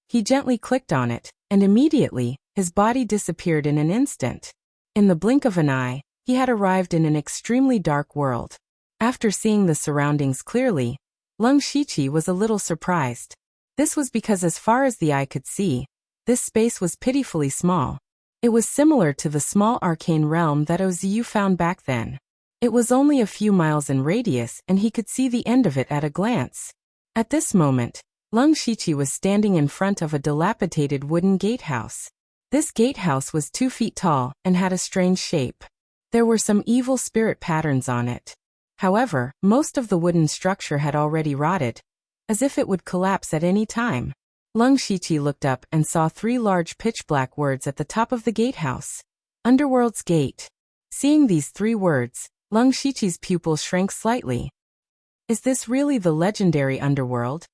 A: He gently clicked on it, and immediately, his body disappeared in an instant. In the blink of an eye, he had arrived in an extremely dark world. After seeing the surroundings clearly, Lung Shiqi was a little surprised. This was because as far as the eye could see, this space was pitifully small. It was similar to the small arcane realm that Oziu found back then. It was only a few miles in radius and he could see the end of it at a glance. At this moment, Lung Shiqi was standing in front of a dilapidated wooden gatehouse. This gatehouse was 2 feet tall and had a strange shape. There were some evil spirit patterns on it. However, most of the wooden structure had already rotted, as if it would collapse at any time. Lung Shiqi looked up and saw 3 large pitch-black words at the top of the gatehouse. Underworld's Gate. Seeing these 3 words, Lung Shiqi's pupils shrank slightly. Is this really the legendary Underworld?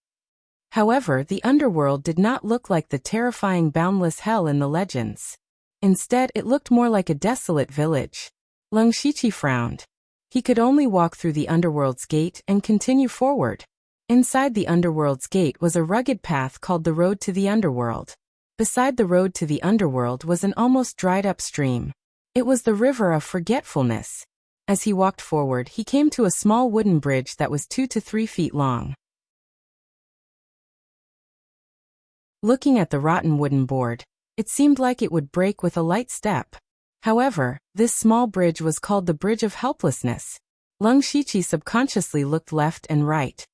A: However, the Underworld did not look like the terrifying boundless hell in the legends. Instead, it looked more like a desolate village. Lung Shiqi frowned. He could only walk through the Underworld's Gate and continue forward. Inside the Underworld's Gate was a rugged path called the Road to the Underworld. Beside the road to the Underworld was an almost dried-up stream. It was the River of Forgetfulness. As he walked forward, he came to a small wooden bridge that was 2 to 3 feet long. Looking at the rotten wooden board, it seemed like it would break with a light step. However, this small bridge was called the Bridge of Helplessness. Lung Shiqi subconsciously looked left and right.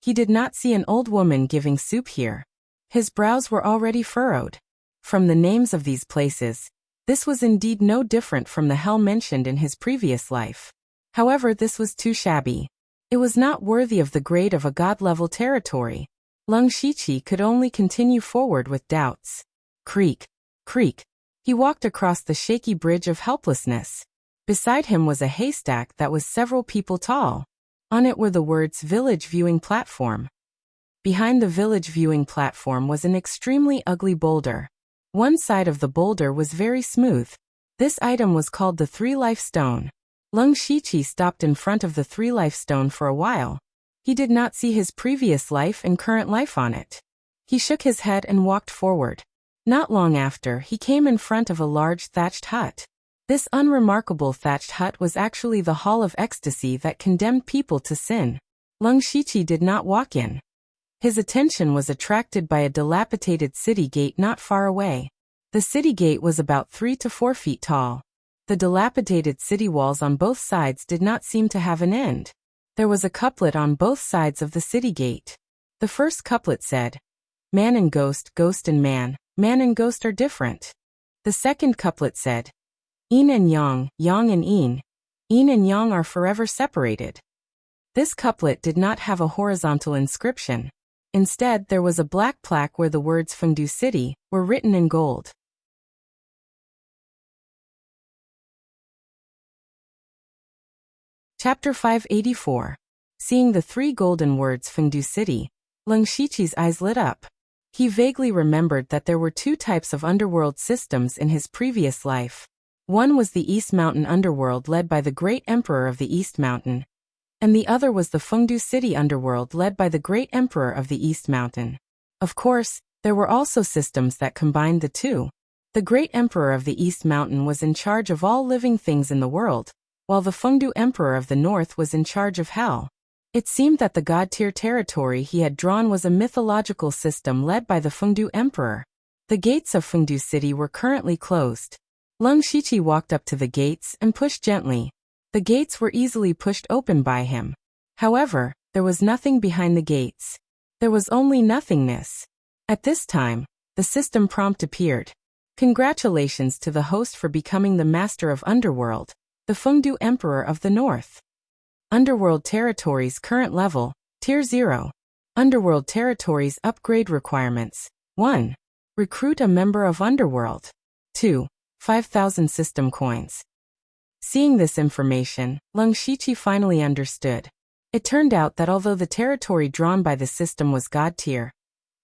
A: He did not see an old woman giving soup here. His brows were already furrowed. From the names of these places, this was indeed no different from the hell mentioned in his previous life. However, this was too shabby. It was not worthy of the grade of a god-level territory. Lung Shiqi could only continue forward with doubts. Creak, creak. He walked across the shaky bridge of helplessness. Beside him was a haystack that was several people tall. On it were the words Village Viewing Platform. Behind the Village Viewing Platform was an extremely ugly boulder. One side of the boulder was very smooth. This item was called the 3-life stone. Lung Shiqi stopped in front of the 3-life stone for a while. He did not see his previous life and current life on it. He shook his head and walked forward. Not long after, he came in front of a large thatched hut. This unremarkable thatched hut was actually the Hall of Ecstasy that condemned people to sin. Lung Shiqi did not walk in. His attention was attracted by a dilapidated city gate not far away. The city gate was about 3 to 4 feet tall. The dilapidated city walls on both sides did not seem to have an end. There was a couplet on both sides of the city gate. The first couplet said, "Man and ghost, ghost and man and ghost are different." The second couplet said, "Yin and yang and yin and yang are forever separated." This couplet did not have a horizontal inscription. Instead, there was a black plaque where the words Fengdu City were written in gold. Chapter 584. Seeing the 3 golden words Fengdu City, Leng Shiqi's eyes lit up. He vaguely remembered that there were 2 types of underworld systems in his previous life. One was the East Mountain underworld led by the Great Emperor of the East Mountain, and the other was the Fengdu City underworld led by the Great Emperor of the East Mountain. Of course, there were also systems that combined the 2. The Great Emperor of the East Mountain was in charge of all living things in the world, while the Fengdu Emperor of the North was in charge of hell. It seemed that the God-tier territory he had drawn was a mythological system led by the Fengdu Emperor. The gates of Fengdu City were currently closed. Leng Shiqi walked up to the gates and pushed gently. The gates were easily pushed open by him. However, there was nothing behind the gates. There was only nothingness. At this time, the system prompt appeared. "Congratulations to the host for becoming the master of Underworld, the Fengdu Emperor of the North. Underworld Territories current level, Tier 0. Underworld Territories upgrade requirements. 1. Recruit a member of Underworld. 2. 5,000 system coins." Seeing this information, Leng Shiqi finally understood. It turned out that although the territory drawn by the system was God tier,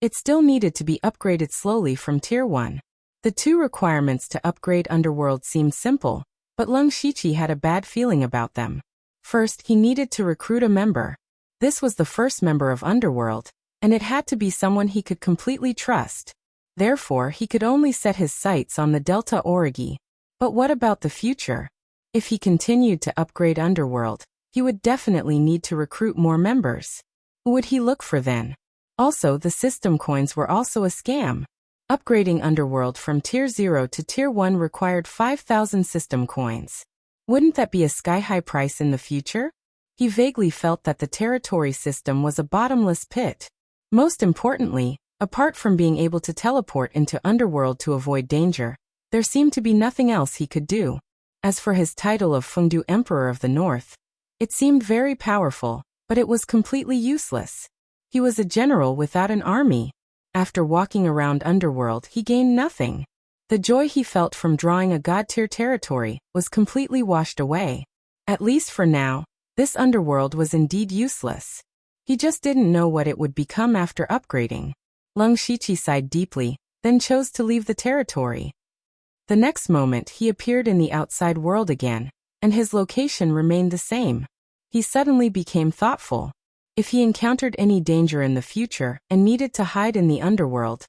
A: it still needed to be upgraded slowly from Tier 1. The 2 requirements to upgrade Underworld seemed simple, but Leng Shiqi had a bad feeling about them. First, he needed to recruit a member. This was the first member of Underworld, and it had to be someone he could completely trust. Therefore, he could only set his sights on the Delta Origi. But what about the future? If he continued to upgrade Underworld, he would definitely need to recruit more members. Who would he look for then? Also, the system coins were also a scam. Upgrading Underworld from Tier 0 to Tier 1 required 5,000 system coins. Wouldn't that be a sky-high price in the future? He vaguely felt that the territory system was a bottomless pit. Most importantly, apart from being able to teleport into Underworld to avoid danger, there seemed to be nothing else he could do. As for his title of Fengdu Emperor of the North, it seemed very powerful, but it was completely useless. He was a general without an army. After walking around Underworld, he gained nothing. The joy he felt from drawing a god-tier territory was completely washed away. At least for now, this Underworld was indeed useless. He just didn't know what it would become after upgrading. Leng Shiqi sighed deeply, then chose to leave the territory. The next moment he appeared in the outside world again, and his location remained the same. He suddenly became thoughtful. If he encountered any danger in the future and needed to hide in the Underworld,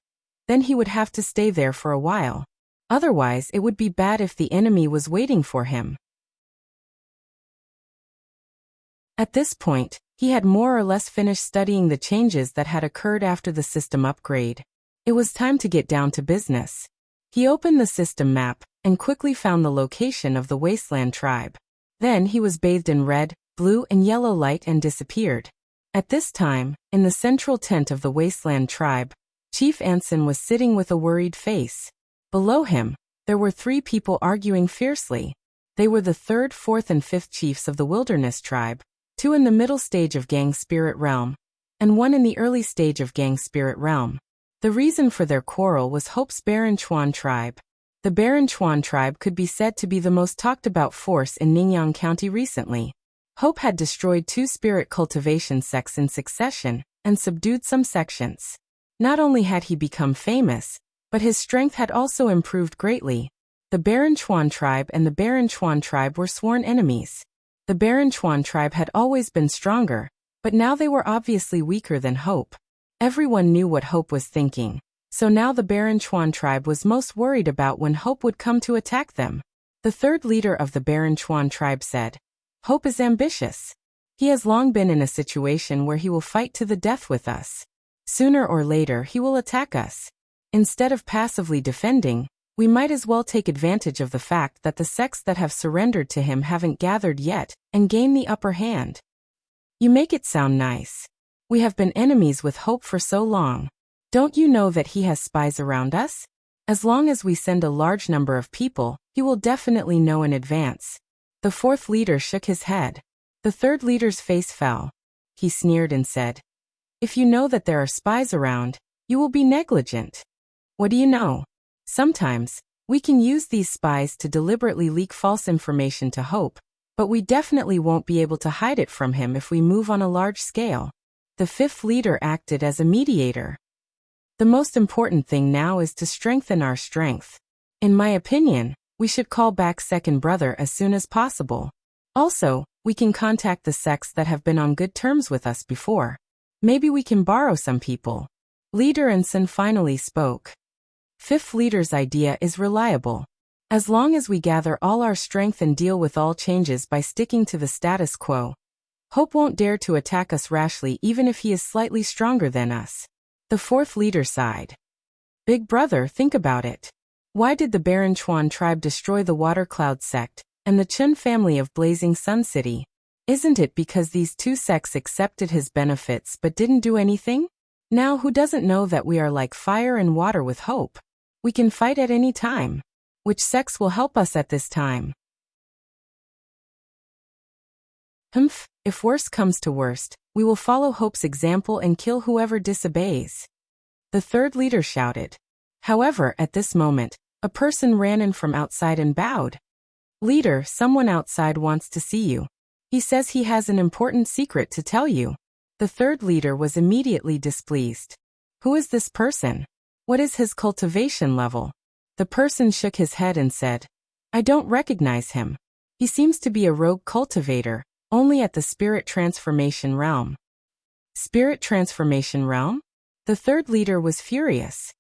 A: then he would have to stay there for a while. Otherwise, it would be bad if the enemy was waiting for him. At this point, he had more or less finished studying the changes that had occurred after the system upgrade. It was time to get down to business. He opened the system map and quickly found the location of the Wasteland tribe. Then he was bathed in red, blue, and yellow light and disappeared. At this time, in the central tent of the Wasteland tribe, Chief Anson was sitting with a worried face. Below him, there were 3 people arguing fiercely. They were the 3rd, 4th, and 5th chiefs of the Wilderness tribe, 2 in the middle stage of Gang Spirit Realm, and 1 in the early stage of Gang Spirit Realm. The reason for their quarrel was Hope's Baron Chuan tribe. The Baron Chuan tribe could be said to be the most talked about force in Ningyan County recently. Hope had destroyed 2 spirit cultivation sects in succession and subdued some sections. Not only had he become famous, but his strength had also improved greatly. The Baron Chuan tribe and the Baron Chuan tribe were sworn enemies. The Baron Chuan tribe had always been stronger, but now they were obviously weaker than Hope. Everyone knew what Hope was thinking, so now the Baron Chuan tribe was most worried about when Hope would come to attack them. The 3rd leader of the Baron Chuan tribe said, "Hope is ambitious. He has long been in a situation where he will fight to the death with us. Sooner or later he will attack us. Instead of passively defending, We might as well take advantage of the fact that the sects that have surrendered to him haven't gathered yet, and gain the upper hand. You make it sound nice. We have been enemies with Hope for so long. Don't you know that he has spies around us? As long as we send a large number of people, he will definitely know in advance. The fourth leader shook his head. The third leader's face fell. He sneered and said, "If you know that there are spies around, you will be negligent. What do you know? Sometimes, we can use these spies to deliberately leak false information to Hope, but we definitely won't be able to hide it from him if we move on a large scale." The fifth leader acted as a mediator. The most important thing now is to strengthen our strength. In my opinion, we should call back second brother as soon as possible. Also, we can contact the sects that have been on good terms with us before. Maybe we can borrow some people. Leader Ensign finally spoke. Fifth leader's idea is reliable. As long as we gather all our strength and deal with all changes by sticking to the status quo, Hope won't dare to attack us rashly even if he is slightly stronger than us. The fourth leader sighed. Big brother, think about it. Why did the Baron Chuan tribe destroy the Water Cloud sect and the Chun family of Blazing Sun City? Isn't it because these two sects accepted his benefits but didn't do anything? Now who doesn't know that we are like fire and water with Hope? We can fight at any time. Which sects will help us at this time? If worst comes to worst, we will follow Hope's example and kill whoever disobeys. The third leader shouted. However, at this moment, a person ran in from outside and bowed. Leader, someone outside wants to see you. He says he has an important secret to tell you. The third leader was immediately displeased. Who is this person? What is his cultivation level? The person shook his head and said, I don't recognize him. He seems to be a rogue cultivator, only at the spirit transformation realm. Spirit transformation realm? The third leader was furious.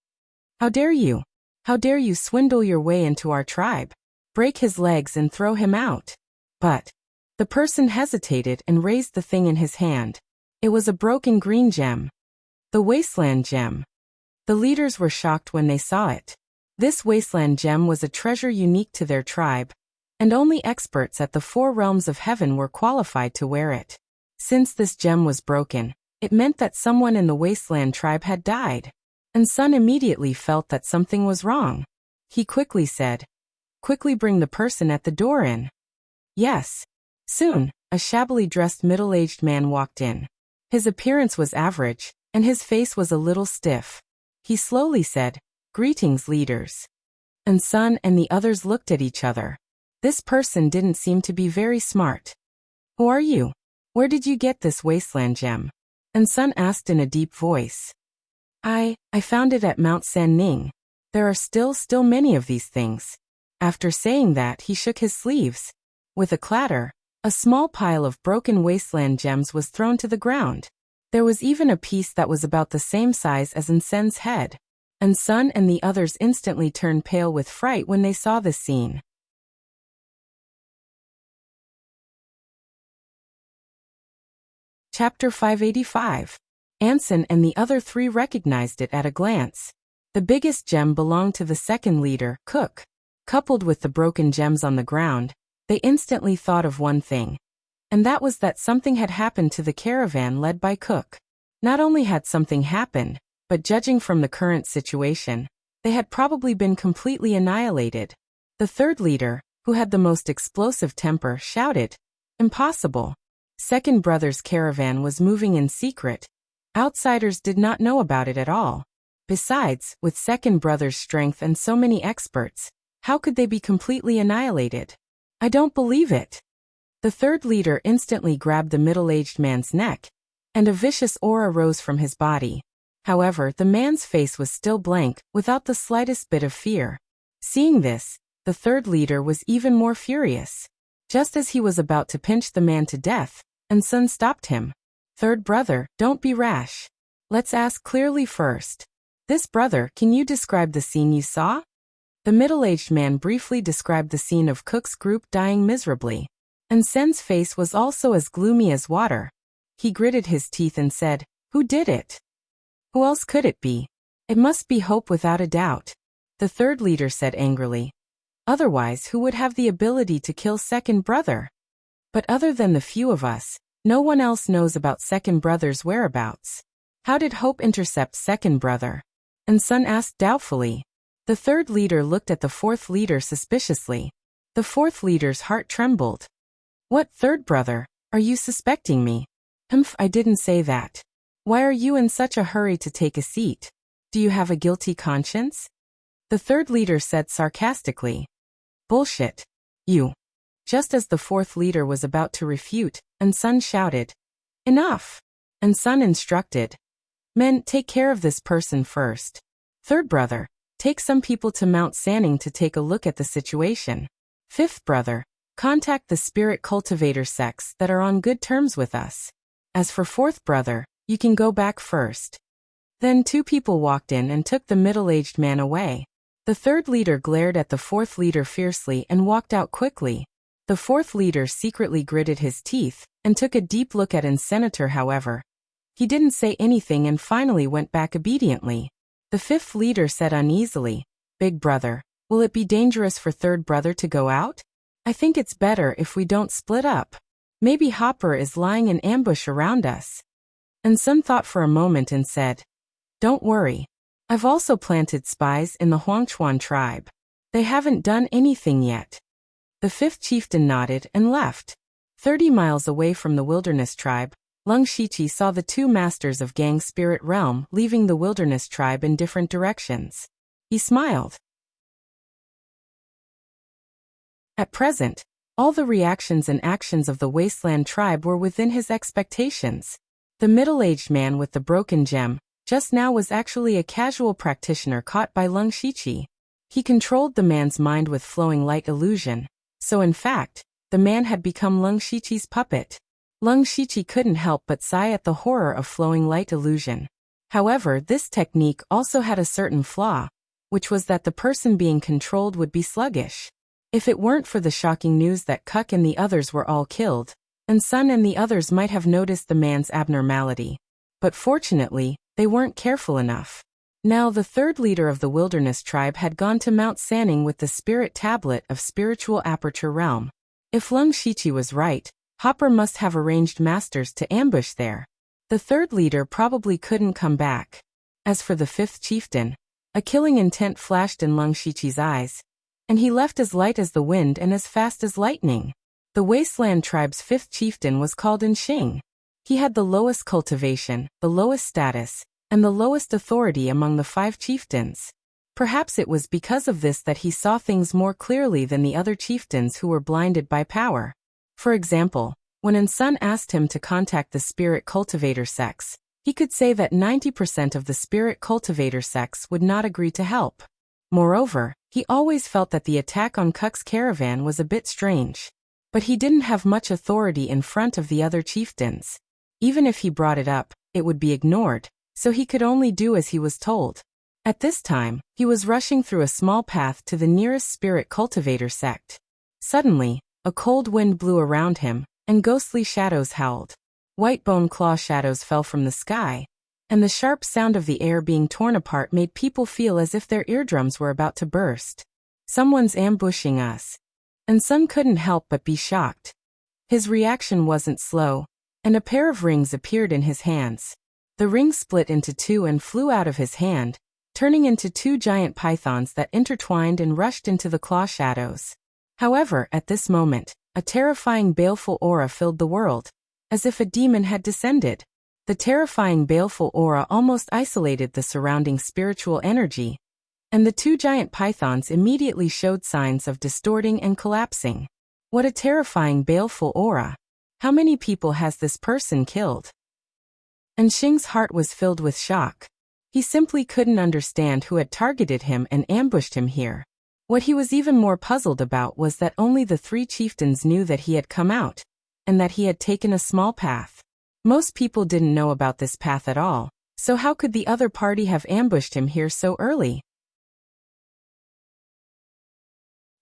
A: How dare you? How dare you swindle your way into our tribe? Break his legs and throw him out. But the person hesitated and raised the thing in his hand. It was a broken green gem. The wasteland gem. The leaders were shocked when they saw it. This wasteland gem was a treasure unique to their tribe, and only experts at the four realms of heaven were qualified to wear it. Since this gem was broken, it meant that someone in the wasteland tribe had died. And Sun immediately felt that something was wrong. He quickly said, Quickly bring the person at the door in. Yes. Soon, a shabbily dressed middle-aged man walked in. His appearance was average, and his face was a little stiff. He slowly said, Greetings, leaders. And Sun and the others looked at each other. This person didn't seem to be very smart. Who are you? Where did you get this wasteland gem? And Sun asked in a deep voice. I found it at Mount San Ning. There are still many of these things. After saying that, he shook his sleeves. With a clatter, a small pile of broken wasteland gems was thrown to the ground. There was even a piece that was about the same size as Nsen's head. And Sun and the others instantly turned pale with fright when they saw this scene. Chapter 585. Anson and the other three recognized it at a glance. The biggest gem belonged to the second leader, Cook. Coupled with the broken gems on the ground, they instantly thought of one thing. And that was that something had happened to the caravan led by Cook. Not only had something happened, but judging from the current situation, they had probably been completely annihilated. The third leader, who had the most explosive temper, shouted, Impossible. Second brother's caravan was moving in secret. Outsiders did not know about it at all. Besides, with second brother's strength and so many experts, how could they be completely annihilated? I don't believe it. The third leader instantly grabbed the middle-aged man's neck, and a vicious aura rose from his body. However, the man's face was still blank, without the slightest bit of fear. Seeing this, the third leader was even more furious. Just as he was about to pinch the man to death, and Sun stopped him. Third brother, don't be rash. Let's ask clearly first. This brother, can you describe the scene you saw? The middle-aged man briefly described the scene of Cook's group dying miserably. And Sen's face was also as gloomy as water. He gritted his teeth and said, Who did it? Who else could it be? It must be Hope without a doubt. the third leader said angrily. Otherwise, who would have the ability to kill second brother? But other than the few of us, no one else knows about second brother's whereabouts. How did Hope intercept second brother? And Sun asked doubtfully. The third leader looked at the fourth leader suspiciously. The fourth leader's heart trembled. What third brother? Are you suspecting me? Humph, I didn't say that. Why are you in such a hurry to take a seat? Do you have a guilty conscience? The third leader said sarcastically. Bullshit. You. Just as the fourth leader was about to refute, and Sun shouted, Enough! And Sun instructed, Men, take care of this person first. Third brother, take some people to Mount Sanning to take a look at the situation. Fifth brother, contact the spirit cultivator sects that are on good terms with us. As for fourth brother, you can go back first. Then 2 people walked in and took the middle-aged man away. The third leader glared at the fourth leader fiercely and walked out quickly. The fourth leader secretly gritted his teeth and took a deep look at an senator. However, he didn't say anything and finally went back obediently. The fifth leader said uneasily, Big brother, will it be dangerous for third brother to go out? I think it's better if we don't split up. Maybe Hopper is lying in ambush around us. And Sun thought for a moment and said, Don't worry. I've also planted spies in the Huangchuan tribe. They haven't done anything yet. The fifth chieftain nodded and left. 30 miles away from the wilderness tribe, Lung Shiqi saw the 2 masters of Gang Spirit Realm leaving the wilderness tribe in different directions. He smiled. At present, all the reactions and actions of the Wasteland tribe were within his expectations. The middle-aged man with the broken gem just now was actually a casual practitioner caught by Lung Shiqi. He controlled the man's mind with flowing light illusion. So in fact, the man had become Lung Shiqi's puppet. Lung Shiqi couldn't help but sigh at the horror of flowing light illusion. However, this technique also had a certain flaw, which was that the person being controlled would be sluggish. If it weren't for the shocking news that Kuk and the others were all killed, and Sun and the others might have noticed the man's abnormality. But fortunately, they weren't careful enough. Now the third leader of the wilderness tribe had gone to Mount Sanning with the spirit tablet of spiritual aperture realm. If Lung Shiqi was right, Hopper must have arranged masters to ambush there. The third leader probably couldn't come back. As for the fifth chieftain, a killing intent flashed in Lung Shiqi's eyes, and he left as light as the wind and as fast as lightning. The Wasteland tribe's fifth chieftain was called Xing. He had the lowest cultivation, the lowest status, and the lowest authority among the 5 chieftains. Perhaps it was because of this that he saw things more clearly than the other chieftains who were blinded by power. For example, when Sun asked him to contact the spirit cultivator sects, he could say that 90% of the spirit cultivator sects would not agree to help. Moreover, he always felt that the attack on Kuk's caravan was a bit strange. But he didn't have much authority in front of the other chieftains. Even if he brought it up, it would be ignored, so he could only do as he was told. At this time, he was rushing through a small path to the nearest spirit cultivator sect. Suddenly, a cold wind blew around him, and ghostly shadows howled. White bone claw shadows fell from the sky, and the sharp sound of the air being torn apart made people feel as if their eardrums were about to burst. Someone's ambushing us. And Sun couldn't help but be shocked. His reaction wasn't slow, and a pair of rings appeared in his hands. The rings split into 2 and flew out of his hand, turning into 2 giant pythons that intertwined and rushed into the claw shadows. However, at this moment, a terrifying baleful aura filled the world, as if a demon had descended. The terrifying baleful aura almost isolated the surrounding spiritual energy, and the 2 giant pythons immediately showed signs of distorting and collapsing. What a terrifying baleful aura! How many people has this person killed? And Xing's heart was filled with shock. He simply couldn't understand who had targeted him and ambushed him here. What he was even more puzzled about was that only the 3 chieftains knew that he had come out, and that he had taken a small path. Most people didn't know about this path at all, so how could the other party have ambushed him here so early?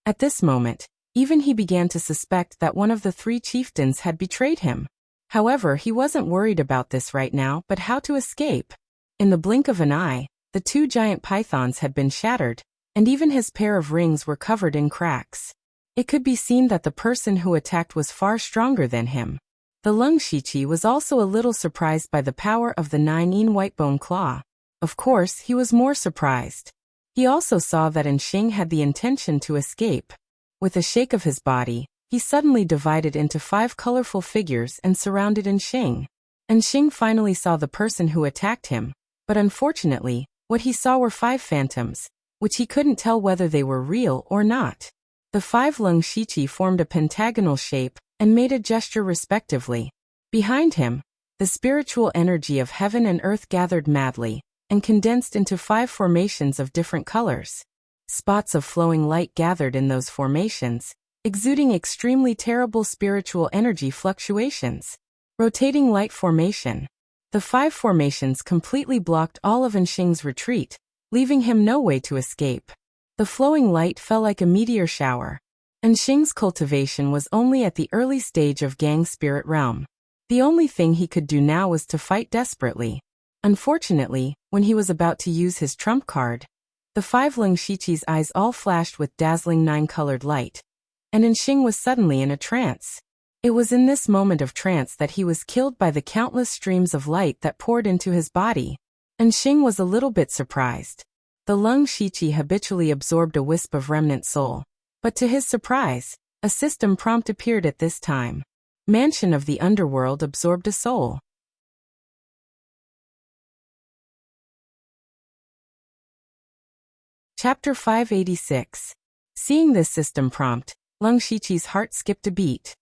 A: At this moment, even he began to suspect that one of the 3 chieftains had betrayed him. However, he wasn't worried about this right now, but how to escape. In the blink of an eye, the 2 giant pythons had been shattered, and even his pair of rings were covered in cracks. It could be seen that the person who attacked was far stronger than him. The Leng Shiqi was also a little surprised by the power of the 9-in Whitebone Claw. Of course, he was more surprised. He also saw that Enxing had the intention to escape. With a shake of his body, he suddenly divided into 5 colorful figures and surrounded Enxing. Enxing finally saw the person who attacked him, but unfortunately, what he saw were 5 phantoms, which he couldn't tell whether they were real or not. The 5 Leng Shiqi formed a pentagonal shape and made a gesture respectively. Behind him, the spiritual energy of heaven and earth gathered madly and condensed into 5 formations of different colors. Spots of flowing light gathered in those formations, exuding extremely terrible spiritual energy fluctuations. Rotating light formation. The 5 formations completely blocked all of Enxing's retreat, leaving him no way to escape. The flowing light fell like a meteor shower. Enxing's cultivation was only at the early stage of Gang Spirit Realm. The only thing he could do now was to fight desperately. Unfortunately, when he was about to use his trump card, the 5 Leng Shiqi's eyes all flashed with dazzling 9-colored light, and Enxing was suddenly in a trance. It was in this moment of trance that he was killed by the countless streams of light that poured into his body. Enxing was a little bit surprised. The Leng Shiqi habitually absorbed a wisp of remnant soul, but to his surprise, a system prompt appeared at this time. Mansion of the Underworld absorbed a soul. Chapter 586. Seeing this system prompt, Leng Shiqi's heart skipped a beat.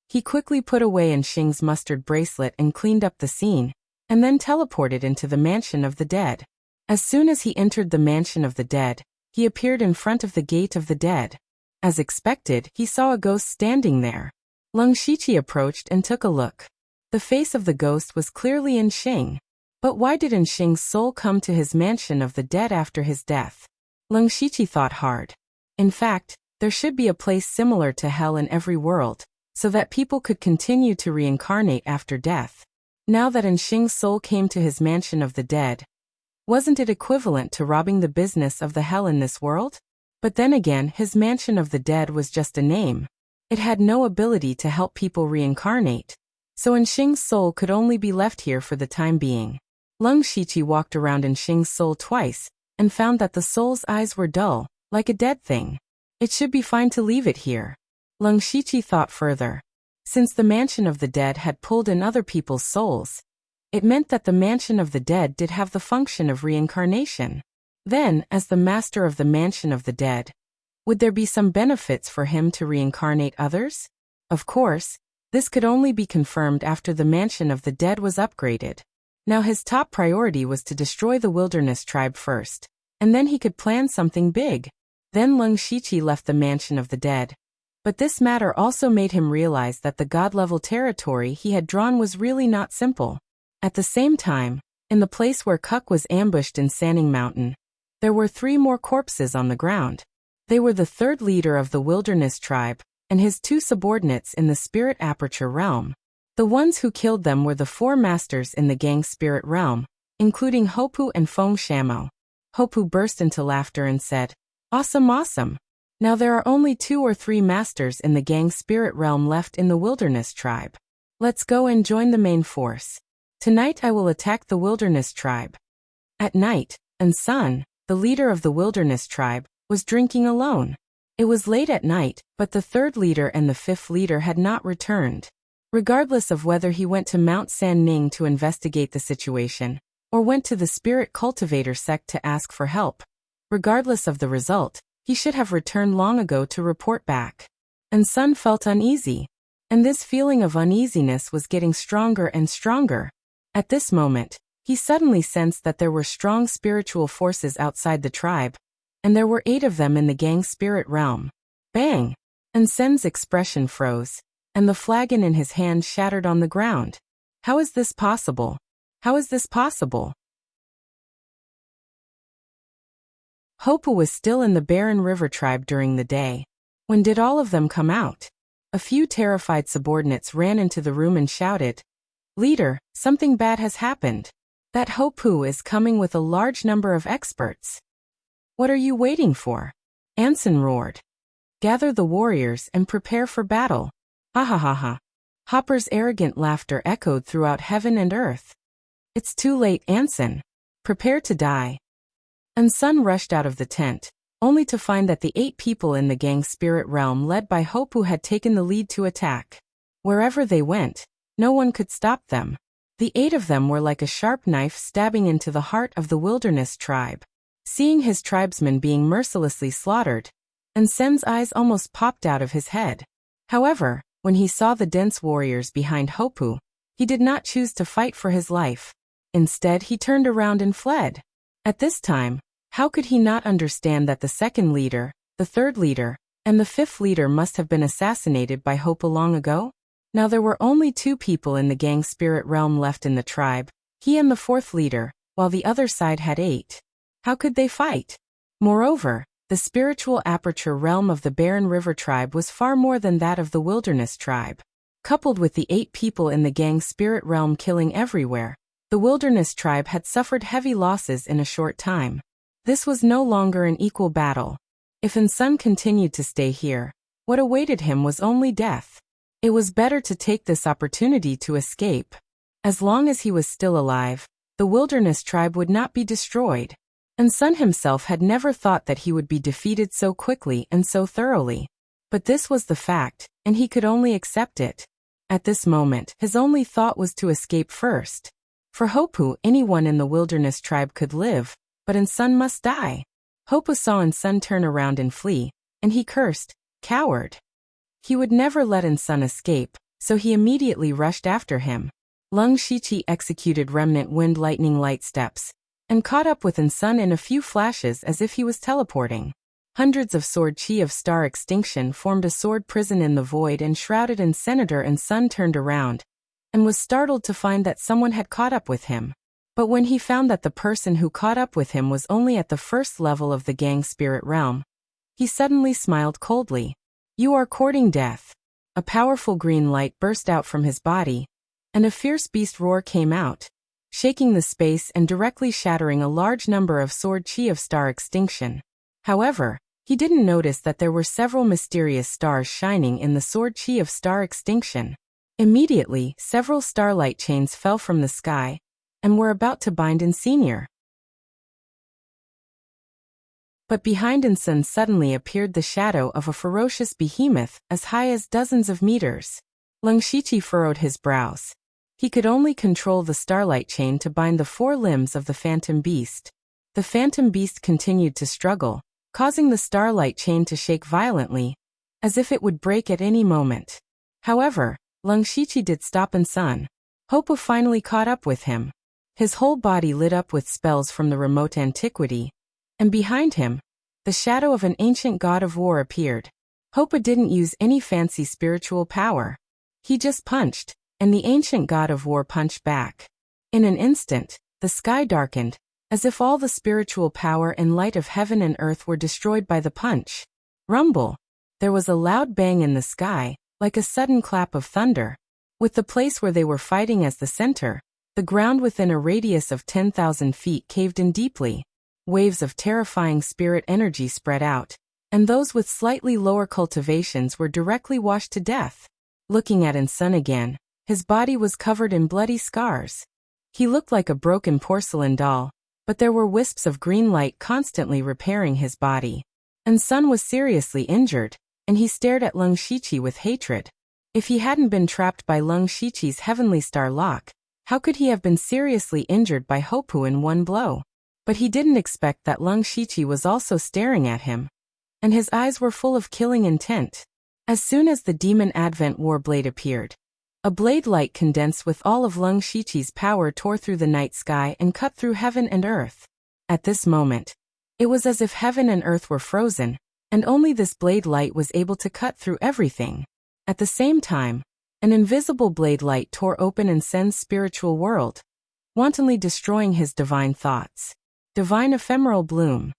A: He quickly put away Enxing's mustard bracelet and cleaned up the scene, and then teleported into the Mansion of the Dead. As soon as he entered the Mansion of the Dead, he appeared in front of the Gate of the Dead. As expected, he saw a ghost standing there. Leng Shiqi approached and took a look. The face of the ghost was clearly Enxing. But why did Enxing's soul come to his Mansion of the Dead after his death? Leng Shiqi thought hard. In fact, there should be a place similar to hell in every world, so that people could continue to reincarnate after death. Now that Enxing's soul came to his Mansion of the Dead, wasn't it equivalent to robbing the business of the hell in this world? But then again, his Mansion of the Dead was just a name. It had no ability to help people reincarnate, so Enxing's soul could only be left here for the time being. Leng Shiqi walked around Enxing's soul twice, and found that the soul's eyes were dull, like a dead thing. It should be fine to leave it here. Leng Shiqi thought further. Since the Mansion of the Dead had pulled in other people's souls, it meant that the Mansion of the Dead did have the function of reincarnation. Then, as the master of the Mansion of the Dead, would there be some benefits for him to reincarnate others? Of course, this could only be confirmed after the Mansion of the Dead was upgraded. Now his top priority was to destroy the Wilderness Tribe first, and then he could plan something big. Then Leng Shiqi left the Mansion of the Dead. But this matter also made him realize that the god-level territory he had drawn was really not simple. At the same time, in the place where Kuk was ambushed in Sanning Mountain, there were 3 more corpses on the ground. They were the 3rd leader of the Wilderness Tribe, and his 2 subordinates in the Spirit Aperture Realm. The ones who killed them were the 4 masters in the Gang Spirit Realm, including Hopu and Feng Shamo. Hopu burst into laughter and said, "Awesome, awesome! Now there are only 2 or 3 masters in the Gang Spirit Realm left in the Wilderness Tribe. Let's go and join the main force. Tonight I will attack the Wilderness Tribe." At night, Sun, the leader of the Wilderness Tribe, was drinking alone. It was late at night, but the 3rd leader and the 5th leader had not returned. Regardless of whether he went to Mount San Ning to investigate the situation, or went to the Spirit Cultivator sect to ask for help, regardless of the result, he should have returned long ago to report back. And Sun felt uneasy. And this feeling of uneasiness was getting stronger and stronger. At this moment, he suddenly sensed that there were strong spiritual forces outside the tribe, and there were 8 of them in the Gang Spirit Realm. Bang! And Sun's expression froze, and the flagon in his hand shattered on the ground. How is this possible? How is this possible? Hopu was still in the Barren River tribe during the day. When did all of them come out? A few terrified subordinates ran into the room and shouted, "Leader, something bad has happened. That Hopu is coming with a large number of experts." What are you waiting for? Anson roared. Gather the warriors and prepare for battle. Ha ha ha ha. Hopper's arrogant laughter echoed throughout heaven and earth. It's too late, Anson. Prepare to die. And Sun rushed out of the tent, only to find that the 8 people in the gang's spirit realm led by Hopu had taken the lead to attack. Wherever they went, no one could stop them. The 8 of them were like a sharp knife stabbing into the heart of the wilderness tribe. Seeing his tribesmen being mercilessly slaughtered, and Sen's eyes almost popped out of his head. However, when he saw the dense warriors behind Hopu, he did not choose to fight for his life. Instead, he turned around and fled. At this time, how could he not understand that the 2nd leader, the 3rd leader, and the 5th leader must have been assassinated by Hopu long ago? Now there were only 2 people in the gang's spirit realm left in the tribe, he and the 4th leader, while the other side had 8. How could they fight? Moreover, the spiritual aperture realm of the Barren River tribe was far more than that of the wilderness tribe. Coupled with the 8 people in the gang's spirit realm killing everywhere, the wilderness tribe had suffered heavy losses in a short time. This was no longer an equal battle. If Sun continued to stay here, what awaited him was only death. It was better to take this opportunity to escape. As long as he was still alive, the wilderness tribe would not be destroyed. And Sun himself had never thought that he would be defeated so quickly and so thoroughly. But this was the fact, and he could only accept it. At this moment, his only thought was to escape first. For Hopu, anyone in the wilderness tribe could live, but Sun must die. Hopu saw Sun turn around and flee, and he cursed, "Coward." He would never let Sun escape, so he immediately rushed after him. Lung Shiqi executed remnant wind lightning light steps, and caught up with Sun in a few flashes as if he was teleporting. Hundreds of sword chi of star extinction formed a sword prison in the void and shrouded Senator Sun turned around, and was startled to find that someone had caught up with him. But when he found that the person who caught up with him was only at the 1st level of the gang spirit realm, he suddenly smiled coldly. You are courting death. A powerful green light burst out from his body, and a fierce beast roar came out, shaking the space and directly shattering a large number of sword chi of star extinction. However, he didn't notice that there were several mysterious stars shining in the sword chi of star extinction. Immediately, several starlight chains fell from the sky, and were about to bind Senior. But behind Sun suddenly appeared the shadow of a ferocious behemoth as high as dozens of meters. Lung Shiqi furrowed his brows. He could only control the starlight chain to bind the 4 limbs of the phantom beast. The phantom beast continued to struggle, causing the starlight chain to shake violently, as if it would break at any moment. However, Lung Shiqi did stop Sun. Hopu finally caught up with him. His whole body lit up with spells from the remote antiquity, and behind him, the shadow of an ancient god of war appeared. Hopu didn't use any fancy spiritual power. He just punched, and the ancient god of war punched back. In an instant, the sky darkened, as if all the spiritual power and light of heaven and earth were destroyed by the punch. Rumble! There was a loud bang in the sky, like a sudden clap of thunder. With the place where they were fighting as the center, the ground within a radius of 10,000 feet caved in deeply. Waves of terrifying spirit energy spread out, and those with slightly lower cultivations were directly washed to death. Looking at Sun again, his body was covered in bloody scars. He looked like a broken porcelain doll, but there were wisps of green light constantly repairing his body. Sun was seriously injured, and he stared at Lung Shiqi with hatred. If he hadn't been trapped by Lung Shiqi's heavenly star lock, how could he have been seriously injured by Hopu in one blow? But he didn't expect that Lung Shiqi was also staring at him, and his eyes were full of killing intent. As soon as the Demon Advent War blade appeared, a blade light condensed with all of Lung Shiqi's power tore through the night sky and cut through heaven and earth. At this moment, it was as if heaven and earth were frozen, and only this blade light was able to cut through everything. At the same time, an invisible blade light tore open Sun's spiritual world, wantonly destroying his divine thoughts. Divine ephemeral bloom.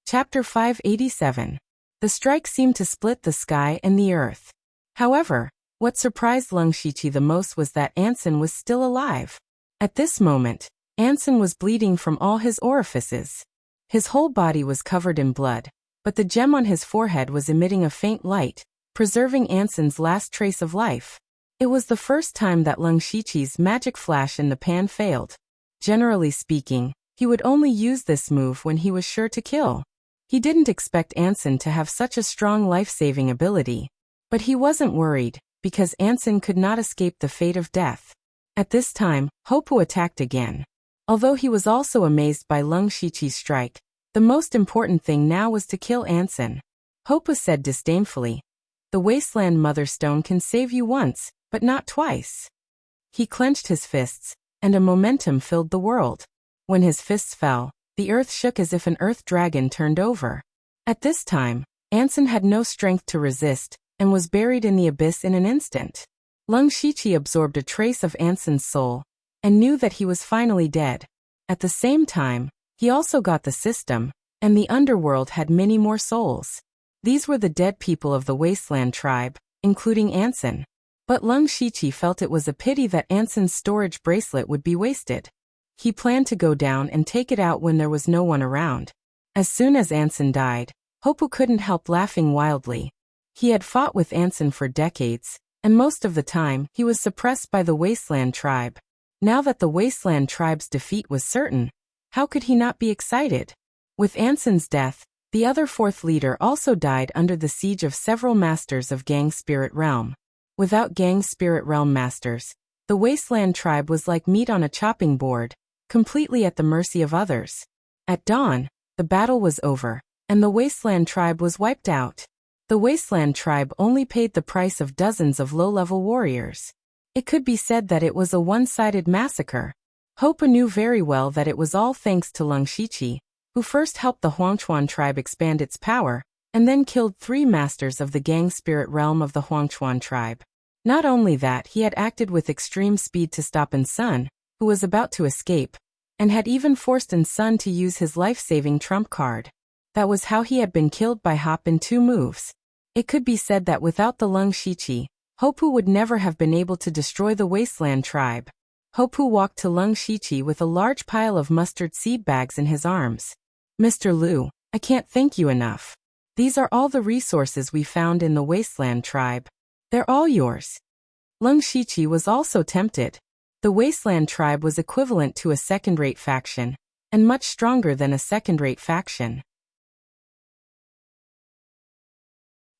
A: Chapter 587. The strike seemed to split the sky and the earth. However, What surprised Leng Shiqi the most was that Anson was still alive. At this moment, Anson was bleeding from all his orifices. His whole body was covered in blood, but the gem on his forehead was emitting a faint light, preserving Anson's last trace of life. It was the first time that Leng Shiqi's magic flash in the pan failed. Generally speaking, he would only use this move when he was sure to kill. He didn't expect Anson to have such a strong life-saving ability. But he wasn't worried, because Anson could not escape the fate of death. At this time, Hopu attacked again. Although he was also amazed by Leng Shiqi's strike, the most important thing now was to kill Anson. Hopu said disdainfully, "The Wasteland Mother Stone can save you once, but not twice." He clenched his fists, and a momentum filled the world. When his fists fell, the earth shook as if an earth dragon turned over. At this time, Anson had no strength to resist, and was buried in the abyss in an instant. Leng Shiqi absorbed a trace of Anson's soul, and knew that he was finally dead. At the same time, he also got the system, and the underworld had many more souls. These were the dead people of the Wasteland tribe, including Anson. But Leng Shiqi felt it was a pity that Anson's storage bracelet would be wasted. He planned to go down and take it out when there was no one around. As soon as Anson died, Hopu couldn't help laughing wildly. He had fought with Anson for decades, and most of the time he was suppressed by the Wasteland tribe. Now that the Wasteland tribe's defeat was certain, how could he not be excited? With Anson's death, the other fourth leader also died under the siege of several masters of Gang Spirit Realm. Without Gang Spirit Realm masters, the Wasteland tribe was like meat on a chopping board, completely at the mercy of others. At dawn, the battle was over, and the Wasteland tribe was wiped out. The Wasteland tribe only paid the price of dozens of low-level warriors. It could be said that it was a one-sided massacre. Hopu knew very well that it was all thanks to Leng Shiqi, who first helped the Huangchuan tribe expand its power, and then killed 3 masters of the Gang Spirit Realm of the Huangchuan tribe. Not only that, he had acted with extreme speed to stop Sun, who was about to escape, and had even forced Sun to use his life-saving trump card. That was how he had been killed by Hop in 2 moves. It could be said that without the Leng Shiqi, Hopu would never have been able to destroy the Wasteland tribe. Hopu walked to Leng Shiqi with a large pile of mustard seed bags in his arms. "Mr. Liu, I can't thank you enough. These are all the resources we found in the Wasteland tribe. They're all yours." Leng Shiqi was also tempted. The Wasteland tribe was equivalent to a second-rate faction, and much stronger than a second-rate faction.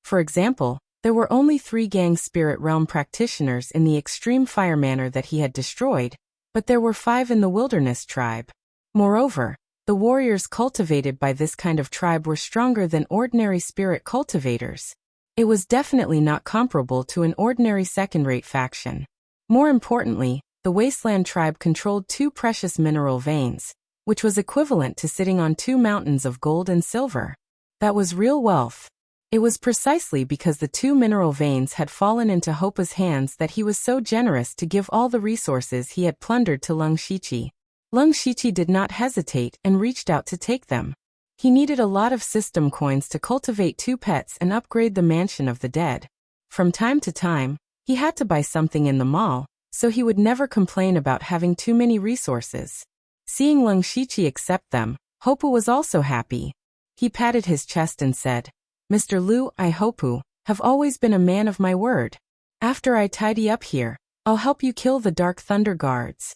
A: For example, there were only 3 Gang Spirit Realm practitioners in the Extreme Fire Manor that he had destroyed, but there were 5 in the Wilderness tribe. Moreover, the warriors cultivated by this kind of tribe were stronger than ordinary spirit cultivators. It was definitely not comparable to an ordinary second-rate faction. More importantly, the Wasteland tribe controlled 2 precious mineral veins, which was equivalent to sitting on 2 mountains of gold and silver. That was real wealth. It was precisely because the 2 mineral veins had fallen into Hopu's hands that he was so generous to give all the resources he had plundered to Leng Shiqi. Leng Shiqi did not hesitate and reached out to take them. He needed a lot of system coins to cultivate 2 pets and upgrade the mansion of the dead. From time to time, he had to buy something in the mall, so he would never complain about having too many resources. Seeing Leng Shiqi accept them, Hopu was also happy. He patted his chest and said, "Mr. Liu, I Hopu, have always been a man of my word. After I tidy up here, I'll help you kill the Dark Thunder Guards."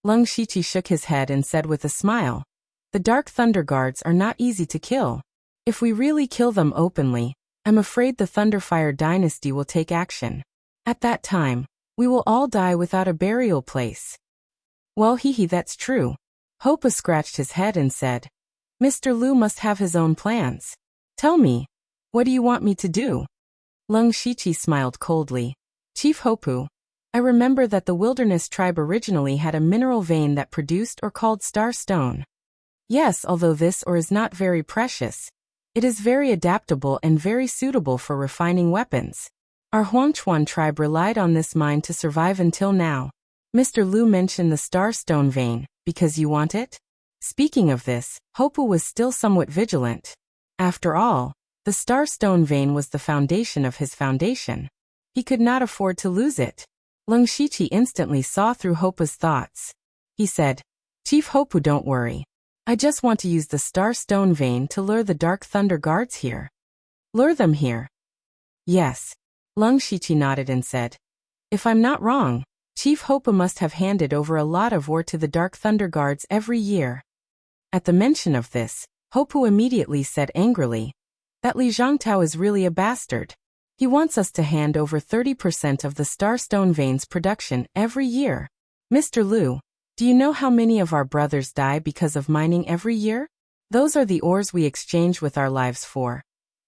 A: Leng Shiqi shook his head and said with a smile, "The Dark Thunder Guards are not easy to kill. If we really kill them openly, I'm afraid the Thunderfire dynasty will take action. At that time, we will all die without a burial place." "Well, that's true." Hopu scratched his head and said, "Mr. Liu must have his own plans. Tell me, what do you want me to do?" Leng Shiqi smiled coldly. "Chief Hopu, I remember that the Wilderness tribe originally had a mineral vein that produced or called Star Stone. Yes, although this ore is not very precious, it is very adaptable and very suitable for refining weapons. Our Huangchuan tribe relied on this mine to survive until now. Mr. Liu mentioned the Star Stone vein, because you want it?" Speaking of this, Hopu was still somewhat vigilant. After all, the Star Stone vein was the foundation of his foundation. He could not afford to lose it. Lung Shiqi instantly saw through Hopu's thoughts. He said, Chief Hopu, don't worry. I just want to use the Star Stone Vein to lure the Dark Thunder Guards here. Lure them here? Yes. Lung Shiqi nodded and said, If I'm not wrong, Chief Hopu must have handed over a lot of ore to the Dark Thunder Guards every year. At the mention of this, Hopu immediately said angrily, That Li Zhangtao is really a bastard. He wants us to hand over 30% of the Starstone Vein's production every year. Mr. Liu, do you know how many of our brothers die because of mining every year? Those are the ores we exchange with our lives for.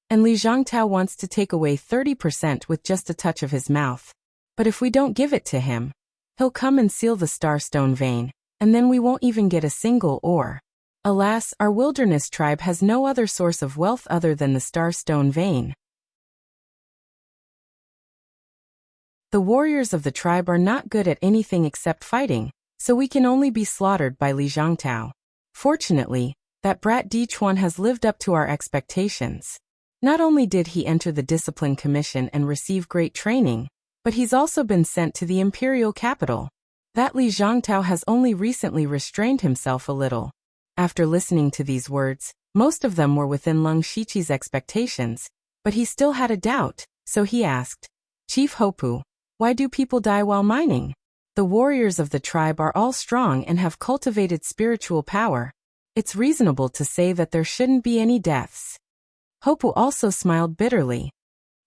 A: And Li Zhangtao wants to take away 30% with just a touch of his mouth. But if we don't give it to him, he'll come and seal the Starstone Vein, and then we won't even get a single ore. Alas, our wilderness tribe has no other source of wealth other than the Starstone Vein. The warriors of the tribe are not good at anything except fighting, so we can only be slaughtered by Li Zhangtao. Fortunately, that brat Di Chuan has lived up to our expectations. Not only did he enter the Discipline Commission and receive great training, but he's also been sent to the imperial capital. That Li Zhangtao has only recently restrained himself a little. After listening to these words, most of them were within Lung Shiqi's expectations, but he still had a doubt, so he asked, Chief Hopu, why do people die while mining? The warriors of the tribe are all strong and have cultivated spiritual power. It's reasonable to say that there shouldn't be any deaths. Hopu also smiled bitterly.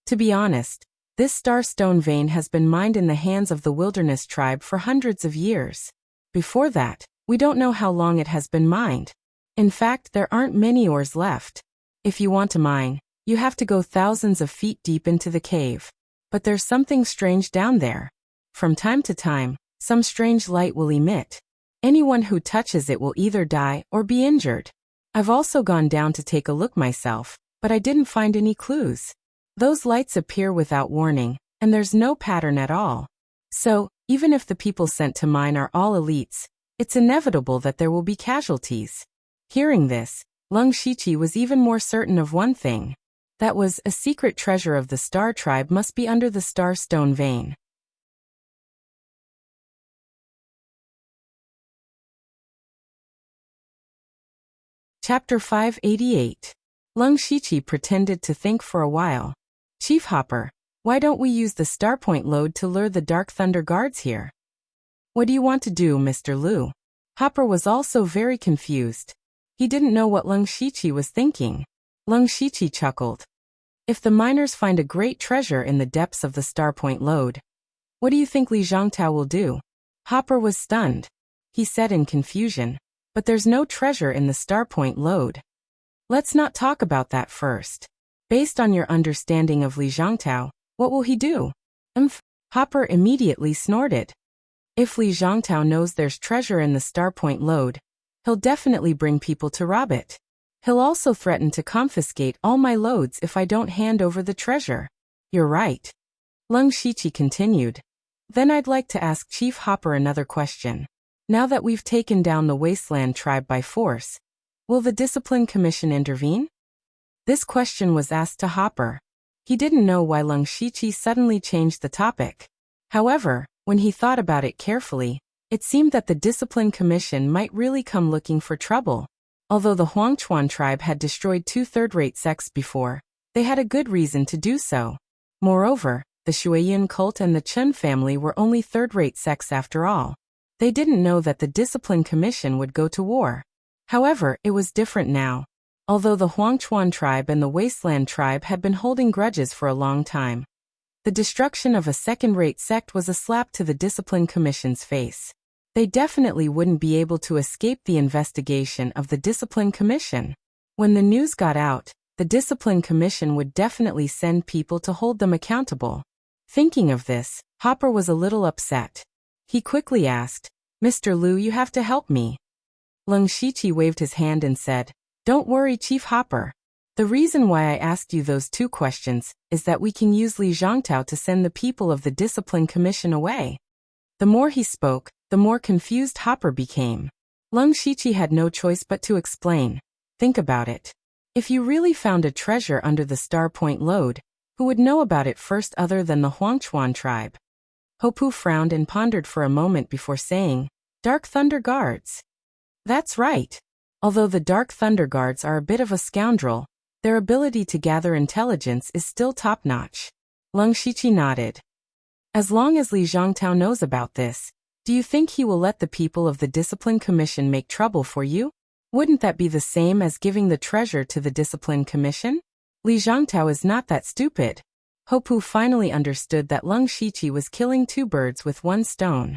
A: To be honest, this Starstone Vein has been mined in the hands of the wilderness tribe for hundreds of years. Before that, we don't know how long it has been mined. In fact, there aren't many ores left. If you want to mine, you have to go thousands of feet deep into the cave. But there's something strange down there. From time to time, some strange light will emit. Anyone who touches it will either die or be injured. I've also gone down to take a look myself, but I didn't find any clues. Those lights appear without warning, and there's no pattern at all. So, even if the people sent to mine are all elites, it's inevitable that there will be casualties. Hearing this, Lung Shiqi was even more certain of one thing. That was, a secret treasure of the Star Tribe must be under the Starstone Vein. Chapter 588. Lung Shiqi pretended to think for a while. Chief Hopper, why don't we use the Starpoint Lode to lure the Dark Thunder Guards here? What do you want to do, Mr. Liu? Hopper was also very confused. He didn't know what Lung Shiqi was thinking. Lung Shiqi chuckled. If the miners find a great treasure in the depths of the Starpoint Lode, what do you think Li Zhangtao will do? Hopper was stunned. He said in confusion, but there's no treasure in the Starpoint Lode. Let's not talk about that first. Based on your understanding of Li Zhangtao, what will he do? Hopper immediately snorted. If Li Zhangtao knows there's treasure in the Starpoint Lode, he'll definitely bring people to rob it. He'll also threaten to confiscate all my loads if I don't hand over the treasure. You're right. Lung Shiqi continued. Then I'd like to ask Chief Hopper another question. Now that we've taken down the Wasteland tribe by force, will the Discipline Commission intervene? This question was asked to Hopper. He didn't know why Lung Shiqi suddenly changed the topic. However, when he thought about it carefully, it seemed that the Discipline Commission might really come looking for trouble. Although the Huangchuan tribe had destroyed 2 third-rate sects before, they had a good reason to do so. Moreover, the Shuiyan cult and the Chen family were only third-rate sects after all. They didn't know that the Discipline Commission would go to war. However, it was different now. Although the Huangchuan tribe and the Wasteland tribe had been holding grudges for a long time, the destruction of a second-rate sect was a slap to the Discipline Commission's face. They definitely wouldn't be able to escape the investigation of the Discipline Commission. When the news got out, the Discipline Commission would definitely send people to hold them accountable. Thinking of this, Hopper was a little upset. He quickly asked, Mr. Liu, you have to help me. Lung Shiqi waved his hand and said, Don't worry, Chief Hopper. The reason why I asked you those 2 questions is that we can use Li Zhangtao to send the people of the Discipline Commission away. The more he spoke, the more confused Hopper became. Lung Shiqi had no choice but to explain. Think about it. If you really found a treasure under the Starpoint Lode, Who would know about it first other than the Huangchuan tribe? Hopu frowned and pondered for a moment before saying, Dark Thunder Guards. That's right. Although the Dark Thunder Guards are a bit of a scoundrel, their ability to gather intelligence is still top-notch. Leng Shiqi nodded. As long as Li Zhongtao knows about this, do you think he will let the people of the Discipline Commission make trouble for you? Wouldn't that be the same as giving the treasure to the Discipline Commission? Li Zhongtao is not that stupid. Hopu finally understood that Leng Shiqi was killing two birds with one stone.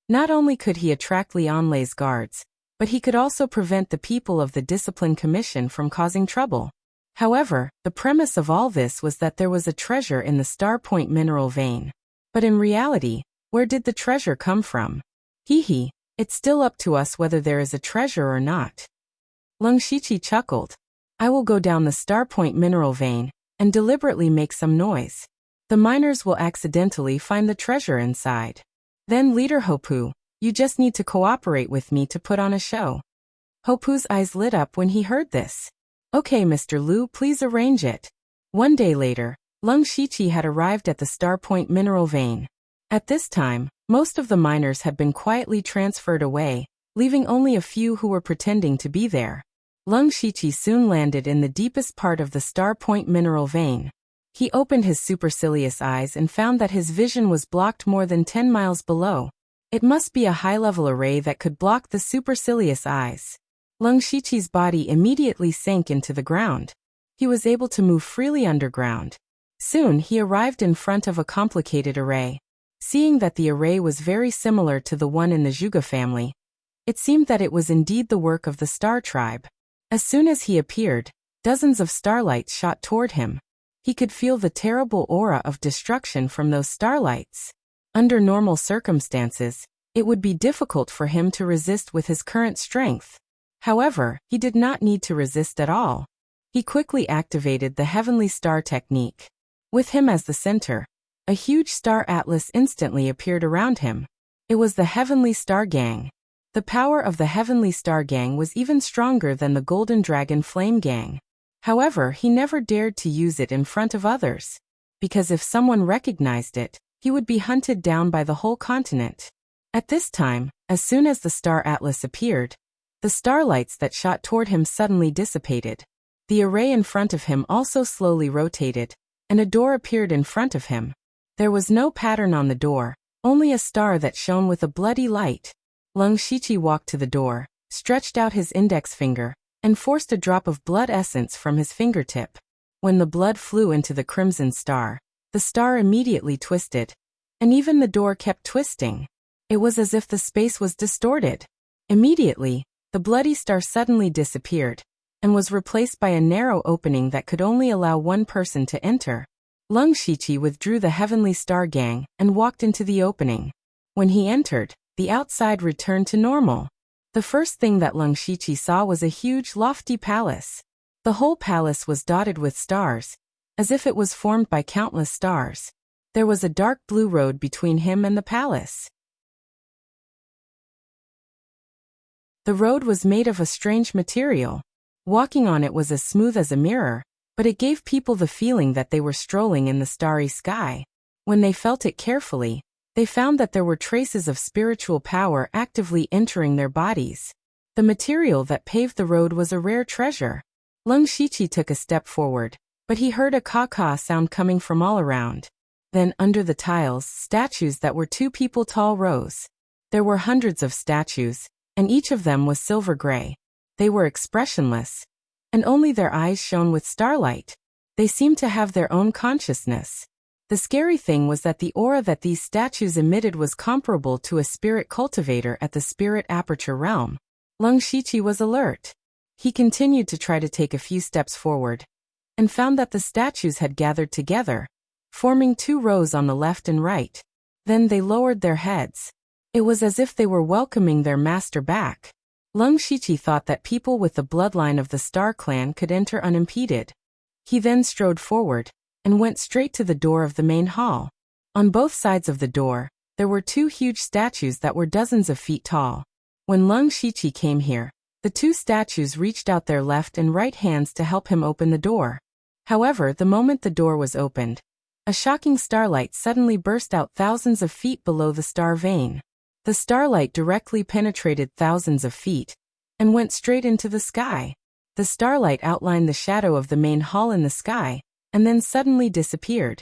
A: Not only could he attract Lianlei's guards, but he could also prevent the people of the Discipline Commission from causing trouble. However, the premise of all this was that there was a treasure in the Star Point mineral vein. But in reality, where did the treasure come from? Hee, it's still up to us whether there is a treasure or not. Leng Shiqi chuckled. I will go down the Star Point mineral vein and deliberately make some noise. The miners will accidentally find the treasure inside. Then Leader Hopu, you just need to cooperate with me to put on a show. Hopu's eyes lit up when he heard this. Okay, Mr. Lu, please arrange it. One day later, Leng Shiqi had arrived at the Star Point mineral vein. At this time, most of the miners had been quietly transferred away, leaving only a few who were pretending to be there. Leng Shiqi soon landed in the deepest part of the Star Point mineral vein. He opened his supercilious eyes and found that his vision was blocked more than 10 miles below. It must be a high-level array that could block the supercilious eyes. Leng Shiqi's body immediately sank into the ground. He was able to move freely underground. Soon he arrived in front of a complicated array. Seeing that the array was very similar to the one in the Zhuge family, it seemed that it was indeed the work of the Star Tribe. As soon as he appeared, dozens of starlights shot toward him. He could feel the terrible aura of destruction from those starlights. Under normal circumstances, it would be difficult for him to resist with his current strength. However, he did not need to resist at all. He quickly activated the Heavenly Star technique. With him as the center, a huge star atlas instantly appeared around him. It was the Heavenly Star Gang. The power of the Heavenly Star Gang was even stronger than the Golden Dragon Flame Gang. However, he never dared to use it in front of others, because if someone recognized it, he would be hunted down by the whole continent. At this time, as soon as the Star Atlas appeared, the starlights that shot toward him suddenly dissipated. The array in front of him also slowly rotated, and a door appeared in front of him. There was no pattern on the door, only a star that shone with a bloody light. Leng Shiqi walked to the door, stretched out his index finger, and forced a drop of blood essence from his fingertip. When the blood flew into the crimson star, the star immediately twisted, and even the door kept twisting. It was as if the space was distorted. Immediately, the bloody star suddenly disappeared, and was replaced by a narrow opening that could only allow one person to enter. Leng Shiqi withdrew the Heavenly Star Gang and walked into the opening. When he entered, the outside returned to normal. The first thing that Leng Shiqi saw was a huge, lofty palace. The whole palace was dotted with stars, as if it was formed by countless stars. There was a dark blue road between him and the palace. The road was made of a strange material. Walking on it was as smooth as a mirror, but it gave people the feeling that they were strolling in the starry sky. When they felt it carefully, they found that there were traces of spiritual power actively entering their bodies. The material that paved the road was a rare treasure. Leng Shiqi took a step forward, but he heard a caw-caw sound coming from all around. Then, under the tiles, statues that were 2 people tall rose. There were hundreds of statues, and each of them was silver gray. They were expressionless, and only their eyes shone with starlight. They seemed to have their own consciousness. The scary thing was that the aura that these statues emitted was comparable to a spirit cultivator at the spirit aperture realm. Leng Shiqi was alert. He continued to try to take a few steps forward, and found that the statues had gathered together, forming 2 rows on the left and right. Then they lowered their heads. It was as if they were welcoming their master back. Leng Shiqi thought that people with the bloodline of the Star Clan could enter unimpeded. He then strode forward, and went straight to the door of the main hall. On both sides of the door, there were 2 huge statues that were dozens of feet tall. When Leng Shiqi came here, The two statues reached out their left and right hands to help him open the door. However, the moment the door was opened, a shocking starlight suddenly burst out thousands of feet below the star vein. The starlight directly penetrated thousands of feet and went straight into the sky. The starlight outlined the shadow of the main hall in the sky and then suddenly disappeared.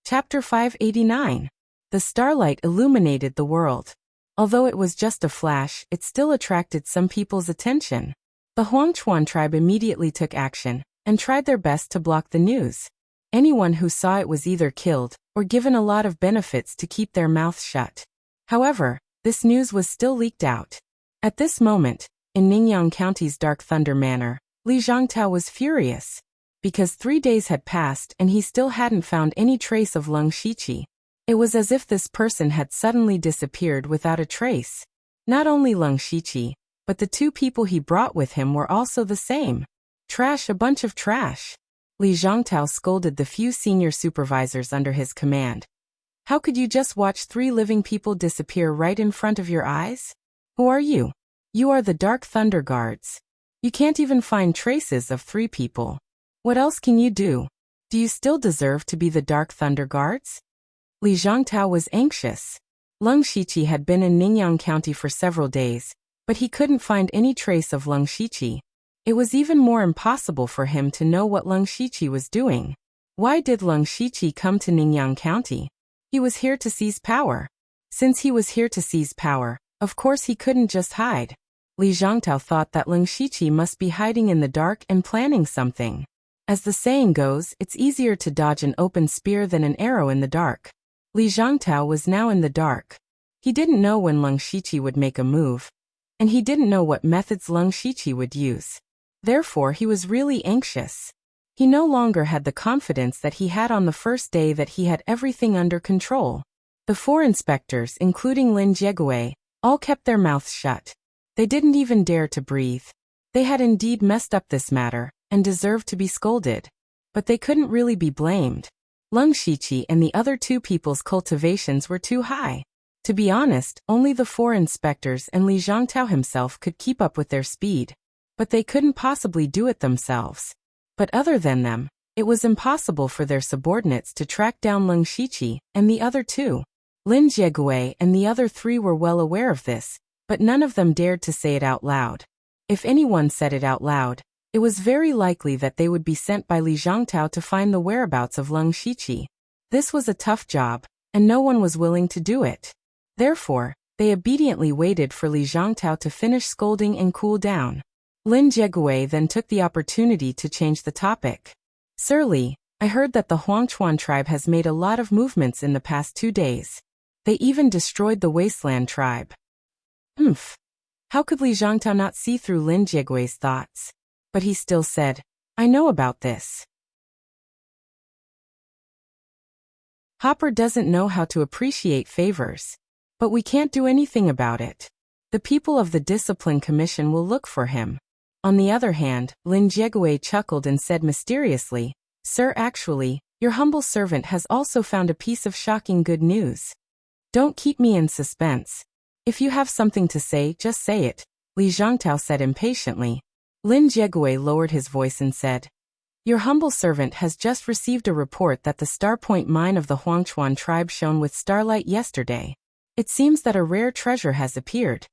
A: Chapter 589. The starlight illuminated the world. Although it was just a flash, it still attracted some people's attention. The Huangchuan tribe immediately took action and tried their best to block the news. Anyone who saw it was either killed or given a lot of benefits to keep their mouths shut. However, this news was still leaked out. At this moment, in Ningyang County's Dark Thunder Manor, Li Zhangtao was furious. Because 3 days had passed and he still hadn't found any trace of Leng Shiqi. It was as if this person had suddenly disappeared without a trace. Not only Leng Shiqi, but the two people he brought with him were also the same. Trash, a bunch of trash. Li Zhangtao scolded the few senior supervisors under his command. How could you just watch 3 living people disappear right in front of your eyes? Who are you? You are the Dark Thunder Guards. You can't even find traces of 3 people. What else can you do? Do you still deserve to be the Dark Thunder Guards? Li Zhangtao was anxious. Leng Shiqi had been in Ningyang County for several days, but he couldn't find any trace of Leng Shiqi. It was even more impossible for him to know what Leng Shiqi was doing. Why did Leng Shiqi come to Ningyang County? He was here to seize power. Since he was here to seize power, of course he couldn't just hide. Li Zhangtao thought that Leng Shiqi must be hiding in the dark and planning something. As the saying goes, it's easier to dodge an open spear than an arrow in the dark. Li Zhangtao was now in the dark. He didn't know when Leng Shiqi would make a move, and he didn't know what methods Leng Shiqi would use. Therefore, he was really anxious. He no longer had the confidence that he had on the first day that he had everything under control. The 4 inspectors, including Lin Jiegue, all kept their mouths shut. They didn't even dare to breathe. They had indeed messed up this matter and deserved to be scolded. But they couldn't really be blamed. Leng Shiqi and the other 2 people's cultivations were too high. To be honest, only the 4 inspectors and Li Zhangtao himself could keep up with their speed. But they couldn't possibly do it themselves. But other than them, it was impossible for their subordinates to track down Leng Shiqi and the other 2. Lin Jiegue and the other 3 were well aware of this, but none of them dared to say it out loud. If anyone said it out loud, it was very likely that they would be sent by Li Zhangtao to find the whereabouts of Leng Shiqi. This was a tough job, and no one was willing to do it. Therefore, they obediently waited for Li Zhangtao to finish scolding and cool down. Lin Jiegue then took the opportunity to change the topic. Sir Li, I heard that the Huangchuan tribe has made a lot of movements in the past 2 days. They even destroyed the Wasteland tribe. How could Li Zhangtao not see through Lin Jiegue's thoughts? But he still said, I know about this. Hopper doesn't know how to appreciate favors. But we can't do anything about it. The people of the Discipline Commission will look for him. On the other hand, Lin Jiegue chuckled and said mysteriously, Sir, actually, your humble servant has also found a piece of shocking good news. Don't keep me in suspense. If you have something to say, just say it, Li Zhangtao said impatiently. Lin Jiegue lowered his voice and said, Your humble servant has just received a report that the Star Point mine of the Huangchuan tribe shone with starlight yesterday. It seems that a rare treasure has appeared.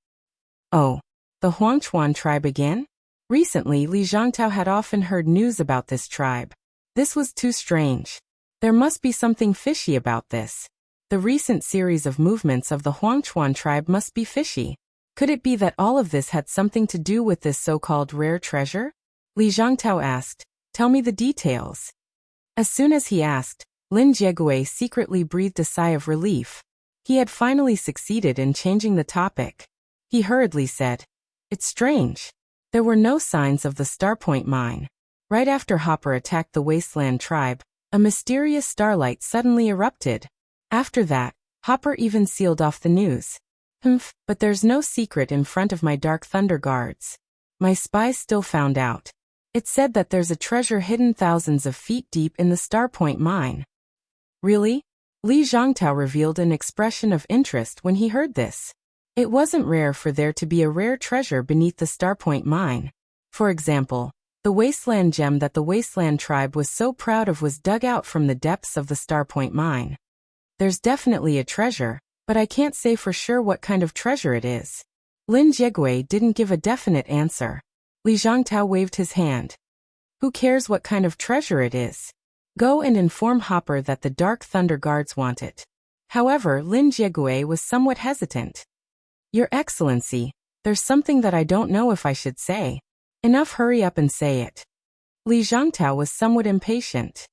A: Oh, the Huangchuan tribe again? Recently, Li Zhangtao had often heard news about this tribe. This was too strange. There must be something fishy about this. The recent series of movements of the Huangchuan tribe must be fishy. Could it be that all of this had something to do with this so-called rare treasure? Li Zhangtao asked, Tell me the details. As soon as he asked, Lin Jiegue secretly breathed a sigh of relief. He had finally succeeded in changing the topic. He hurriedly said, It's strange. There were no signs of the Starpoint mine. Right after Hopper attacked the Wasteland tribe, a mysterious starlight suddenly erupted. After that, Hopper even sealed off the news. But there's no secret in front of my Dark Thunder Guards. My spies still found out. It said that there's a treasure hidden thousands of feet deep in the Starpoint mine. Really? Li Zhongtao revealed an expression of interest when he heard this. It wasn't rare for there to be a rare treasure beneath the Starpoint mine. For example, the wasteland gem that the wasteland tribe was so proud of was dug out from the depths of the Starpoint mine. There's definitely a treasure, but I can't say for sure what kind of treasure it is. Lin Jigui didn't give a definite answer. Li Zhongtao waved his hand. Who cares what kind of treasure it is? Go and inform Hopper that the Dark Thunder Guards want it. However, Lin Jigui was somewhat hesitant. Your Excellency, there's something that I don't know if I should say. Enough, hurry up and say it. Li Zhongtao was somewhat impatient.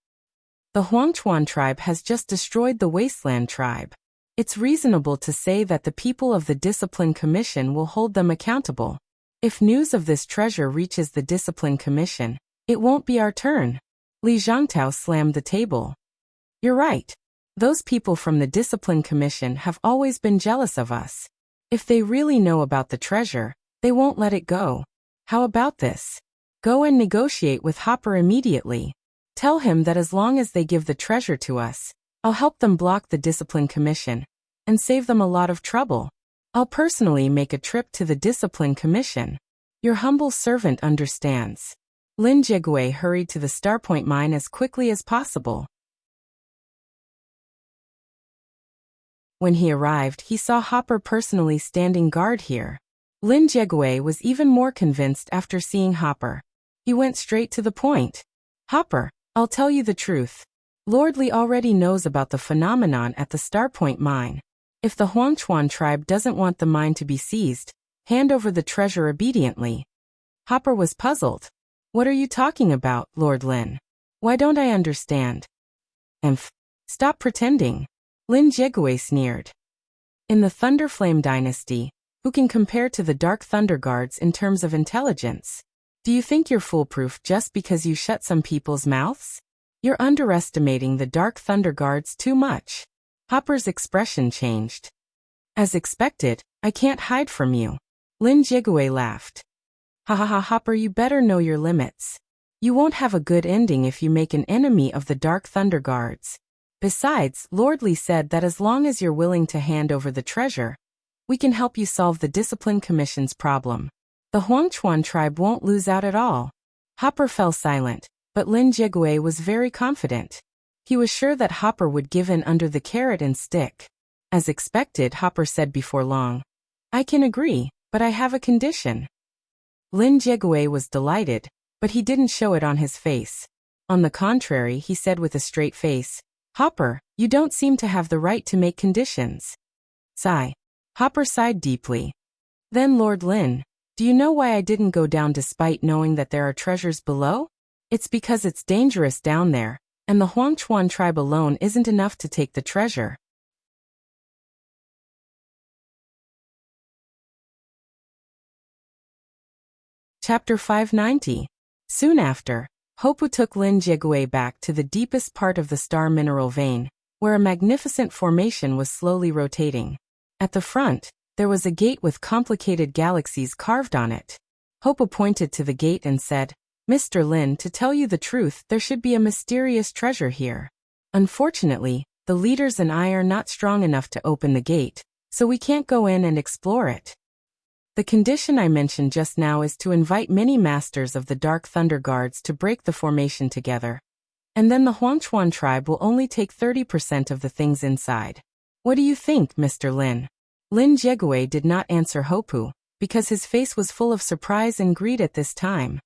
A: The Huangchuan tribe has just destroyed the Wasteland tribe. It's reasonable to say that the people of the Discipline Commission will hold them accountable. If news of this treasure reaches the Discipline Commission, it won't be our turn. Li Zhongtao slammed the table. You're right. Those people from the Discipline Commission have always been jealous of us. If they really know about the treasure, they won't let it go. How about this? Go and negotiate with Hopper immediately. Tell him that as long as they give the treasure to us, I'll help them block the Discipline Commission and save them a lot of trouble. I'll personally make a trip to the Discipline Commission. Your humble servant understands. Lin Jigui hurried to the Starpoint mine as quickly as possible. When he arrived, he saw Hopper personally standing guard here. Lin Jigui was even more convinced after seeing Hopper. He went straight to the point. Hopper, I'll tell you the truth. Lord Li already knows about the phenomenon at the Starpoint mine. If the Huangchuan tribe doesn't want the mine to be seized, hand over the treasure obediently. Hopper was puzzled. What are you talking about, Lord Lin? Why don't I understand? Stop pretending. Lin Jigui sneered. In the Thunderflame dynasty, who can compare to the Dark Thunder Guards in terms of intelligence? Do you think you're foolproof just because you shut some people's mouths? You're underestimating the Dark Thunder Guards too much. Hopper's expression changed. As expected, I can't hide from you. Lin Jigui laughed. Ha ha ha, Hopper, you better know your limits. You won't have a good ending if you make an enemy of the Dark Thunder Guards. Besides, Lord Li said that as long as you're willing to hand over the treasure, we can help you solve the Discipline Commission's problem. The Huangchuan tribe won't lose out at all. Hopper fell silent, but Lin Jigui was very confident. He was sure that Hopper would give in under the carrot and stick. As expected, Hopper said before long, I can agree, but I have a condition. Lin Jigui was delighted, but he didn't show it on his face. On the contrary, he said with a straight face, Hopper, you don't seem to have the right to make conditions. Sigh. Hopper sighed deeply. Then Lord Lin, do you know why I didn't go down despite knowing that there are treasures below? It's because it's dangerous down there, and the Huangchuan tribe alone isn't enough to take the treasure. Chapter 590. Soon after, Hopu took Lin Jigui back to the deepest part of the star mineral vein, where a magnificent formation was slowly rotating. At the front, there was a gate with complicated galaxies carved on it. Hopu pointed to the gate and said, Mr. Lin, to tell you the truth, there should be a mysterious treasure here. Unfortunately, the leaders and I are not strong enough to open the gate, so we can't go in and explore it. The condition I mentioned just now is to invite many masters of the Dark Thunder Guards to break the formation together. And then the Huangchuan tribe will only take 30% of the things inside. What do you think, Mr. Lin? Lin Jigui did not answer Hopu, because his face was full of surprise and greed at this time.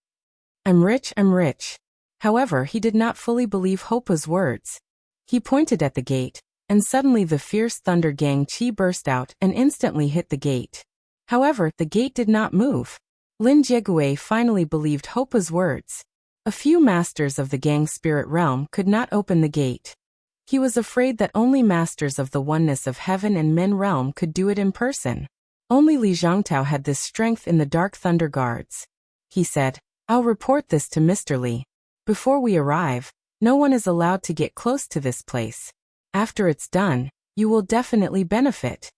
A: I'm rich. However, he did not fully believe Hopu's words. He pointed at the gate, and suddenly the fierce thunder gang chi burst out and instantly hit the gate. However, the gate did not move. Lin Jigui finally believed Hopu's words. A few masters of the gang spirit realm could not open the gate. He was afraid that only masters of the oneness of heaven and men realm could do it in person. Only Li Zhongtao had this strength in the Dark Thunder Guards. He said, I'll report this to Mr. Li. Before we arrive, no one is allowed to get close to this place. After it's done, you will definitely benefit.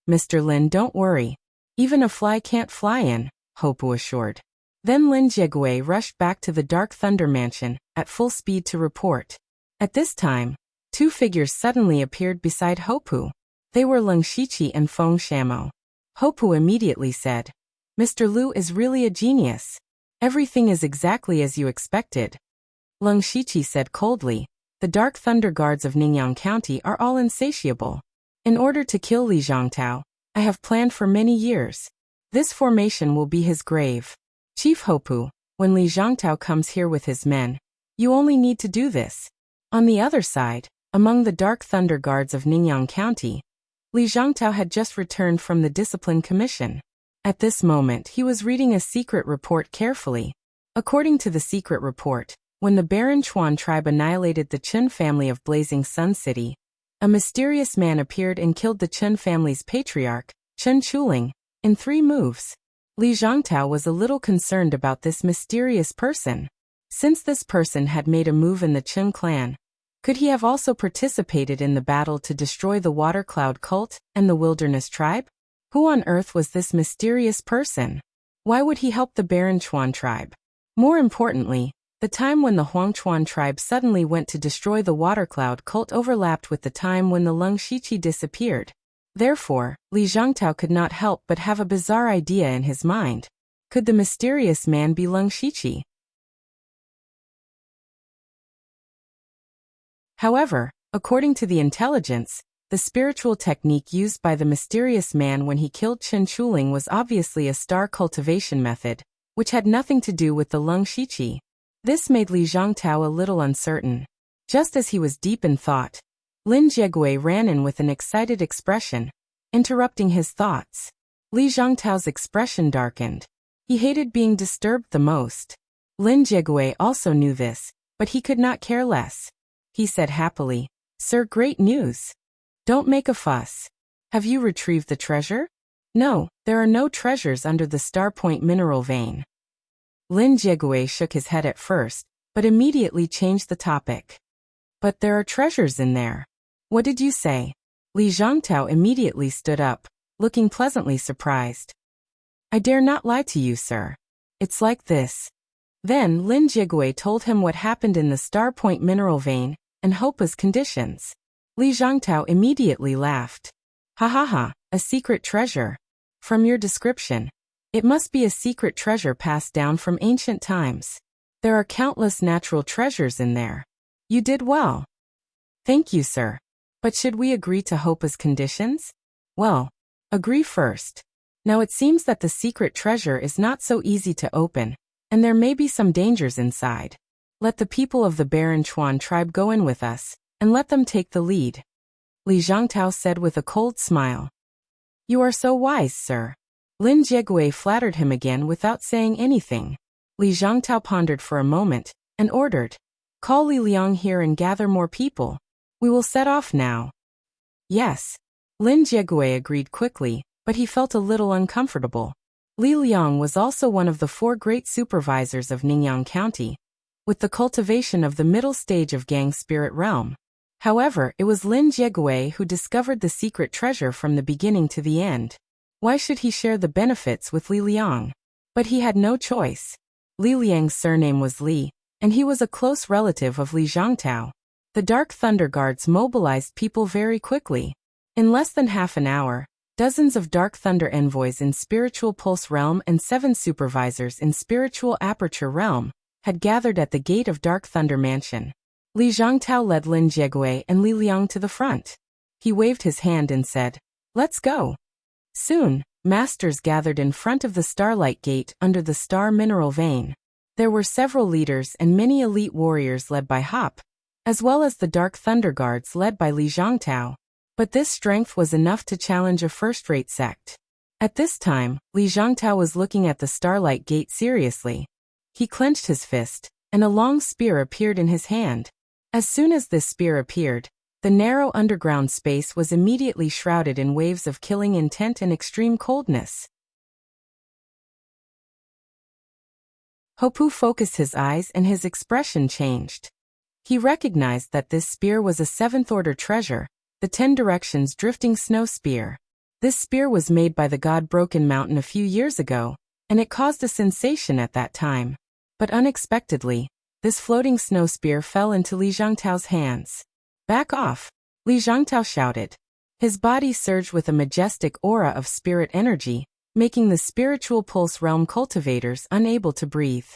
A: Mr. Lin, don't worry. Even a fly can't fly in, Hopu assured. Then Lin Jigui rushed back to the Dark Thunder Mansion, at full speed to report. At this time, Two figures suddenly appeared beside Hopu. They were Leng Shiqi and Feng Shamo. Hopu immediately said, "Mr. Lu is really a genius. Everything is exactly as you expected." Leng Shiqi said coldly, "The Dark Thunder Guards of Ningyang County are all insatiable. In order to kill Li Zhongtao, I have planned for many years. This formation will be his grave. Chief Hopu, when Li Zhongtao comes here with his men, you only need to do this." On the other side, among the Dark Thunder Guards of Ningyang County, Li Zhongtao had just returned from the Discipline Commission. At this moment he was reading a secret report carefully. According to the secret report, when the Baron Chuan tribe annihilated the Chen family of Blazing Sun City, a mysterious man appeared and killed the Chen family's patriarch, Chen Chuling, in 3 moves. Li Zhongtao was a little concerned about this mysterious person. Since this person had made a move in the Chen clan, could he have also participated in the battle to destroy the Water Cloud cult and the Wilderness tribe? Who on earth was this mysterious person? Why would he help the Baron Chuan tribe? More importantly, the time when the Huangchuan tribe suddenly went to destroy the Water Cloud cult overlapped with the time when the Leng Shiqi disappeared. Therefore, Li Zhongtao could not help but have a bizarre idea in his mind. Could the mysterious man be Leng Shiqi? However, according to the intelligence, the spiritual technique used by the mysterious man when he killed Chen Chuling was obviously a star cultivation method, which had nothing to do with the Leng Shiqi. This made Li Zhongtao a little uncertain. Just as he was deep in thought, Lin Jiegui ran in with an excited expression, interrupting his thoughts. Li Zhongtao's expression darkened. He hated being disturbed the most. Lin Jiegui also knew this, but he could not care less. He said happily, "Sir, great news. Don't make a fuss. Have you retrieved the treasure?" "No, there are no treasures under the Star Point mineral vein." Lin Jiegui shook his head at first, but immediately changed the topic. "But there are treasures in there." "What did you say?" Li Zhongtao immediately stood up, looking pleasantly surprised. "I dare not lie to you, sir. It's like this." Then Lin Jiegui told him what happened in the Star Point mineral vein and Hopa's conditions. Li Zhongtao immediately laughed. "Ha ha ha, a secret treasure. From your description, it must be a secret treasure passed down from ancient times. There are countless natural treasures in there. You did well." "Thank you, sir. But should we agree to Hopa's conditions?" "Well, agree first. Now it seems that the secret treasure is not so easy to open, and there may be some dangers inside. Let the people of the Baron Chuan tribe go in with us, and let them take the lead," Li Zhongtao said with a cold smile. "You are so wise, sir." Lin Jiegui flattered him again without saying anything. Li Zhongtao pondered for a moment, and ordered, "Call Li Liang here and gather more people. We will set off now." "Yes." Lin Jiegui agreed quickly, but he felt a little uncomfortable. Li Liang was also one of the 4 great supervisors of Ningyang County, with the cultivation of the middle stage of Gang Spirit Realm. However, it was Lin Jiegui who discovered the secret treasure from the beginning to the end. Why should he share the benefits with Li Liang? But he had no choice. Li Liang's surname was Li, and he was a close relative of Li Zhongtao. The Dark Thunder Guards mobilized people very quickly. In less than half an hour, dozens of Dark Thunder envoys in Spiritual Pulse Realm and 7 supervisors in Spiritual Aperture Realm had gathered at the gate of Dark Thunder Mansion. Li Zhongtao led Lin Jiegui and Li Liang to the front. He waved his hand and said, "Let's go." Soon, masters gathered in front of the Starlight Gate under the Star Mineral Vein. There were several leaders and many elite warriors led by Hop, as well as the Dark Thunder Guards led by Li Zhongtao. But this strength was enough to challenge a first-rate sect. At this time, Li Zhongtao was looking at the Starlight Gate seriously. He clenched his fist, and a long spear appeared in his hand. As soon as this spear appeared, the narrow underground space was immediately shrouded in waves of killing intent and extreme coldness. Hopu focused his eyes and his expression changed. He recognized that this spear was a 7th-order treasure, the 10 Directions Drifting Snow Spear. This spear was made by the god Broken Mountain a few years ago, and it caused a sensation at that time. But unexpectedly, this floating snow spear fell into Li Zhongtao's hands. Back off! Li Zhangtao shouted. His body surged with a majestic aura of spirit energy, making the spiritual pulse realm cultivators unable to breathe.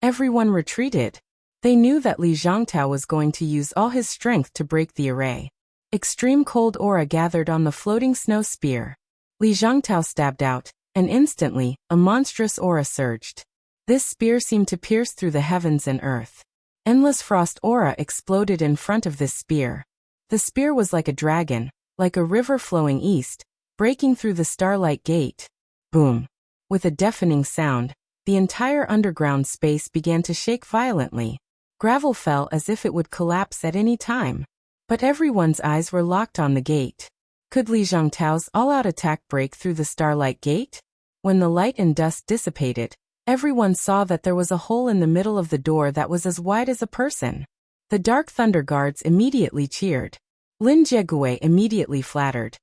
A: Everyone retreated. They knew that Li Zhangtao was going to use all his strength to break the array. Extreme cold aura gathered on the floating snow spear. Li Zhangtao stabbed out, and instantly, a monstrous aura surged. This spear seemed to pierce through the heavens and earth. Endless frost aura exploded in front of this spear. The spear was like a dragon, like a river flowing east, breaking through the starlight gate. Boom! With a deafening sound, the entire underground space began to shake violently. Gravel fell as if it would collapse at any time. But everyone's eyes were locked on the gate. Could Li Zhangtao's all-out attack break through the starlight gate? When the light and dust dissipated, everyone saw that there was a hole in the middle of the door that was as wide as a person. The Dark Thunder Guards immediately cheered. Lin Jiegue immediately flattered.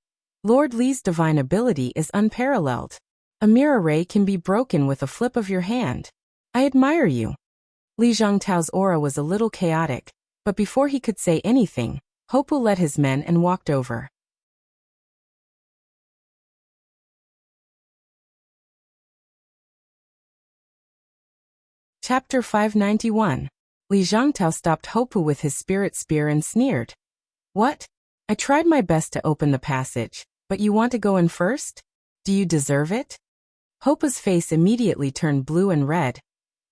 A: Lord Li's divine ability is unparalleled. A mirror ray can be broken with a flip of your hand. I admire you. Li Zhangtao's aura was a little chaotic, but before he could say anything, Hopu led his men and walked over. Chapter 591. Li Zhangtao stopped Hopu with his spirit spear and sneered. What? I tried my best to open the passage, but you want to go in first? Do you deserve it? Hopu's face immediately turned blue and red,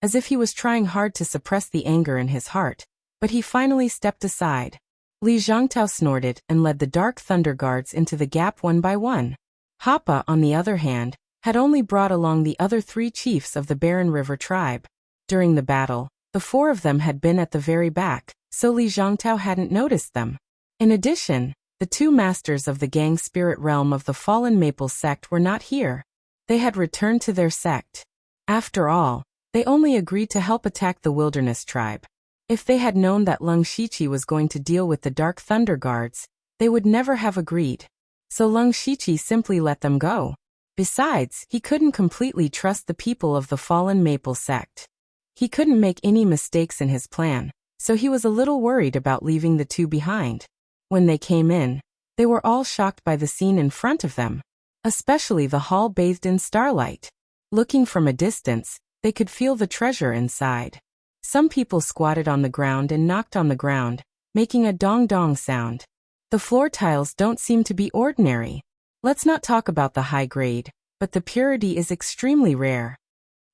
A: as if he was trying hard to suppress the anger in his heart, but he finally stepped aside. Li Zhangtao snorted and led the Dark Thunder Guards into the gap one by one. Hapa, on the other hand, had only brought along the other 3 chiefs of the Barren River tribe. During the battle, the 4 of them had been at the very back, so Li Zhangtao hadn't noticed them. In addition, the 2 masters of the gang spirit realm of the Fallen Maple sect were not here. They had returned to their sect. After all, they only agreed to help attack the Wilderness tribe. If they had known that Lung Shiqi was going to deal with the Dark Thunder Guards, they would never have agreed. So Lung Shiqi simply let them go. Besides, he couldn't completely trust the people of the Fallen Maple sect. He couldn't make any mistakes in his plan, so he was a little worried about leaving the 2 behind. When they came in, they were all shocked by the scene in front of them, especially the hall bathed in starlight. Looking from a distance, they could feel the treasure inside. Some people squatted on the ground and knocked on the ground, making a dong-dong sound. The floor tiles don't seem to be ordinary. Let's not talk about the high grade, but the purity is extremely rare.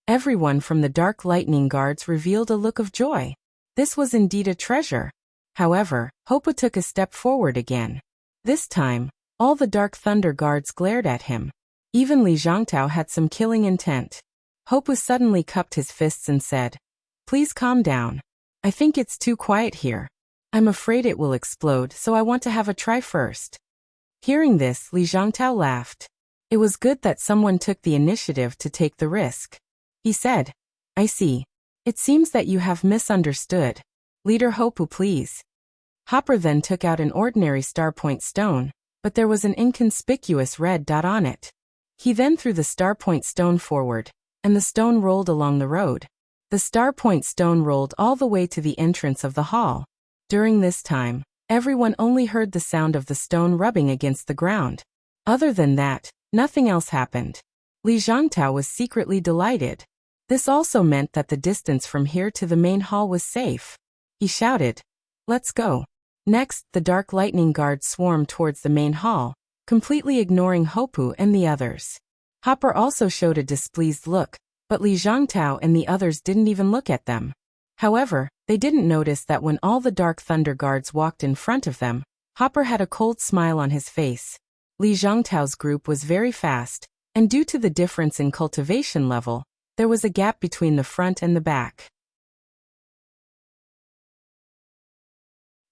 A: Everyone from the Dark Lightning Guards revealed a look of joy. This was indeed a treasure. However, Hopu took a step forward again. This time, all the Dark Thunder Guards glared at him. Even Li Zhangtao had some killing intent. Hopu suddenly cupped his fists and said, "Please calm down. I think it's too quiet here. I'm afraid it will explode, so I want to have a try first." Hearing this, Li Zhangtao laughed. It was good that someone took the initiative to take the risk. He said, "I see. It seems that you have misunderstood. Leader Hopu, please." Hopper then took out an ordinary starpoint stone, but there was an inconspicuous red dot on it. He then threw the starpoint stone forward, and the stone rolled along the road. The starpoint stone rolled all the way to the entrance of the hall. During this time, everyone only heard the sound of the stone rubbing against the ground. Other than that, nothing else happened. Li Zhangtao was secretly delighted. This also meant that the distance from here to the main hall was safe. He shouted, "Let's go." Next, the Dark Lightning Guard swarmed towards the main hall, completely ignoring Hopu and the others. Hopper also showed a displeased look, but Li Zhangtao and the others didn't even look at them. However, they didn't notice that when all the Dark Thunder Guards walked in front of them, Hopper had a cold smile on his face. Li Zhangtao's group was very fast, and due to the difference in cultivation level, there was a gap between the front and the back.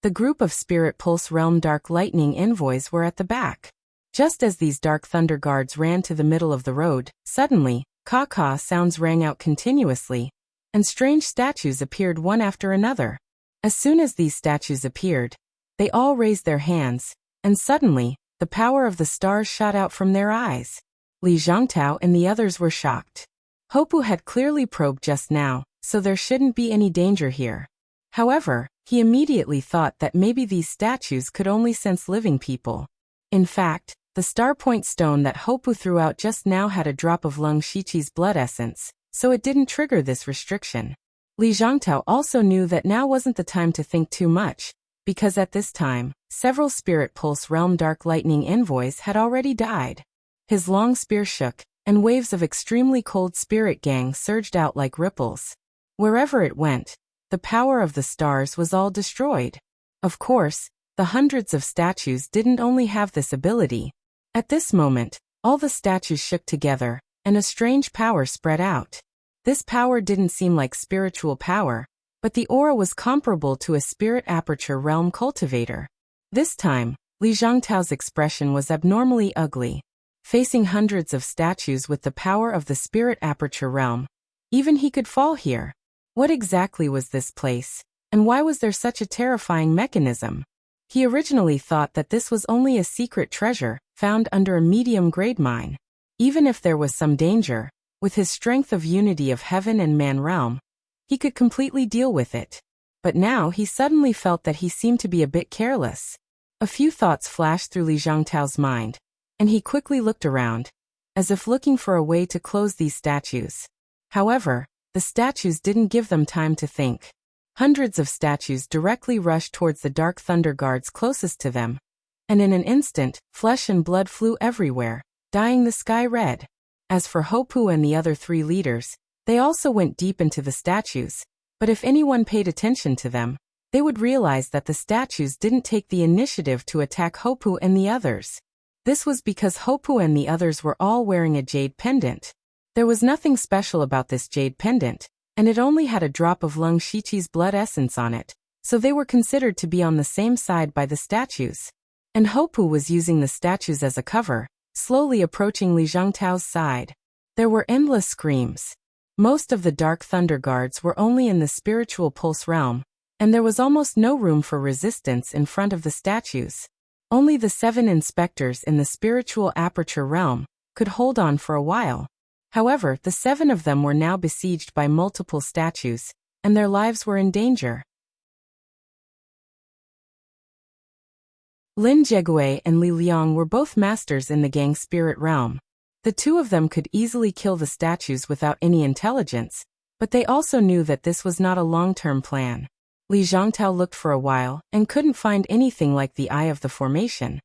A: The group of Spirit Pulse Realm Dark Lightning envoys were at the back. Just as these Dark Thunder Guards ran to the middle of the road, suddenly, caw-caw sounds rang out continuously, and strange statues appeared one after another. As soon as these statues appeared, they all raised their hands, and suddenly, the power of the stars shot out from their eyes. Li Zhangtao and the others were shocked. Hopu had clearly probed just now, so there shouldn't be any danger here. However, he immediately thought that maybe these statues could only sense living people. In fact, the star point stone that Hopu threw out just now had a drop of Lung Shiqi's blood essence, so it didn't trigger this restriction. Li Zhangtao also knew that now wasn't the time to think too much, because at this time, several Spirit Pulse Realm Dark Lightning envoys had already died. His long spear shook, and waves of extremely cold spirit gang surged out like ripples. Wherever it went, the power of the stars was all destroyed. Of course, the hundreds of statues didn't only have this ability. At this moment, all the statues shook together, and a strange power spread out. This power didn't seem like spiritual power, but the aura was comparable to a spirit aperture realm cultivator. This time, Li Zhangtao's expression was abnormally ugly. Facing hundreds of statues with the power of the spirit aperture realm, even he could fall here. What exactly was this place, and why was there such a terrifying mechanism? He originally thought that this was only a secret treasure, found under a medium-grade mine. Even if there was some danger, with his strength of unity of heaven and man realm, he could completely deal with it. But now he suddenly felt that he seemed to be a bit careless. A few thoughts flashed through Li Zhangtao's mind, and he quickly looked around, as if looking for a way to close these statues. However, the statues didn't give them time to think. Hundreds of statues directly rushed towards the Dark Thunder Guards closest to them, and in an instant, flesh and blood flew everywhere, dyeing the sky red. As for Hopu and the other three leaders, they also went deep into the statues, but if anyone paid attention to them, they would realize that the statues didn't take the initiative to attack Hopu and the others. This was because Hopu and the others were all wearing a jade pendant. There was nothing special about this jade pendant, and it only had a drop of Lung Shiqi's blood essence on it, so they were considered to be on the same side by the statues. And Hopu was using the statues as a cover, slowly approaching Li Zhangtao's side. There were endless screams. Most of the Dark Thunder Guards were only in the spiritual pulse realm, and there was almost no room for resistance in front of the statues. Only the 7 inspectors in the spiritual aperture realm could hold on for a while. However, the 7 of them were now besieged by multiple statues, and their lives were in danger. Lin Jiegue and Li Liang were both masters in the gang spirit realm. The two of them could easily kill the statues without any intelligence, but they also knew that this was not a long-term plan. Li Zhangtao looked for a while and couldn't find anything like the eye of the formation,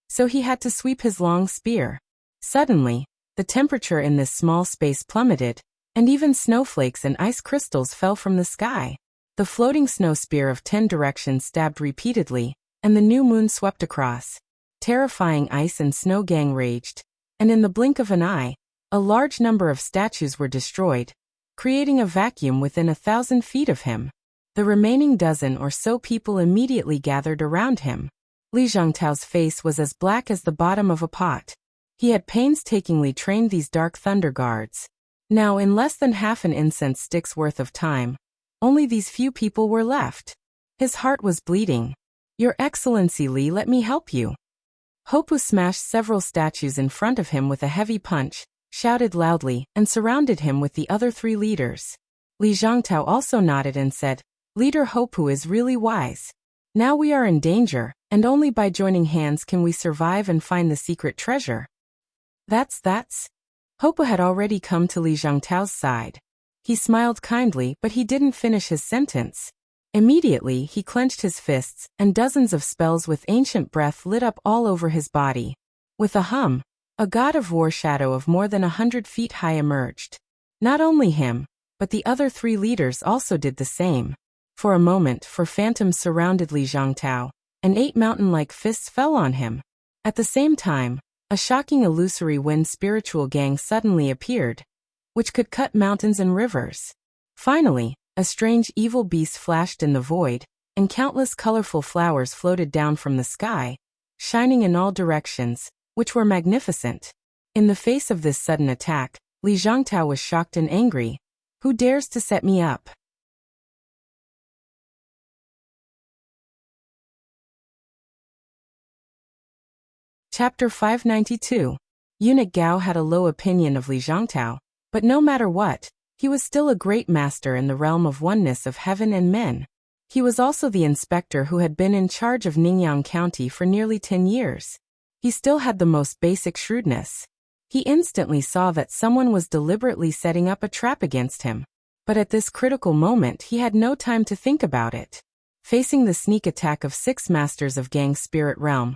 A: so he had to sweep his long spear. Suddenly, the temperature in this small space plummeted, and even snowflakes and ice crystals fell from the sky. The floating snow spear of 10 directions stabbed repeatedly, and the new moon swept across. Terrifying ice and snow gang raged, and in the blink of an eye, a large number of statues were destroyed, creating a vacuum within 1,000 feet of him. The remaining dozen or so people immediately gathered around him. Li Zhangtao's face was as black as the bottom of a pot. He had painstakingly trained these Dark Thunder Guards. Now, in less than half an incense stick's worth of time, only these few people were left. His heart was bleeding. "Your Excellency Li, let me help you." Hopu smashed several statues in front of him with a heavy punch, shouted loudly, and surrounded him with the other 3 leaders. Li Zhangtao also nodded and said, "Leader Hopu is really wise. Now we are in danger, and only by joining hands can we survive and find the secret treasure." That's. Hopu had already come to Li Zhangtao's side. He smiled kindly, but he didn't finish his sentence. Immediately, he clenched his fists, and dozens of spells with ancient breath lit up all over his body. With a hum, a god of war shadow of more than 100 feet high emerged. Not only him, but the other 3 leaders also did the same. For a moment, phantoms surrounded Li Zhangtao, and 8 mountain-like fists fell on him. At the same time, a shocking illusory wind spiritual gang suddenly appeared, which could cut mountains and rivers. Finally, a strange evil beast flashed in the void, and countless colorful flowers floated down from the sky, shining in all directions, which were magnificent. In the face of this sudden attack, Li Zhangtao was shocked and angry. "Who dares to set me up?" Chapter 592. Eunuch Gao had a low opinion of Li Zhangtao, but no matter what, he was still a great master in the realm of oneness of heaven and men. He was also the inspector who had been in charge of Ningyang County for nearly 10 years. He still had the most basic shrewdness. He instantly saw that someone was deliberately setting up a trap against him. But at this critical moment he had no time to think about it. Facing the sneak attack of 6 masters of Gang's spirit realm,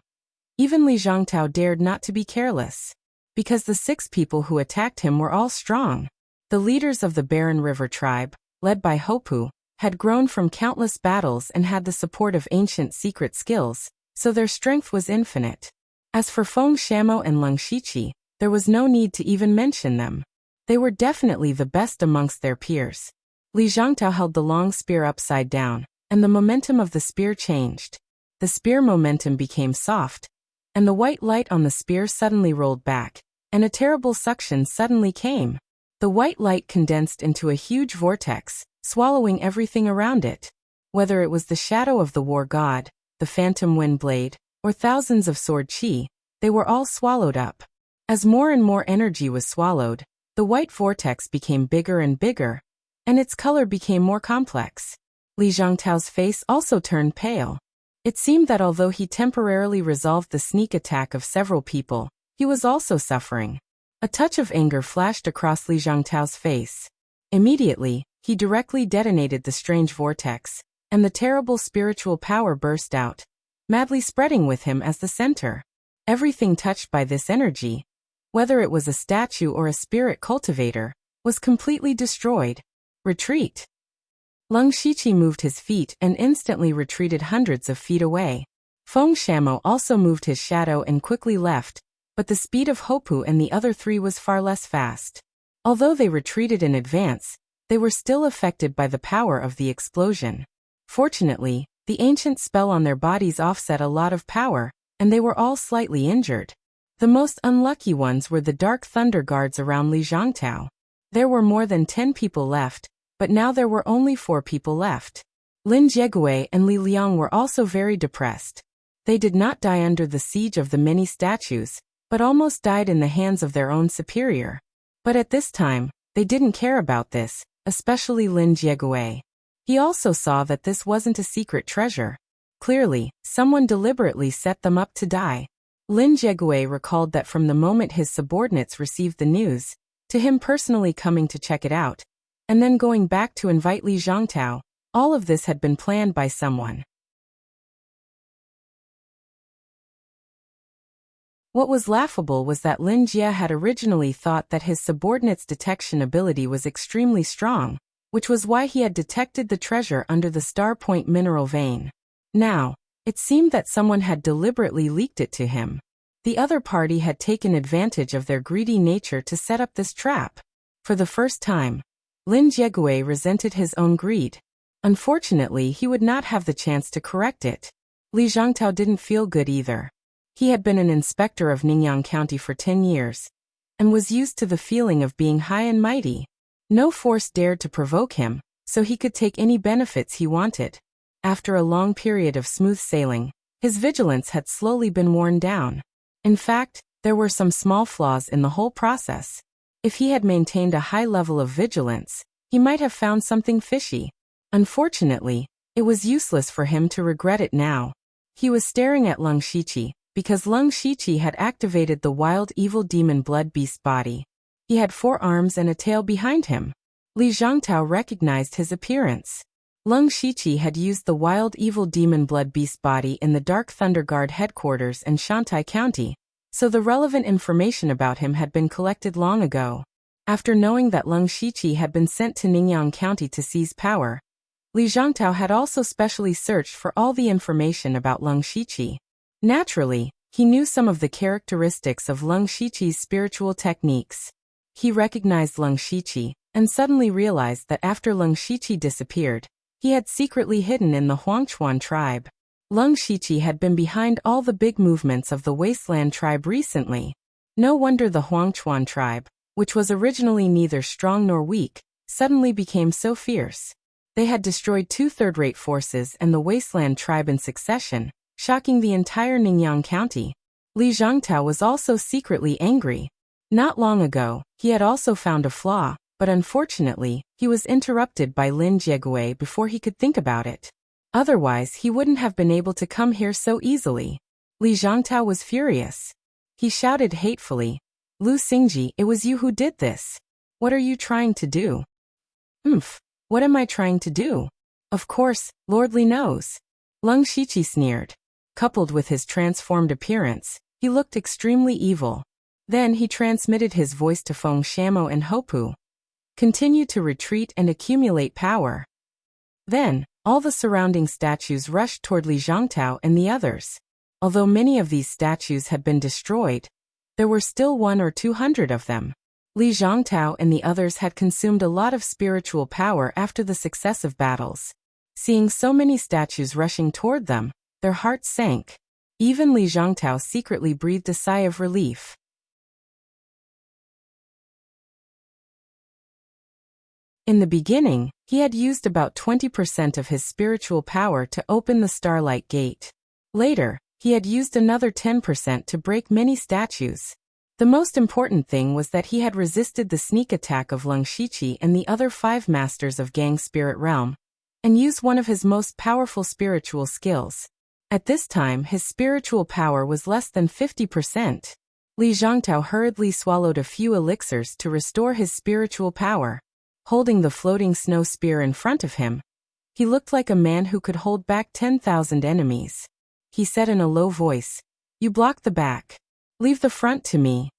A: even Li Zhongtao dared not to be careless. Because the 6 people who attacked him were all strong. The leaders of the Barren River tribe, led by Hopu, had grown from countless battles and had the support of ancient secret skills, so their strength was infinite. As for Feng Shamo and Leng Shiqi, there was no need to even mention them. They were definitely the best amongst their peers. Li Zhongtao held the long spear upside down, and the momentum of the spear changed. The spear momentum became soft, and the white light on the spear suddenly rolled back, and a terrible suction suddenly came. The white light condensed into a huge vortex, swallowing everything around it. Whether it was the shadow of the war god, the phantom wind blade, or thousands of sword chi, they were all swallowed up. As more and more energy was swallowed, the white vortex became bigger and bigger, and its color became more complex. Li Zhongtao's face also turned pale. It seemed that although he temporarily resolved the sneak attack of several people, he was also suffering. A touch of anger flashed across Li Zhongtao's face. Immediately, he directly detonated the strange vortex, and the terrible spiritual power burst out, madly spreading with him as the center. Everything touched by this energy, whether it was a statue or a spirit cultivator, was completely destroyed. Retreat. Leng Shiqi moved his feet and instantly retreated hundreds of feet away. Feng Shamo also moved his shadow and quickly left, but the speed of Hopu and the other 3 was far less fast. Although they retreated in advance, they were still affected by the power of the explosion. Fortunately, the ancient spell on their bodies offset a lot of power, and they were all slightly injured. The most unlucky ones were the Dark Thunder guards around Li Zhongtao. There were more than 10 people left, but now there were only 4 people left. Lin Jiegue and Li Liang were also very depressed. They did not die under the siege of the many statues, but almost died in the hands of their own superior. But at this time, they didn't care about this, especially Lin Jiegue. He also saw that this wasn't a secret treasure. Clearly, someone deliberately set them up to die. Lin Jiegue recalled that from the moment his subordinates received the news, to him personally coming to check it out, and then going back to invite Li Zhongtao, all of this had been planned by someone. What was laughable was that Lin Jie had originally thought that his subordinate's detection ability was extremely strong, which was why he had detected the treasure under the Star Point mineral vein. Now, it seemed that someone had deliberately leaked it to him. The other party had taken advantage of their greedy nature to set up this trap. For the first time, Lin Jiegue resented his own greed. Unfortunately, he would not have the chance to correct it. Li Zhongtao didn't feel good either. He had been an inspector of Ningyang County for 10 years, and was used to the feeling of being high and mighty. No force dared to provoke him, so he could take any benefits he wanted. After a long period of smooth sailing, his vigilance had slowly been worn down. In fact, there were some small flaws in the whole process. If he had maintained a high level of vigilance, he might have found something fishy. Unfortunately, it was useless for him to regret it now. He was staring at Leng Shiqi, because Leng Shiqi had activated the wild evil demon blood beast body. He had 4 arms and a tail behind him. Li Zhongtao recognized his appearance. Leng Shiqi had used the wild evil demon blood beast body in the Dark Thunder Guard headquarters in Shantai County, so the relevant information about him had been collected long ago. After knowing that Leng Shiqi had been sent to Ningyang County to seize power, Li Zhongtao had also specially searched for all the information about Leng Shiqi. Naturally, he knew some of the characteristics of Leng Shiqi's spiritual techniques. He recognized Leng Shiqi, and suddenly realized that after Leng Shiqi disappeared, he had secretly hidden in the Huangchuan tribe. Leng Shiqi had been behind all the big movements of the Wasteland tribe recently. No wonder the Huangchuan tribe, which was originally neither strong nor weak, suddenly became so fierce. They had destroyed 2 third-rate forces and the Wasteland tribe in succession, shocking the entire Ningyang County. Li Zhongtao was also secretly angry. Not long ago, he had also found a flaw, but unfortunately, he was interrupted by Lin Jiegue before he could think about it. Otherwise he wouldn't have been able to come here so easily. Li Zhangtao was furious. He shouted hatefully, "Lu Xingji, it was you who did this. What are you trying to do?" What am I trying to do? Of course, Lord Li knows. Leng Shiqi sneered. Coupled with his transformed appearance, he looked extremely evil. Then he transmitted his voice to Feng Shamo and Hopu. Continue to retreat and accumulate power. Then, all the surrounding statues rushed toward Li Zhangtao and the others. Although many of these statues had been destroyed, there were still 100 or 200 of them. Li Zhangtao and the others had consumed a lot of spiritual power after the successive battles. Seeing so many statues rushing toward them, their hearts sank. Even Li Zhangtao secretly breathed a sigh of relief. In the beginning, he had used about 20% of his spiritual power to open the Starlight Gate. Later, he had used another 10% to break many statues. The most important thing was that he had resisted the sneak attack of Leng Shiqi and the other 5 masters of Gang Spirit Realm, and used one of his most powerful spiritual skills. At this time his spiritual power was less than 50%. Li Zhangtao hurriedly swallowed a few elixirs to restore his spiritual power. Holding the floating snow spear in front of him, he looked like a man who could hold back 10,000 enemies. He said in a low voice, "You block the back. Leave the front to me."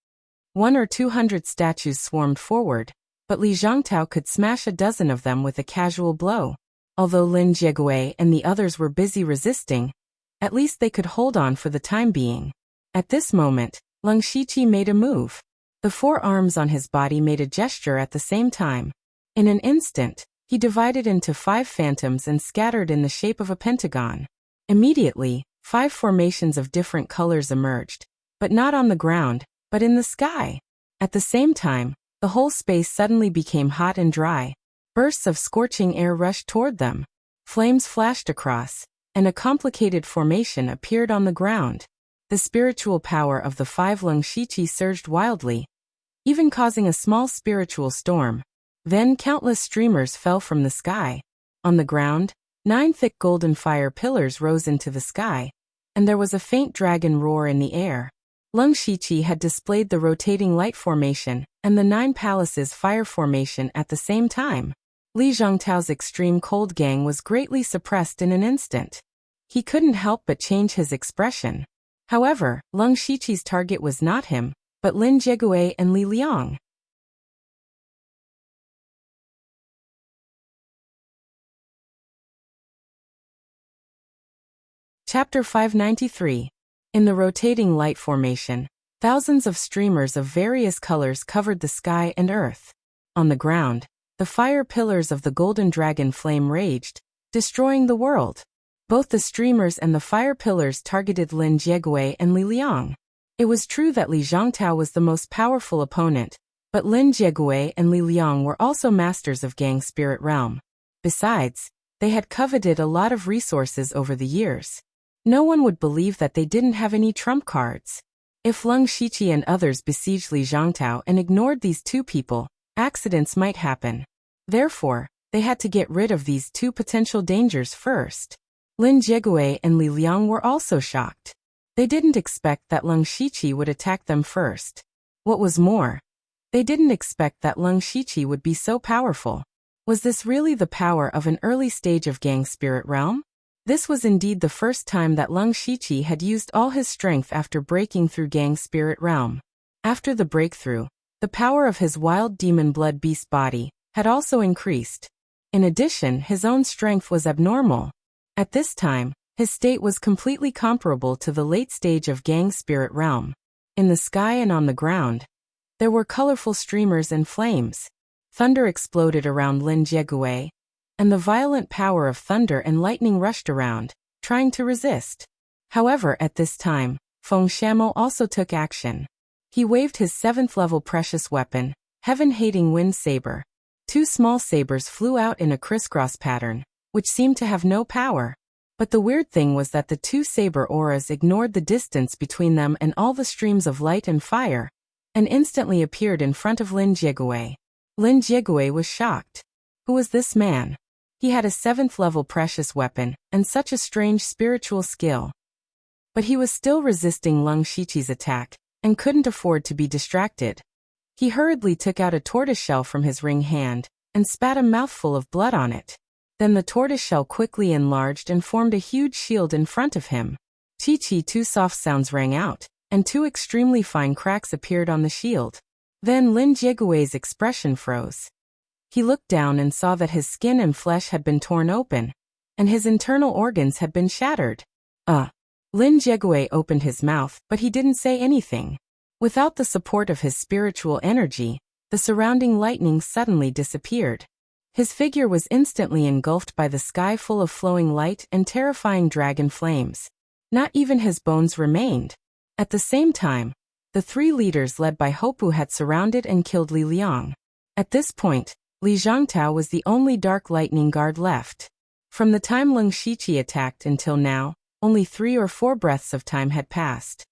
A: 100 or 200 statues swarmed forward, but Li Zhangtao could smash a dozen of them with a casual blow. Although Lin Jiegui and the others were busy resisting, at least they could hold on for the time being. At this moment, Leng Shiqi made a move. The 4 arms on his body made a gesture at the same time. In an instant, he divided into 5 phantoms and scattered in the shape of a pentagon. Immediately, 5 formations of different colors emerged, but not on the ground, but in the sky. At the same time, the whole space suddenly became hot and dry. Bursts of scorching air rushed toward them. Flames flashed across, and a complicated formation appeared on the ground. The spiritual power of the 5 Leng Shiqi surged wildly, even causing a small spiritual storm. Then countless streamers fell from the sky. On the ground, 9 thick golden fire pillars rose into the sky, and there was a faint dragon roar in the air. Leng Shiqi had displayed the rotating light formation and the 9 palaces fire formation at the same time. Li Zhangtao's extreme cold gang was greatly suppressed in an instant. He couldn't help but change his expression. However, Leng Shiqi's target was not him, but Lin Jiegui and Li Liang. Chapter 593. In the rotating light formation, thousands of streamers of various colors covered the sky and earth. On the ground, the fire pillars of the golden dragon flame raged, destroying the world. Both the streamers and the fire pillars targeted Lin Jiegui and Li Liang. It was true that Li Zhangtao was the most powerful opponent, but Lin Jiegui and Li Liang were also masters of Gang Spirit Realm. Besides, they had coveted a lot of resources over the years. No one would believe that they didn't have any trump cards. If Leng Shiqi and others besieged Li Zhangtao and ignored these 2 people, accidents might happen. Therefore, they had to get rid of these 2 potential dangers first. Lin Jiegui and Li Liang were also shocked. They didn't expect that Leng Shiqi would attack them first. What was more, they didn't expect that Leng Shiqi would be so powerful. Was this really the power of an early stage of Gang Spirit Realm? This was indeed the first time that Leng Shiqi had used all his strength after breaking through Gang Spirit Realm. After the breakthrough, the power of his wild demon blood beast body had also increased. In addition, his own strength was abnormal. At this time, his state was completely comparable to the late stage of Gang Spirit Realm. In the sky and on the ground, there were colorful streamers and flames. Thunder exploded around Lin Jiegui, and the violent power of thunder and lightning rushed around, trying to resist. However, at this time, Feng Shamo also took action. He waved his 7th-level precious weapon, Heaven-Hating Wind Saber. 2 small sabers flew out in a crisscross pattern, which seemed to have no power. But the weird thing was that the 2 saber auras ignored the distance between them and all the streams of light and fire, and instantly appeared in front of Lin Jiegui. Lin Jiegui was shocked. Who was this man? He had a 7th-level precious weapon, and such a strange spiritual skill. But he was still resisting Leng Shiqi's attack, and couldn't afford to be distracted. He hurriedly took out a tortoiseshell from his ring hand, and spat a mouthful of blood on it. Then the tortoiseshell quickly enlarged and formed a huge shield in front of him. Chi-chi, 2 soft sounds rang out, and 2 extremely fine cracks appeared on the shield. Then Lin Jigui's expression froze. He looked down and saw that his skin and flesh had been torn open, and his internal organs had been shattered. Lin Jigui opened his mouth, but he didn't say anything. Without the support of his spiritual energy, the surrounding lightning suddenly disappeared. His figure was instantly engulfed by the sky full of flowing light and terrifying dragon flames. Not even his bones remained. At the same time, the 3 leaders led by Hopu had surrounded and killed Li Liang. At this point, Li Zhangtao was the only dark lightning guard left. From the time Leng Shiqi attacked until now, only 3 or 4 breaths of time had passed.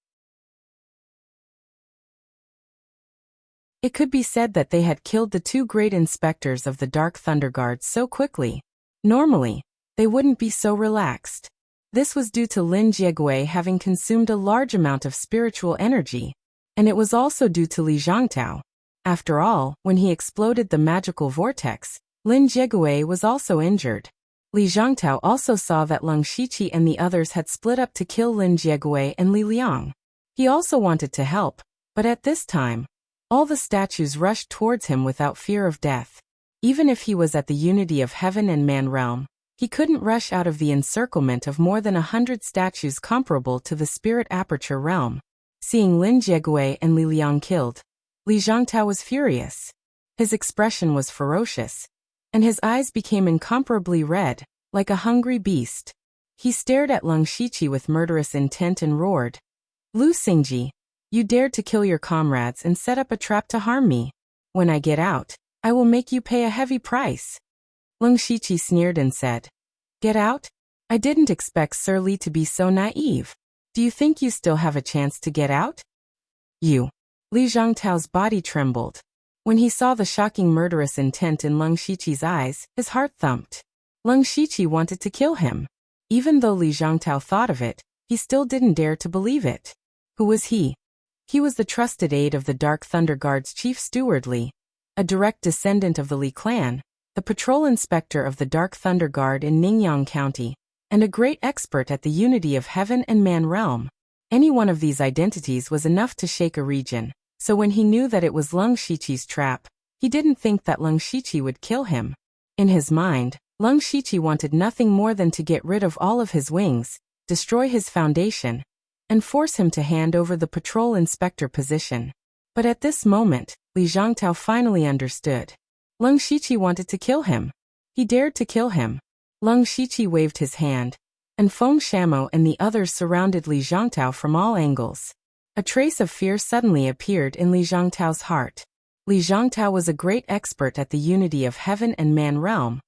A: It could be said that they had killed the 2 great inspectors of the Dark Thunder Guards so quickly. Normally, they wouldn't be so relaxed. This was due to Lin Jigui having consumed a large amount of spiritual energy, and it was also due to Li Zhangtao. After all, when he exploded the magical vortex, Lin Jigui was also injured. Li Zhangtao also saw that Leng Shiqi and the others had split up to kill Lin Jigui and Li Liang. He also wanted to help, but at this time, all the statues rushed towards him without fear of death. Even if he was at the unity of heaven and man realm, he couldn't rush out of the encirclement of more than 100 statues comparable to the spirit aperture realm. Seeing Lin Jigui and Li Liang killed, Li Zhangtao was furious. His expression was ferocious, and his eyes became incomparably red, like a hungry beast. He stared at Leng Shiqi with murderous intent and roared, "Lu Xingji, you dared to kill your comrades and set up a trap to harm me. When I get out, I will make you pay a heavy price." Leng Shiqi sneered and said, "Get out? I didn't expect Sir Li to be so naive. Do you think you still have a chance to get out?" "You." Li Zhangtao's body trembled. When he saw the shocking murderous intent in Leng Shiqi's eyes, his heart thumped. Leng Shiqi wanted to kill him. Even though Li Zhangtao thought of it, he still didn't dare to believe it. Who was he? He was the trusted aide of the Dark Thunder Guard's chief steward Li, a direct descendant of the Li clan, the patrol inspector of the Dark Thunder Guard in Ningyang County, and a great expert at the unity of heaven and man realm. Any one of these identities was enough to shake a region. So when he knew that it was Leng Shiqi's trap, he didn't think that Leng Shiqi would kill him. In his mind, Leng Shiqi wanted nothing more than to get rid of all of his wings, destroy his foundation, and force him to hand over the patrol inspector position. But at this moment, Li Zhangtao finally understood. Leng Shiqi wanted to kill him. He dared to kill him. Leng Shiqi waved his hand, and Feng Shamo and the others surrounded Li Zhangtao from all angles. A trace of fear suddenly appeared in Li Zhangtao's heart. Li Zhangtao was a great expert at the unity of heaven and man realm,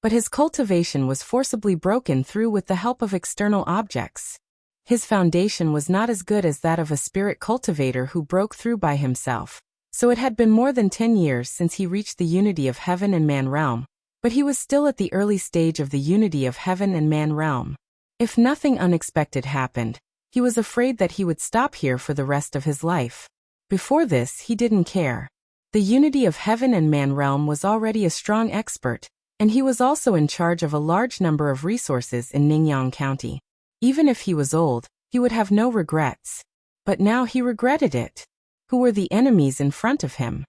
A: but his cultivation was forcibly broken through with the help of external objects. His foundation was not as good as that of a spirit cultivator who broke through by himself, so it had been more than 10 years since he reached the unity of heaven and man realm, but he was still at the early stage of the unity of heaven and man realm. If nothing unexpected happened, he was afraid that he would stop here for the rest of his life. Before this, he didn't care. The unity of heaven and man realm was already a strong expert, and he was also in charge of a large number of resources in Ningyang County. Even if he was old, he would have no regrets. But now he regretted it. Who were the enemies in front of him?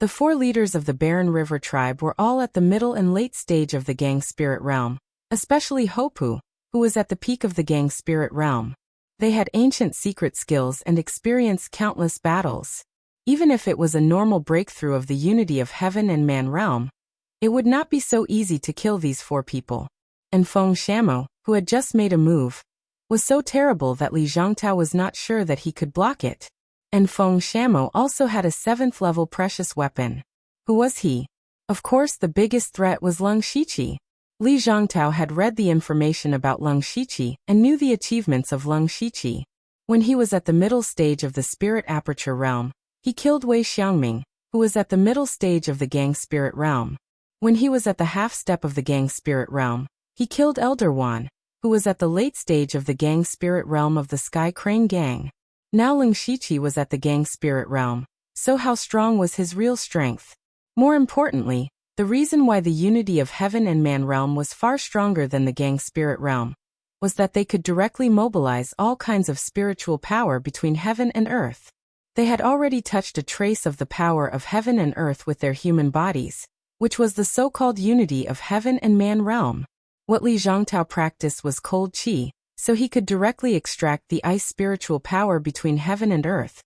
A: The 4 leaders of the Barren River tribe were all at the middle and late stage of the Gang Spirit realm. Especially Hopu, who was at the peak of the Gang Spirit realm. They had ancient secret skills and experienced countless battles. Even if it was a normal breakthrough of the unity of heaven and man realm, it would not be so easy to kill these 4 people. And Feng Shamo, who had just made a move, was so terrible that Li Zhangtao was not sure that he could block it. And Feng Shamo also had a 7th-level precious weapon. Who was he? Of course the biggest threat was Leng Shiqi. Li Zhangtao had read the information about Leng Shiqi and knew the achievements of Leng Shiqi. When he was at the middle stage of the spirit aperture realm, he killed Wei Xiangming, who was at the middle stage of the gang spirit realm. When he was at the half step of the gang spirit realm, he killed Elder Wan, who was at the late stage of the gang spirit realm of the Sky Crane Gang. Now Ling Shiqi was at the gang spirit realm, so how strong was his real strength? More importantly, the reason why the unity of heaven and man realm was far stronger than the gang spirit realm was that they could directly mobilize all kinds of spiritual power between heaven and earth. They had already touched a trace of the power of heaven and earth with their human bodies, which was the so-called unity of heaven and man realm. What Li Zhongtao practiced was cold qi, so he could directly extract the ice spiritual power between heaven and earth,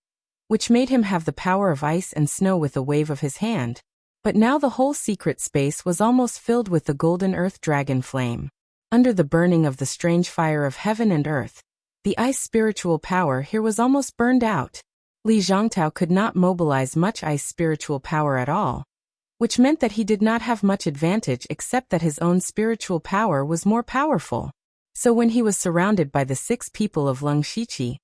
A: which made him have the power of ice and snow with a wave of his hand. But now the whole secret space was almost filled with the golden earth dragon flame. Under the burning of the strange fire of heaven and earth, the ice spiritual power here was almost burned out. Li Zhongtao could not mobilize much ice spiritual power at all, which meant that he did not have much advantage except that his own spiritual power was more powerful. So when he was surrounded by the 6 people of Lung Shiqi,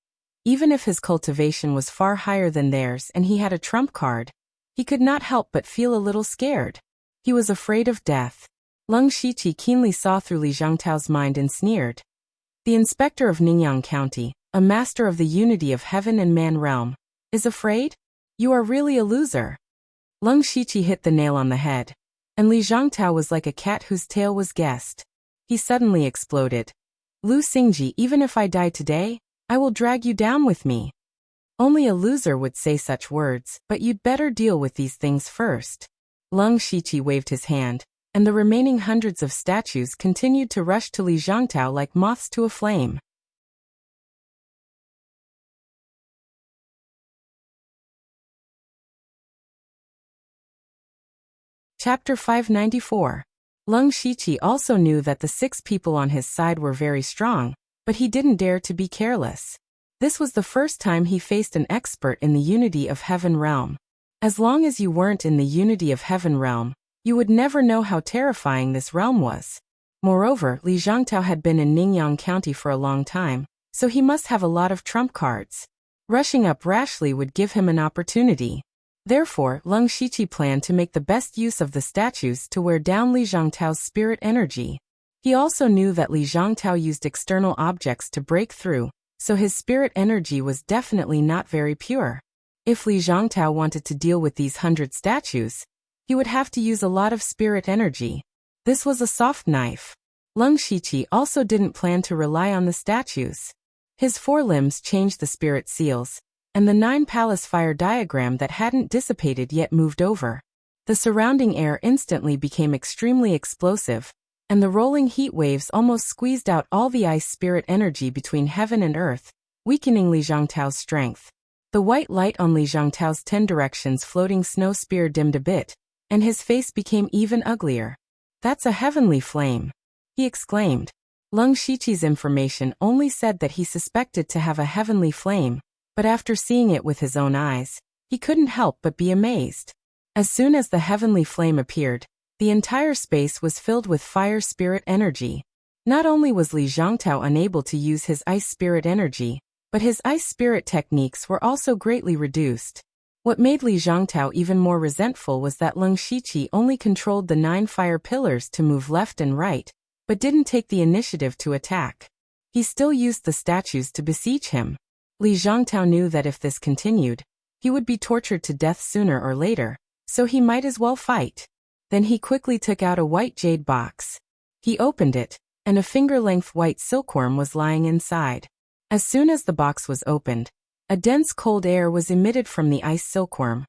A: even if his cultivation was far higher than theirs and he had a trump card, he could not help but feel a little scared. He was afraid of death. Lung Shiqi keenly saw through Li Zhongtao's mind and sneered. The inspector of Ningyang County, a master of the unity of heaven and man realm, is afraid? You are really a loser. Lung Shiqi hit the nail on the head, and Li Zhongtao was like a cat whose tail was guessed. He suddenly exploded. Lu Xingji, even if I die today, I will drag you down with me. Only a loser would say such words, but you'd better deal with these things first. Lung Shiqi waved his hand, and the remaining hundreds of statues continued to rush to Li Zhongtao like moths to a flame. Chapter 594. Lung Shiqi also knew that the 6 people on his side were very strong, but he didn't dare to be careless. This was the first time he faced an expert in the unity of heaven realm. As long as you weren't in the unity of heaven realm, you would never know how terrifying this realm was. Moreover, Li Zhongtao had been in Ningyang County for a long time, so he must have a lot of trump cards. Rushing up rashly would give him an opportunity. Therefore, Lung Shiqi planned to make the best use of the statues to wear down Li Zhongtao's spirit energy. He also knew that Li Zhongtao used external objects to break through, so his spirit energy was definitely not very pure. If Li Zhongtao wanted to deal with these 100 statues, he would have to use a lot of spirit energy. This was a soft knife. Lung Shiqi also didn't plan to rely on the statues. His 4 limbs changed the spirit seals, and the 9 palace fire diagram that hadn't dissipated yet moved over. The surrounding air instantly became extremely explosive, and the rolling heat waves almost squeezed out all the ice spirit energy between heaven and earth, weakening Li Zhongtao's strength. The white light on Li Zhongtao's 10 directions floating snow spear dimmed a bit, and his face became even uglier. That's a heavenly flame, he exclaimed. Lung Shiqi's information only said that he suspected to have a heavenly flame, but after seeing it with his own eyes, he couldn't help but be amazed. As soon as the heavenly flame appeared, the entire space was filled with fire spirit energy. Not only was Li Zhongtao unable to use his ice spirit energy, but his ice spirit techniques were also greatly reduced. What made Li Zhongtao even more resentful was that Lung Shiqi only controlled the 9 fire pillars to move left and right, but didn't take the initiative to attack. He still used the statues to besiege him. Li Zhongtao knew that if this continued, he would be tortured to death sooner or later, so he might as well fight. Then he quickly took out a white jade box. He opened it, and a finger-length white silkworm was lying inside. As soon as the box was opened, a dense cold air was emitted from the ice silkworm,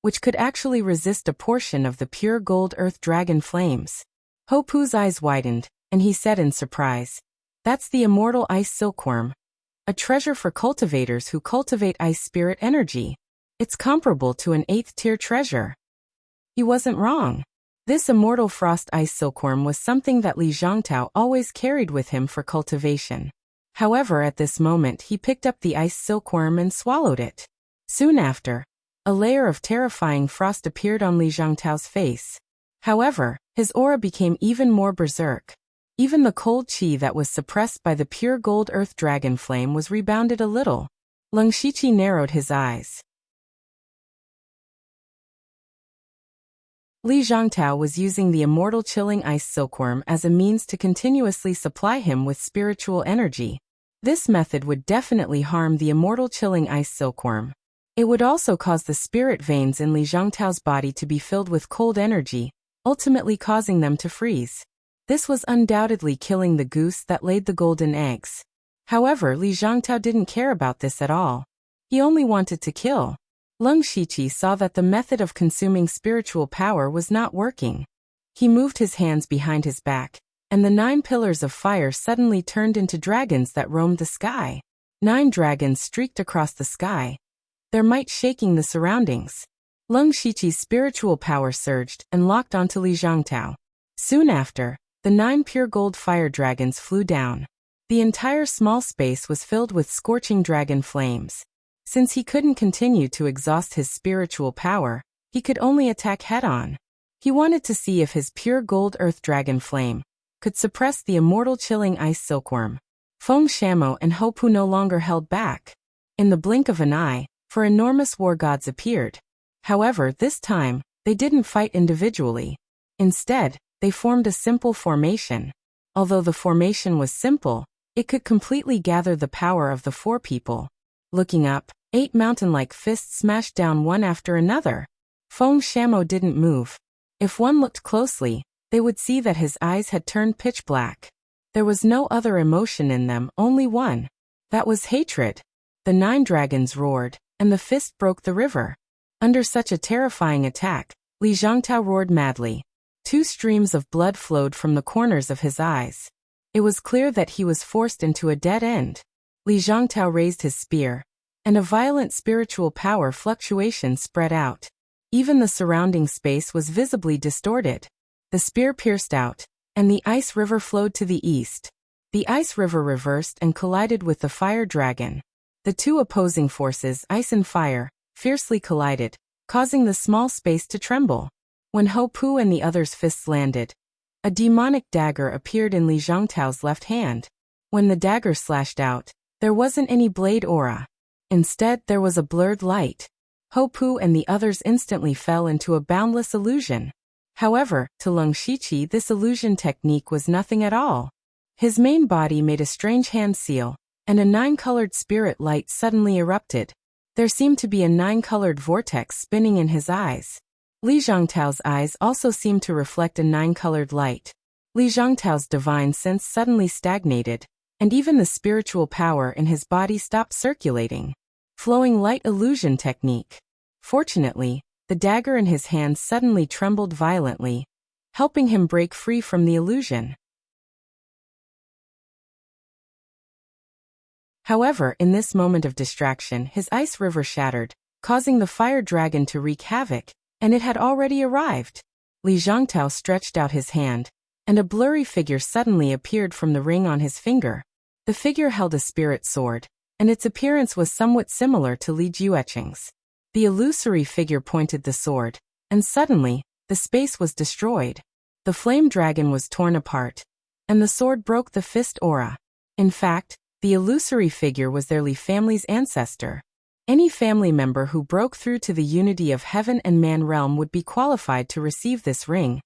A: which could actually resist a portion of the pure gold earth dragon flames. Ho Pu's eyes widened, and he said in surprise, "That's the immortal ice silkworm. A treasure for cultivators who cultivate ice spirit energy. It's comparable to an 8th-tier treasure." He wasn't wrong. This immortal frost ice silkworm was something that Li Zhongtao always carried with him for cultivation. However, at this moment he picked up the ice silkworm and swallowed it. Soon after, a layer of terrifying frost appeared on Li Zhongtao's face. However, his aura became even more berserk. Even the cold qi that was suppressed by the pure gold earth dragon flame was rebounded a little. Lung Shiqi narrowed his eyes. Li Zhongtao was using the immortal chilling ice silkworm as a means to continuously supply him with spiritual energy. This method would definitely harm the immortal chilling ice silkworm. It would also cause the spirit veins in Li Zhongtao's body to be filled with cold energy, ultimately causing them to freeze. This was undoubtedly killing the goose that laid the golden eggs. However, Li Zhongtao didn't care about this at all. He only wanted to kill. Leng Shiqi saw that the method of consuming spiritual power was not working. He moved his hands behind his back, and the 9 pillars of fire suddenly turned into dragons that roamed the sky. 9 dragons streaked across the sky, their might shaking the surroundings. Leng Shiqi's spiritual power surged and locked onto Li Zhongtao. Soon after, the 9 pure gold fire dragons flew down. The entire small space was filled with scorching dragon flames. Since he couldn't continue to exhaust his spiritual power, he could only attack head-on. He wanted to see if his pure gold earth dragon flame could suppress the immortal chilling ice silkworm. Feng Shamo and Hopu no longer held back. In the blink of an eye, 4 enormous war gods appeared. However, this time, they didn't fight individually. Instead, they formed a simple formation. Although the formation was simple, it could completely gather the power of the 4 people. Looking up, 8 mountain-like fists smashed down one after another. Feng Shamo didn't move. If one looked closely, they would see that his eyes had turned pitch black. There was no other emotion in them, only one. That was hatred. The 9 dragons roared, and the fist broke the river. Under such a terrifying attack, Li Zhongtao roared madly. 2 streams of blood flowed from the corners of his eyes. It was clear that he was forced into a dead end. Li Zhongtao raised his spear, and a violent spiritual power fluctuation spread out. Even the surrounding space was visibly distorted. The spear pierced out, and the ice river flowed to the east. The ice river reversed and collided with the fire dragon. The 2 opposing forces, ice and fire, fiercely collided, causing the small space to tremble. When Hopu and the others' fists landed, a demonic dagger appeared in Li Zhongtao's left hand. When the dagger slashed out, there wasn't any blade aura. Instead, there was a blurred light. Hopu and the others instantly fell into a boundless illusion. However, to Leng Shiqi this illusion technique was nothing at all. His main body made a strange hand seal, and a 9-colored spirit light suddenly erupted. There seemed to be a 9-colored vortex spinning in his eyes. Li Zhongtao's eyes also seemed to reflect a 9-colored light. Li Zhongtao's divine sense suddenly stagnated, and even the spiritual power in his body stopped circulating. Flowing light illusion technique. Fortunately, the dagger in his hand suddenly trembled violently, helping him break free from the illusion. However, in this moment of distraction, his ice river shattered, causing the fire dragon to wreak havoc, and it had already arrived. Li Zhongtao stretched out his hand, and a blurry figure suddenly appeared from the ring on his finger. The figure held a spirit sword, and its appearance was somewhat similar to Li Jueqing's. The illusory figure pointed the sword, and suddenly, the space was destroyed. The flame dragon was torn apart, and the sword broke the fist aura. In fact, the illusory figure was their Li family's ancestor. Any family member who broke through to the unity of heaven and man realm would be qualified to receive this ring,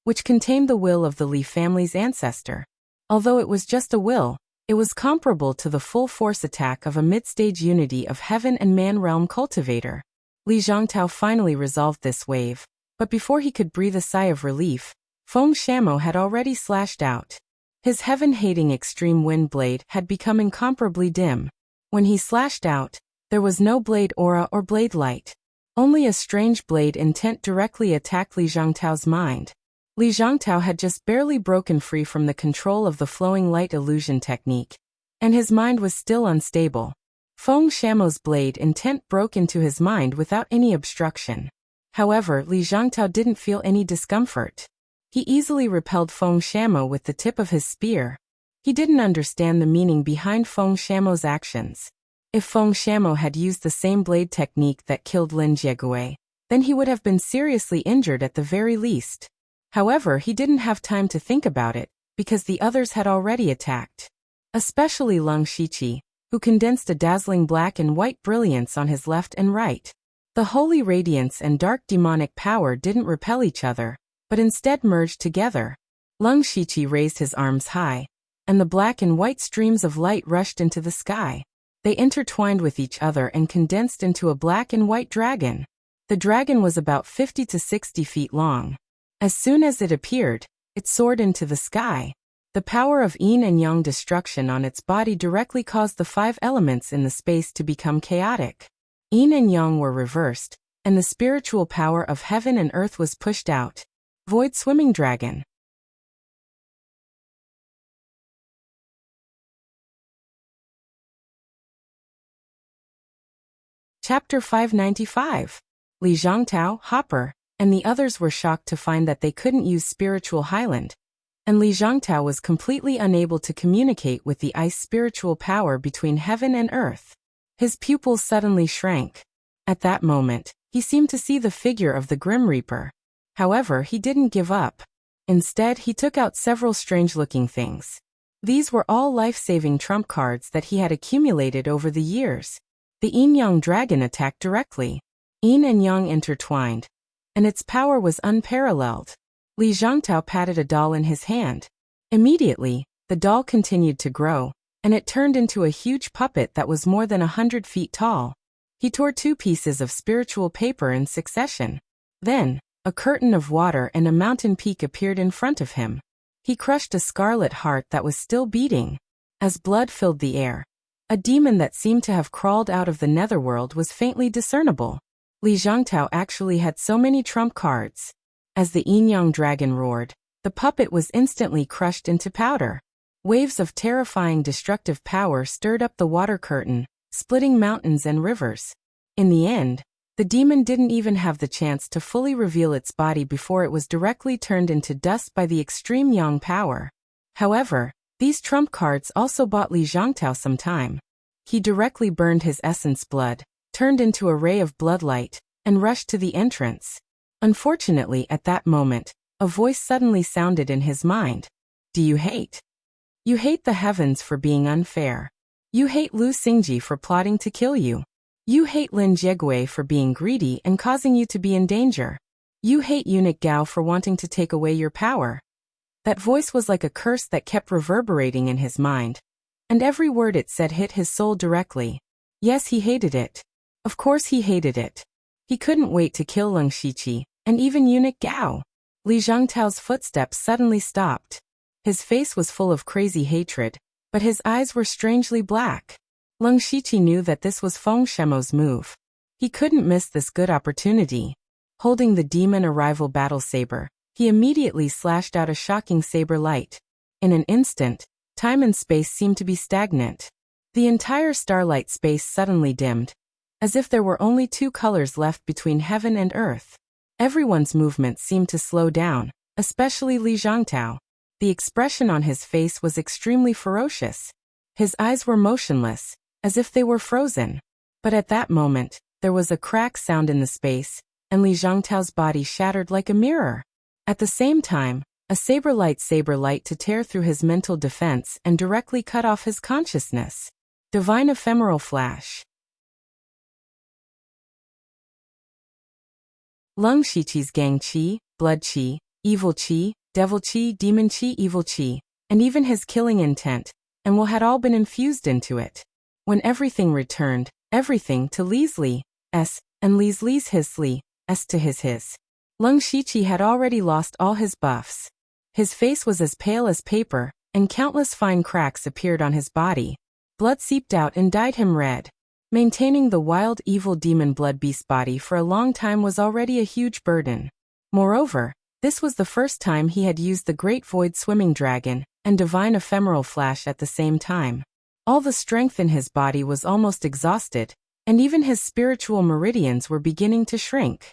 A: which contained the will of the Li family's ancestor. Although it was just a will, it was comparable to the full force attack of a mid-stage unity of heaven and man realm cultivator. Li Zhongtao finally resolved this wave, but before he could breathe a sigh of relief, Feng Shamo had already slashed out. His heaven-hating extreme wind blade had become incomparably dim. When he slashed out, there was no blade aura or blade light. Only a strange blade intent directly attacked Li Zhongtao's mind. Li Zhongtao had just barely broken free from the control of the flowing light illusion technique, and his mind was still unstable. Feng Shamo's blade intent broke into his mind without any obstruction. However, Li Zhongtao didn't feel any discomfort. He easily repelled Feng Shamo with the tip of his spear. He didn't understand the meaning behind Feng Shamo's actions. If Feng Shamo had used the same blade technique that killed Lin Jiegue, then he would have been seriously injured at the very least. However, he didn't have time to think about it, because the others had already attacked. Especially Leng Shiqi, who condensed a dazzling black and white brilliance on his left and right. The holy radiance and dark demonic power didn't repel each other, but instead merged together. Lung Shiqi raised his arms high, and the black and white streams of light rushed into the sky. They intertwined with each other and condensed into a black and white dragon. The dragon was about 50 to 60 feet long. As soon as it appeared, it soared into the sky. The power of yin and yang destruction on its body directly caused the 5 elements in the space to become chaotic. Yin and yang were reversed, and the spiritual power of heaven and earth was pushed out. Void Swimming Dragon. Chapter 595. Li Zhangtao, Hopper, and the others were shocked to find that they couldn't use Spiritual Highland, and Li Zhangtao was completely unable to communicate with the ice spiritual power between heaven and earth. His pupils suddenly shrank. At that moment, he seemed to see the figure of the Grim Reaper. However, he didn't give up. Instead, he took out several strange-looking things. These were all life-saving trump cards that he had accumulated over the years. The yin-yang dragon attacked directly. Yin and yang intertwined, and its power was unparalleled. Li Zhangtao patted a doll in his hand. Immediately, the doll continued to grow, and it turned into a huge puppet that was more than 100 feet tall. He tore 2 pieces of spiritual paper in succession. Then, a curtain of water and a mountain peak appeared in front of him. He crushed a scarlet heart that was still beating. As blood filled the air, a demon that seemed to have crawled out of the netherworld was faintly discernible. Li Zhangtao actually had so many trump cards. As the yin-yang dragon roared, the puppet was instantly crushed into powder. Waves of terrifying destructive power stirred up the water curtain, splitting mountains and rivers. In the end, the demon didn't even have the chance to fully reveal its body before it was directly turned into dust by the extreme yang power. However, these trump cards also bought Li Zhangtao some time. He directly burned his essence blood, turned into a ray of bloodlight, and rushed to the entrance. Unfortunately, at that moment, a voice suddenly sounded in his mind. Do you hate? You hate the heavens for being unfair. You hate Lu Xingji for plotting to kill you. You hate Lin Jiegui for being greedy and causing you to be in danger. You hate Eunuch Gao for wanting to take away your power. That voice was like a curse that kept reverberating in his mind, and every word it said hit his soul directly. Yes, he hated it. Of course he hated it. He couldn't wait to kill Lung Shiqi, and even Eunuch Gao. Li Zhangtao's footsteps suddenly stopped. His face was full of crazy hatred, but his eyes were strangely black. Lung Shiqi knew that this was Feng Shemo's move. He couldn't miss this good opportunity. Holding the demon arrival battle saber, he immediately slashed out a shocking saber light. In an instant, time and space seemed to be stagnant. The entire starlight space suddenly dimmed, as if there were only 2 colors left between heaven and earth. Everyone's movement seemed to slow down, especially Li Zhangtao. The expression on his face was extremely ferocious. His eyes were motionless, as if they were frozen. But at that moment, there was a crack sound in the space, and Li Zhangtao's body shattered like a mirror. At the same time, a saber light to tear through his mental defense and directly cut off his consciousness. Divine Ephemeral Flash. Lung Shiqi's Gang Qi, Blood Qi, Evil Qi, Devil Qi, Demon Qi, Evil Qi, and even his killing intent, and will had all been infused into it. When everything returned, everything to Li's Li, S, and Li's his Li, S to his. Lung Shiqi had already lost all his buffs. His face was as pale as paper, and countless fine cracks appeared on his body. Blood seeped out and dyed him red. Maintaining the wild evil demon blood beast body for a long time was already a huge burden. Moreover, this was the first time he had used the Great Void Swimming Dragon and Divine Ephemeral Flash at the same time. All the strength in his body was almost exhausted, and even his spiritual meridians were beginning to shrink.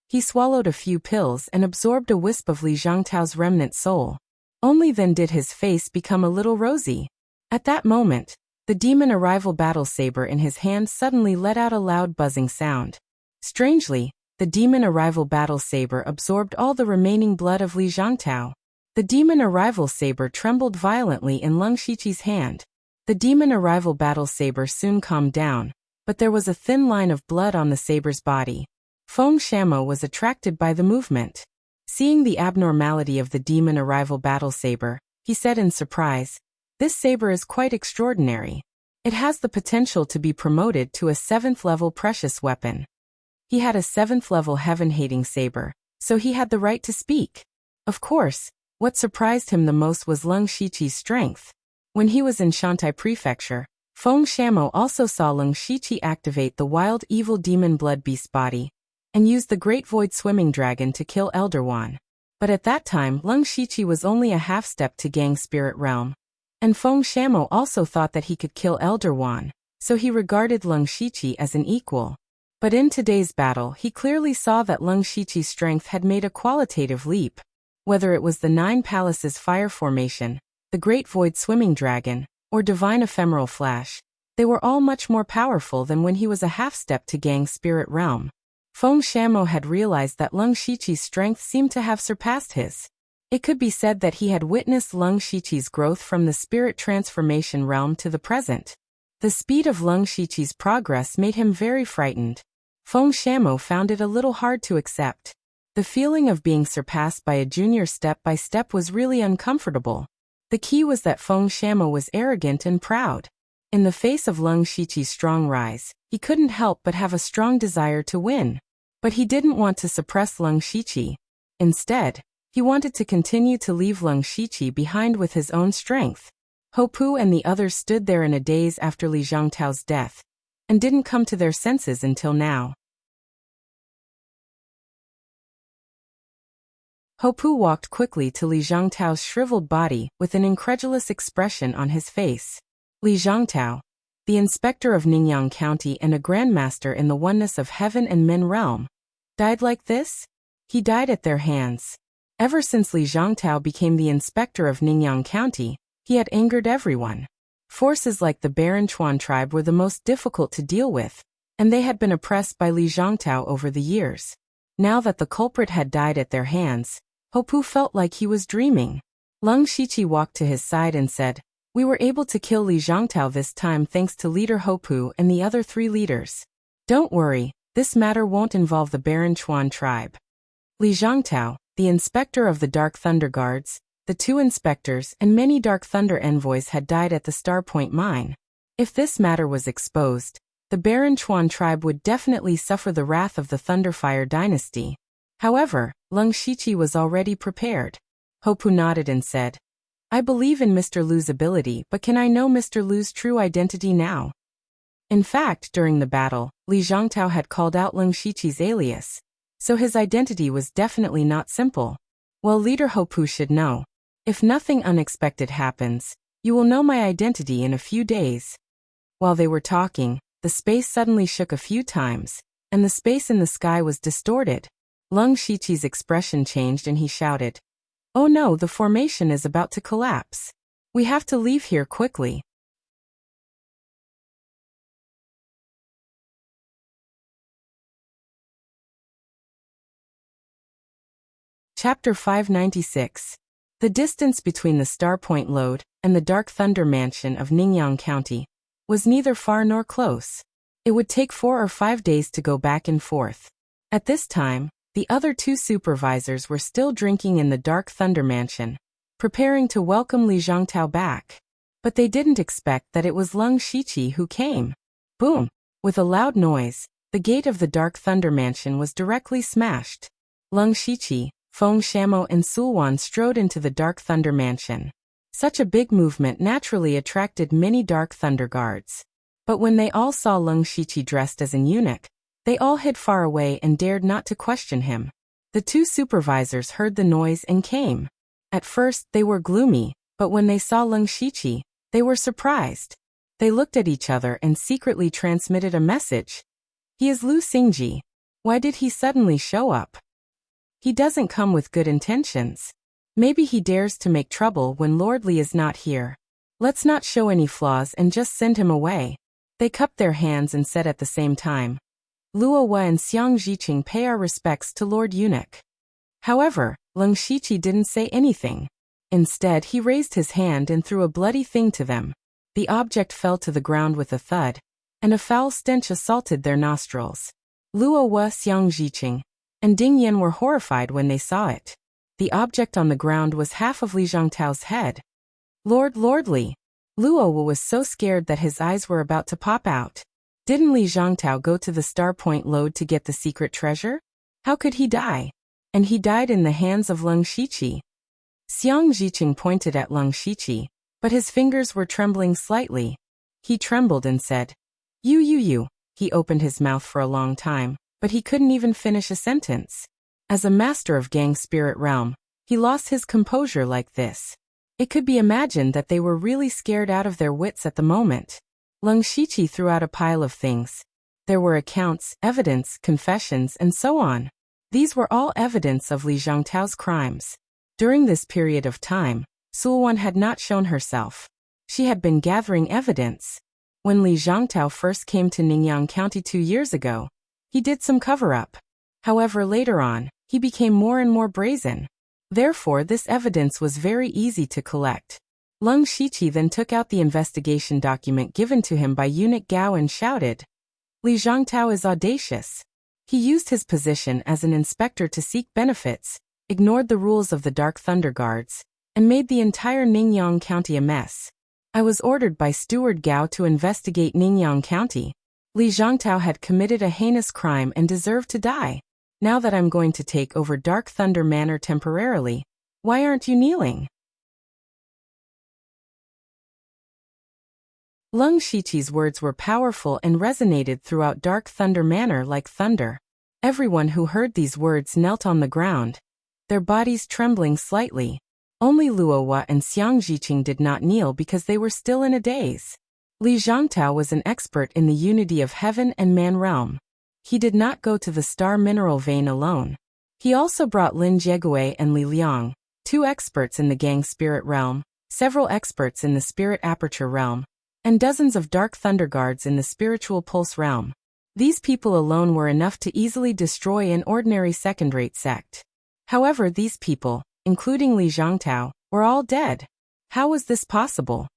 A: He swallowed a few pills and absorbed a wisp of Li Zhangtao's remnant soul. Only then did his face become a little rosy. At that moment, the demon arrival battle saber in his hand suddenly let out a loud buzzing sound. Strangely, the demon arrival battle saber absorbed all the remaining blood of Li Zhangtao. The demon arrival saber trembled violently in Lung Shiqi's hand. The demon arrival battle saber soon calmed down, but there was a thin line of blood on the saber's body. Feng Shamo was attracted by the movement. Seeing the abnormality of the demon arrival battle saber, he said in surprise, "This saber is quite extraordinary. It has the potential to be promoted to a 7th-level precious weapon." He had a 7th-level heaven-hating saber, so he had the right to speak. Of course, what surprised him the most was Leng Shiqi's strength. When he was in Shantai Prefecture, Feng Shamo also saw Leng Shiqi activate the wild evil demon blood beast body and use the Great Void Swimming Dragon to kill Elder Wan. But at that time, Leng Shiqi was only a half-step to Gang Spirit Realm. And Feng Shamo also thought that he could kill Elder Wan, so he regarded Leng Shiqi as an equal. But in today's battle, he clearly saw that Leng Shiqi's strength had made a qualitative leap. Whether it was the 9 Palaces Fire Formation, the Great Void Swimming Dragon, or Divine Ephemeral Flash, they were all much more powerful than when he was a half-step to Gang Spirit Realm. Feng Shamo had realized that Leng Shiqi's strength seemed to have surpassed his. It could be said that he had witnessed Leng Shiqi's growth from the spirit transformation realm to the present. The speed of Leng Shiqi's progress made him very frightened. Feng Shamo found it a little hard to accept. The feeling of being surpassed by a junior step by step was really uncomfortable. The key was that Feng Shamo was arrogant and proud. In the face of Leng Shiqi's strong rise, he couldn't help but have a strong desire to win. But he didn't want to suppress Leng Shiqi. Instead, he wanted to continue to leave Leng Shiqi behind with his own strength. Hopu and the others stood there in a daze after Li Zhongtao's death, and didn't come to their senses until now. Hopu walked quickly to Li Zhongtao's shriveled body with an incredulous expression on his face. Li Zhongtao, the inspector of Ningyang County and a grandmaster in the oneness of heaven and men realm, died like this? He died at their hands. Ever since Li Zhongtao became the inspector of Ningyang County, he had angered everyone. Forces like the Baron Chuan tribe were the most difficult to deal with, and they had been oppressed by Li Zhongtao over the years. Now that the culprit had died at their hands, Hopu felt like he was dreaming. Leng Shiqi walked to his side and said, "We were able to kill Li Zhongtao this time thanks to Leader Hopu and the other 3 leaders. Don't worry, this matter won't involve the Baron Chuan tribe." Li Zhongtao, the inspector of the Dark Thunder Guards, the 2 inspectors and many Dark Thunder envoys had died at the Star Point mine. If this matter was exposed, the Baron Chuan tribe would definitely suffer the wrath of the Thunderfire dynasty. However, Leng Shiqi was already prepared. Hopu nodded and said, "I believe in Mr. Lu's ability, but can I know Mr. Lu's true identity now?" In fact, during the battle, Li Zhongtao had called out Leng Shiqi's alias, so his identity was definitely not simple. Well, Leader Hopu should know. If nothing unexpected happens, you will know my identity in a few days. While they were talking, the space suddenly shook a few times, and the space in the sky was distorted. Leng Shiqi's expression changed and he shouted, "Oh no, the formation is about to collapse. We have to leave here quickly." Chapter 596. The distance between the Star Point Lode and the Dark Thunder Mansion of Ningyang County was neither far nor close. It would take 4 or 5 days to go back and forth. At this time, the other 2 supervisors were still drinking in the Dark Thunder Mansion, preparing to welcome Li Zhongtao back. But they didn't expect that it was Leng Shiqi who came. Boom! With a loud noise, the gate of the Dark Thunder Mansion was directly smashed. Leng Shiqi, Feng Shamo and Sulwan strode into the Dark Thunder Mansion. Such a big movement naturally attracted many Dark Thunder guards. But when they all saw Leng Shiqi dressed as an eunuch, they all hid far away and dared not to question him. The 2 supervisors heard the noise and came. At first, they were gloomy, but when they saw Leng Shiqi, they were surprised. They looked at each other and secretly transmitted a message. "He is Lu Xingji. Why did he suddenly show up? He doesn't come with good intentions. Maybe he dares to make trouble when Lord Li is not here. Let's not show any flaws and just send him away." They cupped their hands and said at the same time, "Luo Hua and Xiang Zhiqing pay our respects to Lord Eunuch." However, Leng Shiqi didn't say anything. Instead, he raised his hand and threw a bloody thing to them. The object fell to the ground with a thud, and a foul stench assaulted their nostrils. Luo Wu, Xiang Zhiqing, and Ding Yan were horrified when they saw it. The object on the ground was half of Li Zhongtao's head. Lordly! Luo Wu was so scared that his eyes were about to pop out. Didn't Li Zhongtao go to the Star Point Lode to get the secret treasure? How could he die? And he died in the hands of Leng Shiqi. Xiang Zhiqing pointed at Leng Shiqi, but his fingers were trembling slightly. He trembled and said, You. He opened his mouth for a long time, but he couldn't even finish a sentence. As a master of Gang Spirit Realm, he lost his composure like this. It could be imagined that they were really scared out of their wits at the moment. Leng Shiqi threw out a pile of things. There were accounts, evidence, confessions, and so on. These were all evidence of Li Zhongtao's crimes. During this period of time, Sulwan had not shown herself. She had been gathering evidence. When Li Zhongtao first came to Ningyan County 2 years ago, he did some cover-up. However, later on, he became more and more brazen. Therefore, this evidence was very easy to collect. Leng Shiqi then took out the investigation document given to him by eunuch Gao and shouted, Li Zhongtao is audacious. He used his position as an inspector to seek benefits, ignored the rules of the Dark Thunder Guards, and made the entire Ningyan County a mess. I was ordered by Steward Gao to investigate Ningyan County. Li Zhongtao had committed a heinous crime and deserved to die. Now that I'm going to take over Dark Thunder Manor temporarily, why aren't you kneeling? Leng Shiqi's words were powerful and resonated throughout Dark Thunder Manor like thunder. Everyone who heard these words knelt on the ground, their bodies trembling slightly. Only Luo Wu and Xiang Zhiqing did not kneel because they were still in a daze. Li Zhongtao was an expert in the unity of heaven and man realm. He did not go to the star mineral vein alone. He also brought Lin Jiegue and Li Liang, 2 experts in the Gang Spirit realm, several experts in the Spirit Aperture realm, and dozens of Dark Thunder Guards in the Spiritual Pulse realm. These people alone were enough to easily destroy an ordinary second-rate sect. However, these people, including Li Zhongtao, were all dead. How was this possible?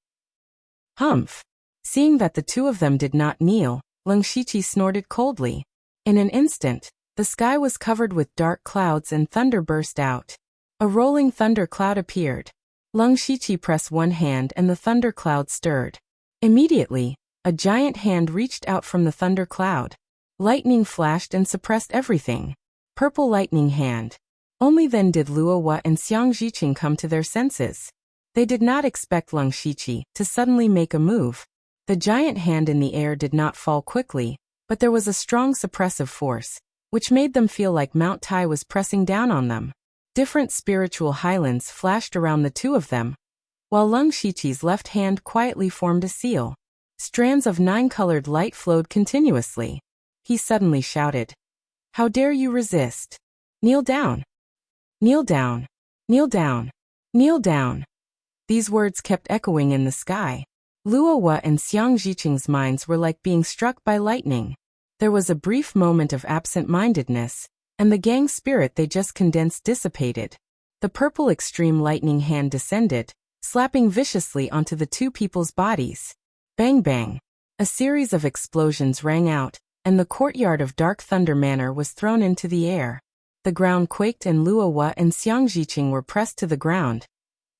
A: Humph! Seeing that the 2 of them did not kneel, Leng Shiqi snorted coldly. In an instant, the sky was covered with dark clouds and thunder burst out. A rolling thunder cloud appeared. Leng Shiqi pressed one hand and the thunder cloud stirred. Immediately, a giant hand reached out from the thunder cloud. Lightning flashed and suppressed everything. Purple lightning hand. Only then did Luo Wu and Xiang Zhiqing come to their senses. They did not expect Leng Shiqi to suddenly make a move. The giant hand in the air did not fall quickly, but there was a strong suppressive force, which made them feel like Mount Tai was pressing down on them. Different spiritual highlands flashed around the 2 of them, while Leng Shiqi's left hand quietly formed a seal. Strands of 9-colored light flowed continuously. He suddenly shouted, How dare you resist? Kneel down! Kneel down! Kneel down! Kneel down! These words kept echoing in the sky. Luo Wu and Xiang Zhiqing's minds were like being struck by lightning. There was a brief moment of absent-mindedness, and the gang spirit they just condensed dissipated. The purple extreme lightning hand descended, slapping viciously onto the 2 people's bodies. Bang bang! A series of explosions rang out, and the courtyard of Dark Thunder Manor was thrown into the air. The ground quaked and Luo Wu and Xiang Zhiqing were pressed to the ground,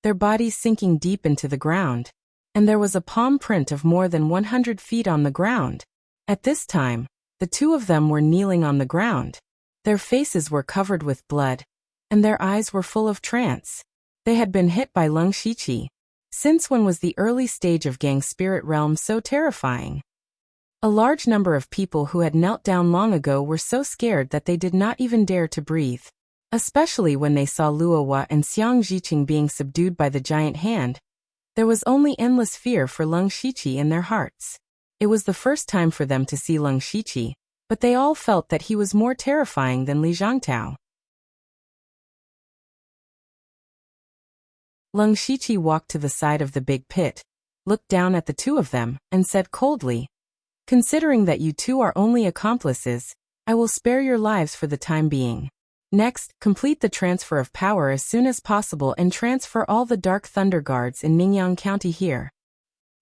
A: their bodies sinking deep into the ground. And there was a palm print of more than 100 feet on the ground. At this time, the 2 of them were kneeling on the ground. Their faces were covered with blood, and their eyes were full of trance. They had been hit by Leng Shiqi. Since when was the early stage of Gang Spirit Realm so terrifying? A large number of people who had knelt down long ago were so scared that they did not even dare to breathe. Especially when they saw Luo Wu and Xiang Zhiqing being subdued by the giant hand. There was only endless fear for Leng Shiqi in their hearts. It was the first time for them to see Leng Shiqi, but they all felt that he was more terrifying than Li Zhongtao. Leng Shiqi walked to the side of the big pit, looked down at the 2 of them, and said coldly, Considering that you 2 are only accomplices, I will spare your lives for the time being. Next, complete the transfer of power as soon as possible and transfer all the Dark Thunder Guards in Ningyan County here.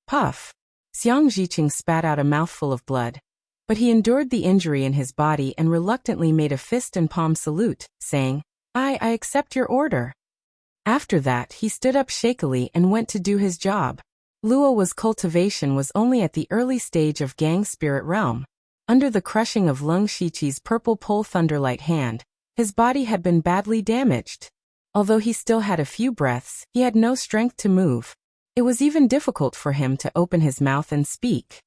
A: Puff! Xiang Zhiqing spat out a mouthful of blood. But he endured the injury in his body and reluctantly made a fist and palm salute, saying, I accept your order. After that, he stood up shakily and went to do his job. Luo's cultivation was only at the early stage of Gang Spirit Realm. Under the crushing of Leng Shiqi's purple pole thunderlight hand, his body had been badly damaged. Although he still had a few breaths, he had no strength to move. It was even difficult for him to open his mouth and speak.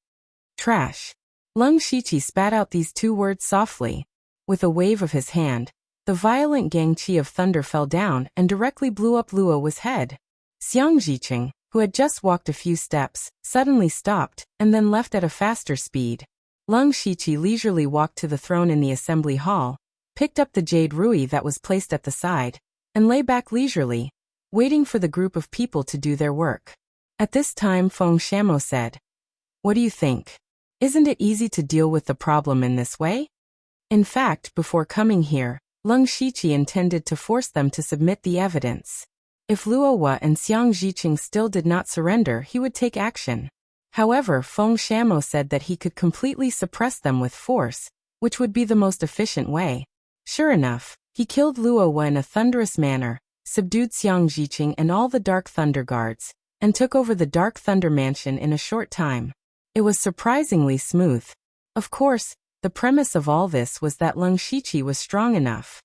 A: Trash. Leng Shiqi spat out these two words softly. With a wave of his hand, the violent Gang Qi of thunder fell down and directly blew up Luo's head. Xiang Zhiqing, who had just walked a few steps, suddenly stopped, and then left at a faster speed. Leng Shiqi leisurely walked to the throne in the assembly hall, picked up the jade rui that was placed at the side, and lay back leisurely, waiting for the group of people to do their work. At this time Feng Shamo said, "What do you think? Isn't it easy to deal with the problem in this way?" In fact, before coming here, Leng Shiqi intended to force them to submit the evidence. If Luo and Xiang Zhiqing still did not surrender, he would take action. However, Feng Shamo said that he could completely suppress them with force, which would be the most efficient way. Sure enough, he killed Luo in a thunderous manner, subdued Xiang Zhiqing and all the Dark Thunder Guards, and took over the Dark Thunder Mansion in a short time. It was surprisingly smooth. Of course, the premise of all this was that Leng Shiqi was strong enough.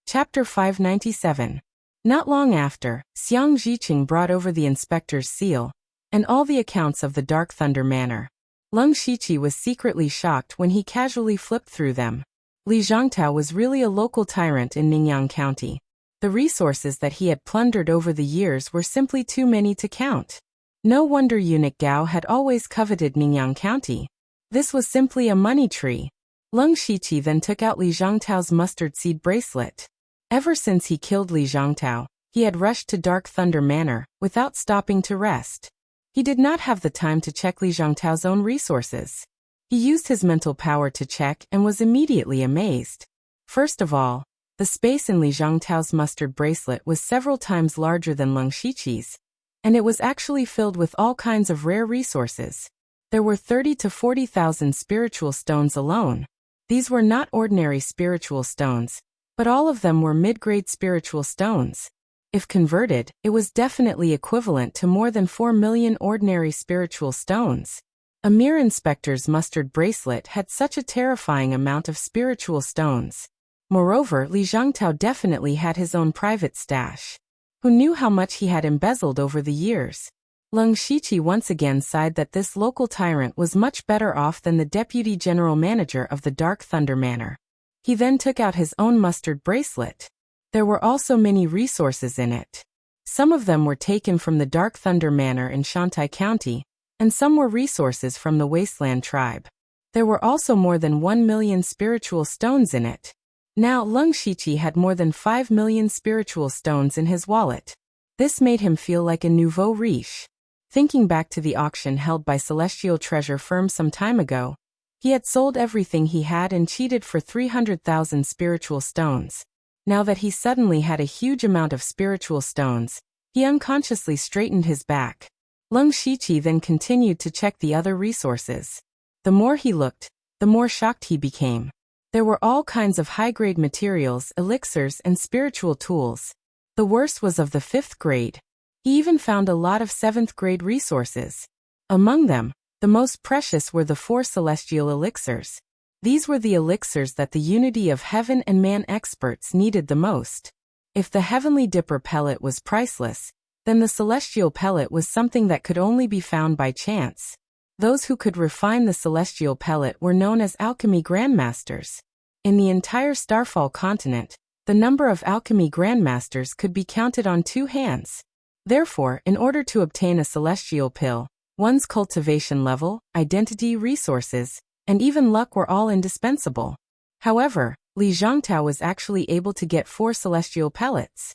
A: Chapter 597. Not long after, Xiang Zhiqing brought over the inspector's seal, and all the accounts of the Dark Thunder Manor. Leng Shiqi was secretly shocked when he casually flipped through them. Li Zhongtao was really a local tyrant in Ningyang County. The resources that he had plundered over the years were simply too many to count. No wonder eunuch Gao had always coveted Ningyang County. This was simply a money tree. Leng Shiqi then took out Li Zhongtao's mustard seed bracelet. Ever since he killed Li Zhongtao, he had rushed to Dark Thunder Manor, without stopping to rest. He did not have the time to check Li Zhongtao's own resources. He used his mental power to check and was immediately amazed. First of all, the space in Li Zhongtao's mustard bracelet was several times larger than Leng Shiqi's, and it was actually filled with all kinds of rare resources. There were 30 to 40,000 spiritual stones alone. These were not ordinary spiritual stones, but all of them were mid-grade spiritual stones. If converted, it was definitely equivalent to more than 4 million ordinary spiritual stones. A mere inspector's mustard bracelet had such a terrifying amount of spiritual stones. Moreover, Li Zhongtao definitely had his own private stash. Who knew how much he had embezzled over the years? Leng Shiqi once again sighed that this local tyrant was much better off than the deputy general manager of the Dark Thunder Manor. He then took out his own mustard bracelet. There were also many resources in it. Some of them were taken from the Dark Thunder Manor in Shantai County, and some were resources from the Wasteland tribe. There were also more than 1 million spiritual stones in it. Now Leng Shiqi had more than 5 million spiritual stones in his wallet. This made him feel like a nouveau riche. Thinking back to the auction held by Celestial Treasure Firm some time ago, he had sold everything he had and cheated for 300,000 spiritual stones. Now that he suddenly had a huge amount of spiritual stones, he unconsciously straightened his back. Leng Shiqi then continued to check the other resources. The more he looked, the more shocked he became. There were all kinds of high-grade materials, elixirs, and spiritual tools. The worst was of the 5th grade. He even found a lot of 7th grade resources. Among them, the most precious were the 4 celestial elixirs. These were the elixirs that the unity of heaven and man experts needed the most. If the heavenly dipper pellet was priceless, then the celestial pellet was something that could only be found by chance. Those who could refine the celestial pellet were known as alchemy grandmasters. In the entire Starfall continent, the number of alchemy grandmasters could be counted on 2 hands. Therefore, in order to obtain a celestial pill, one's cultivation level, identity, resources, and even luck were all indispensable. However, Li Zhongtao was actually able to get 4 celestial pellets.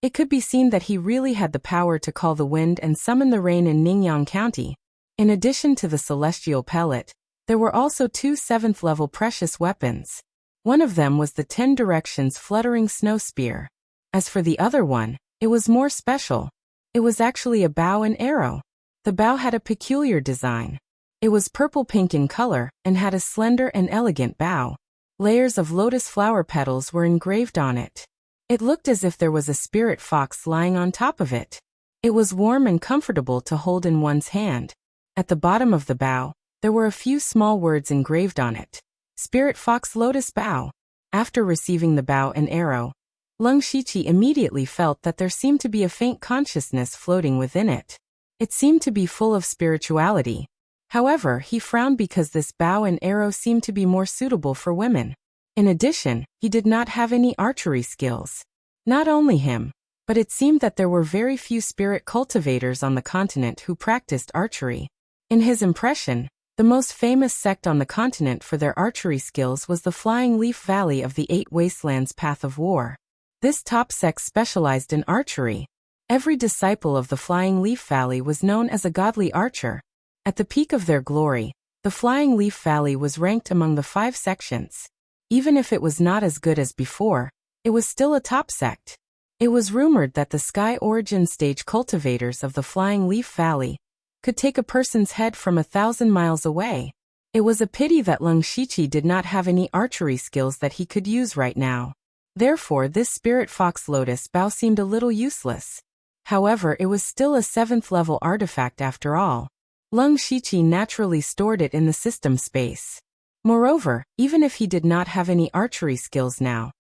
A: It could be seen that he really had the power to call the wind and summon the rain in Ningyang County. In addition to the celestial pellet, There were also two 7th-level precious weapons. One of them was the 10 Directions Fluttering Snow Spear. As for the other one, it was more special. It was actually a bow and arrow. The bow had a peculiar design. It was purple-pink in color and had a slender and elegant bow. Layers of lotus flower petals were engraved on it. It looked as if there was a spirit fox lying on top of it. It was warm and comfortable to hold in one's hand. At the bottom of the bow, there were a few small words engraved on it. Spirit Fox Lotus Bow. After receiving the bow and arrow, Lung Shiqi immediately felt that there seemed to be a faint consciousness floating within it. It seemed to be full of spirituality. However, he frowned because this bow and arrow seemed to be more suitable for women. In addition, he did not have any archery skills. Not only him, but it seemed that there were very few spirit cultivators on the continent who practiced archery. In his impression, the most famous sect on the continent for their archery skills was the Flying Leaf Valley of the Eight Wastelands Path of War. This top sect specialized in archery. Every disciple of the Flying Leaf Valley was known as a godly archer. At the peak of their glory, the Flying Leaf Valley was ranked among the 5 sections. Even if it was not as good as before, it was still a top sect. It was rumored that the Sky Origin Stage cultivators of the Flying Leaf Valley could take a person's head from 1,000 miles away. It was a pity that Lung Shiqi did not have any archery skills that he could use right now. Therefore, this Spirit Fox Lotus Bow seemed a little useless. However, it was still a 7th-level artifact after all. Lung Shiqi naturally stored it in the system space. Moreover, even if he did not have any archery skills now,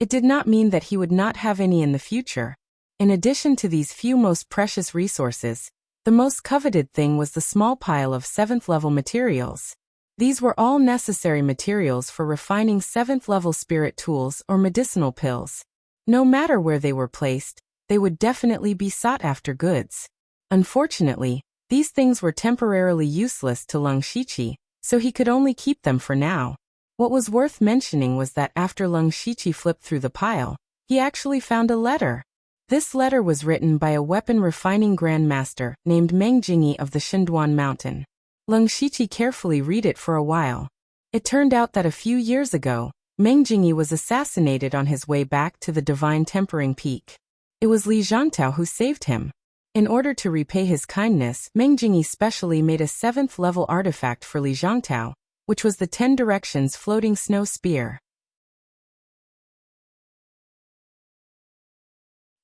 A: it did not mean that he would not have any in the future. In addition to these few most precious resources, the most coveted thing was the small pile of 7th-level materials. These were all necessary materials for refining 7th-level spirit tools or medicinal pills. No matter where they were placed, they would definitely be sought-after goods. Unfortunately, these things were temporarily useless to Lung Shiqi, so he could only keep them for now. What was worth mentioning was that after Lung Shiqi flipped through the pile, he actually found a letter. This letter was written by a weapon-refining grandmaster named Meng Jingyi of the Shinduan Mountain. Lung Shiqi carefully read it for a while. It turned out that a few years ago, Meng Jingyi was assassinated on his way back to the Divine Tempering Peak. It was Li Zhangtao who saved him. In order to repay his kindness, Meng Jingyi specially made a 7th-level artifact for Li Zhangtao, which was the 10 Directions Floating Snow Spear.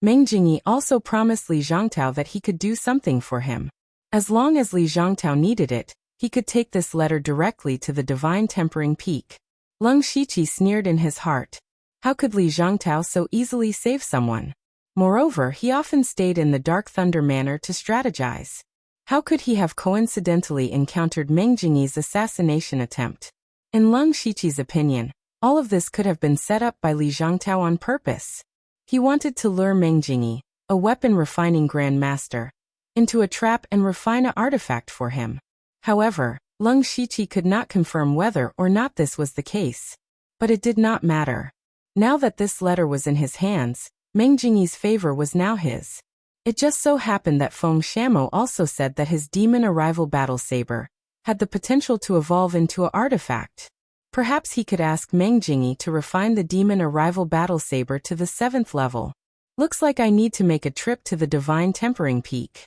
A: Meng Jingyi also promised Li Zhangtao that he could do something for him. As long as Li Zhangtao needed it, he could take this letter directly to the Divine Tempering Peak. Lung Shiqi sneered in his heart. How could Li Zhangtao so easily save someone? Moreover, he often stayed in the Dark Thunder Manor to strategize. How could he have coincidentally encountered Meng Jingyi's assassination attempt? In Lung Shiqi's opinion, all of this could have been set up by Li Zhangtao on purpose. He wanted to lure Meng Jingyi, a weapon-refining grandmaster, into a trap and refine an artifact for him. However, Lung Shiqi could not confirm whether or not this was the case. But it did not matter. Now that this letter was in his hands, Meng Jingyi's favor was now his. It just so happened that Feng Shamo also said that his demon arrival battle saber had the potential to evolve into an artifact. Perhaps he could ask Meng Jingyi to refine the demon arrival battle saber to the 7th level. Looks like I need to make a trip to the Divine Tempering Peak.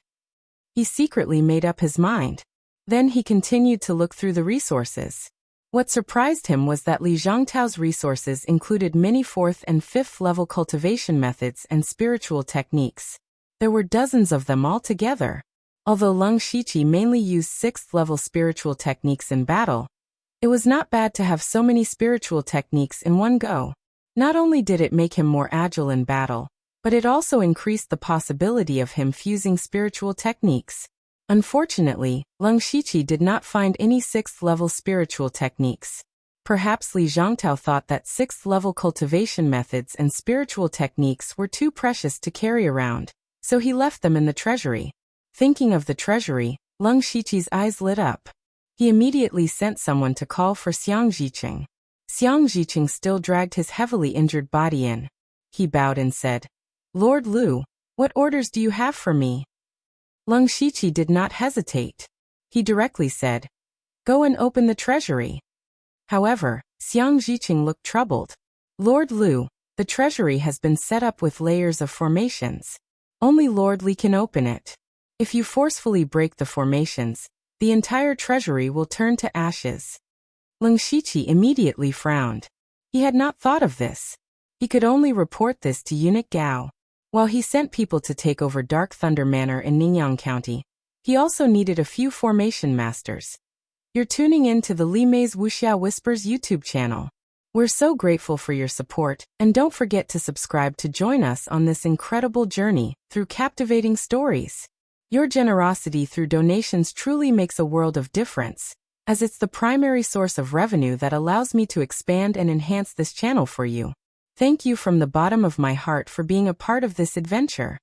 A: He secretly made up his mind. Then he continued to look through the resources. What surprised him was that Li Zhangtao's resources included many 4th and 5th level cultivation methods and spiritual techniques. There were dozens of them altogether. Although Lung Shiqi mainly used 6th level spiritual techniques in battle, it was not bad to have so many spiritual techniques in one go. Not only did it make him more agile in battle, but it also increased the possibility of him fusing spiritual techniques. Unfortunately, Lung Shiqi did not find any 6th level spiritual techniques. Perhaps Li Zhangtao thought that 6th level cultivation methods and spiritual techniques were too precious to carry around, so he left them in the treasury. Thinking of the treasury, Lung Shiqi's eyes lit up. He immediately sent someone to call for Xiang Zhiqing. Xiang Zhiqing still dragged his heavily injured body in. He bowed and said, "Lord Lu, what orders do you have for me?" Lung Shiqi did not hesitate. He directly said, Go and open the treasury. However, Xiang Zhiqing looked troubled. Lord Lu, the treasury has been set up with layers of formations. Only Lord Li can open it. If you forcefully break the formations, the entire treasury will turn to ashes. Leng Shiqi immediately frowned. He had not thought of this. He could only report this to Eunuch Gao. While he sent people to take over Dark Thunder Manor in Ningyang County, he also needed a few formation masters. You're tuning in to the Li Mei's Wuxia Whispers YouTube channel. We're so grateful for your support, and don't forget to subscribe to join us on this incredible journey through captivating stories. Your generosity through donations truly makes a world of difference, as it's the primary source of revenue that allows me to expand and enhance this channel for you. Thank you from the bottom of my heart for being a part of this adventure.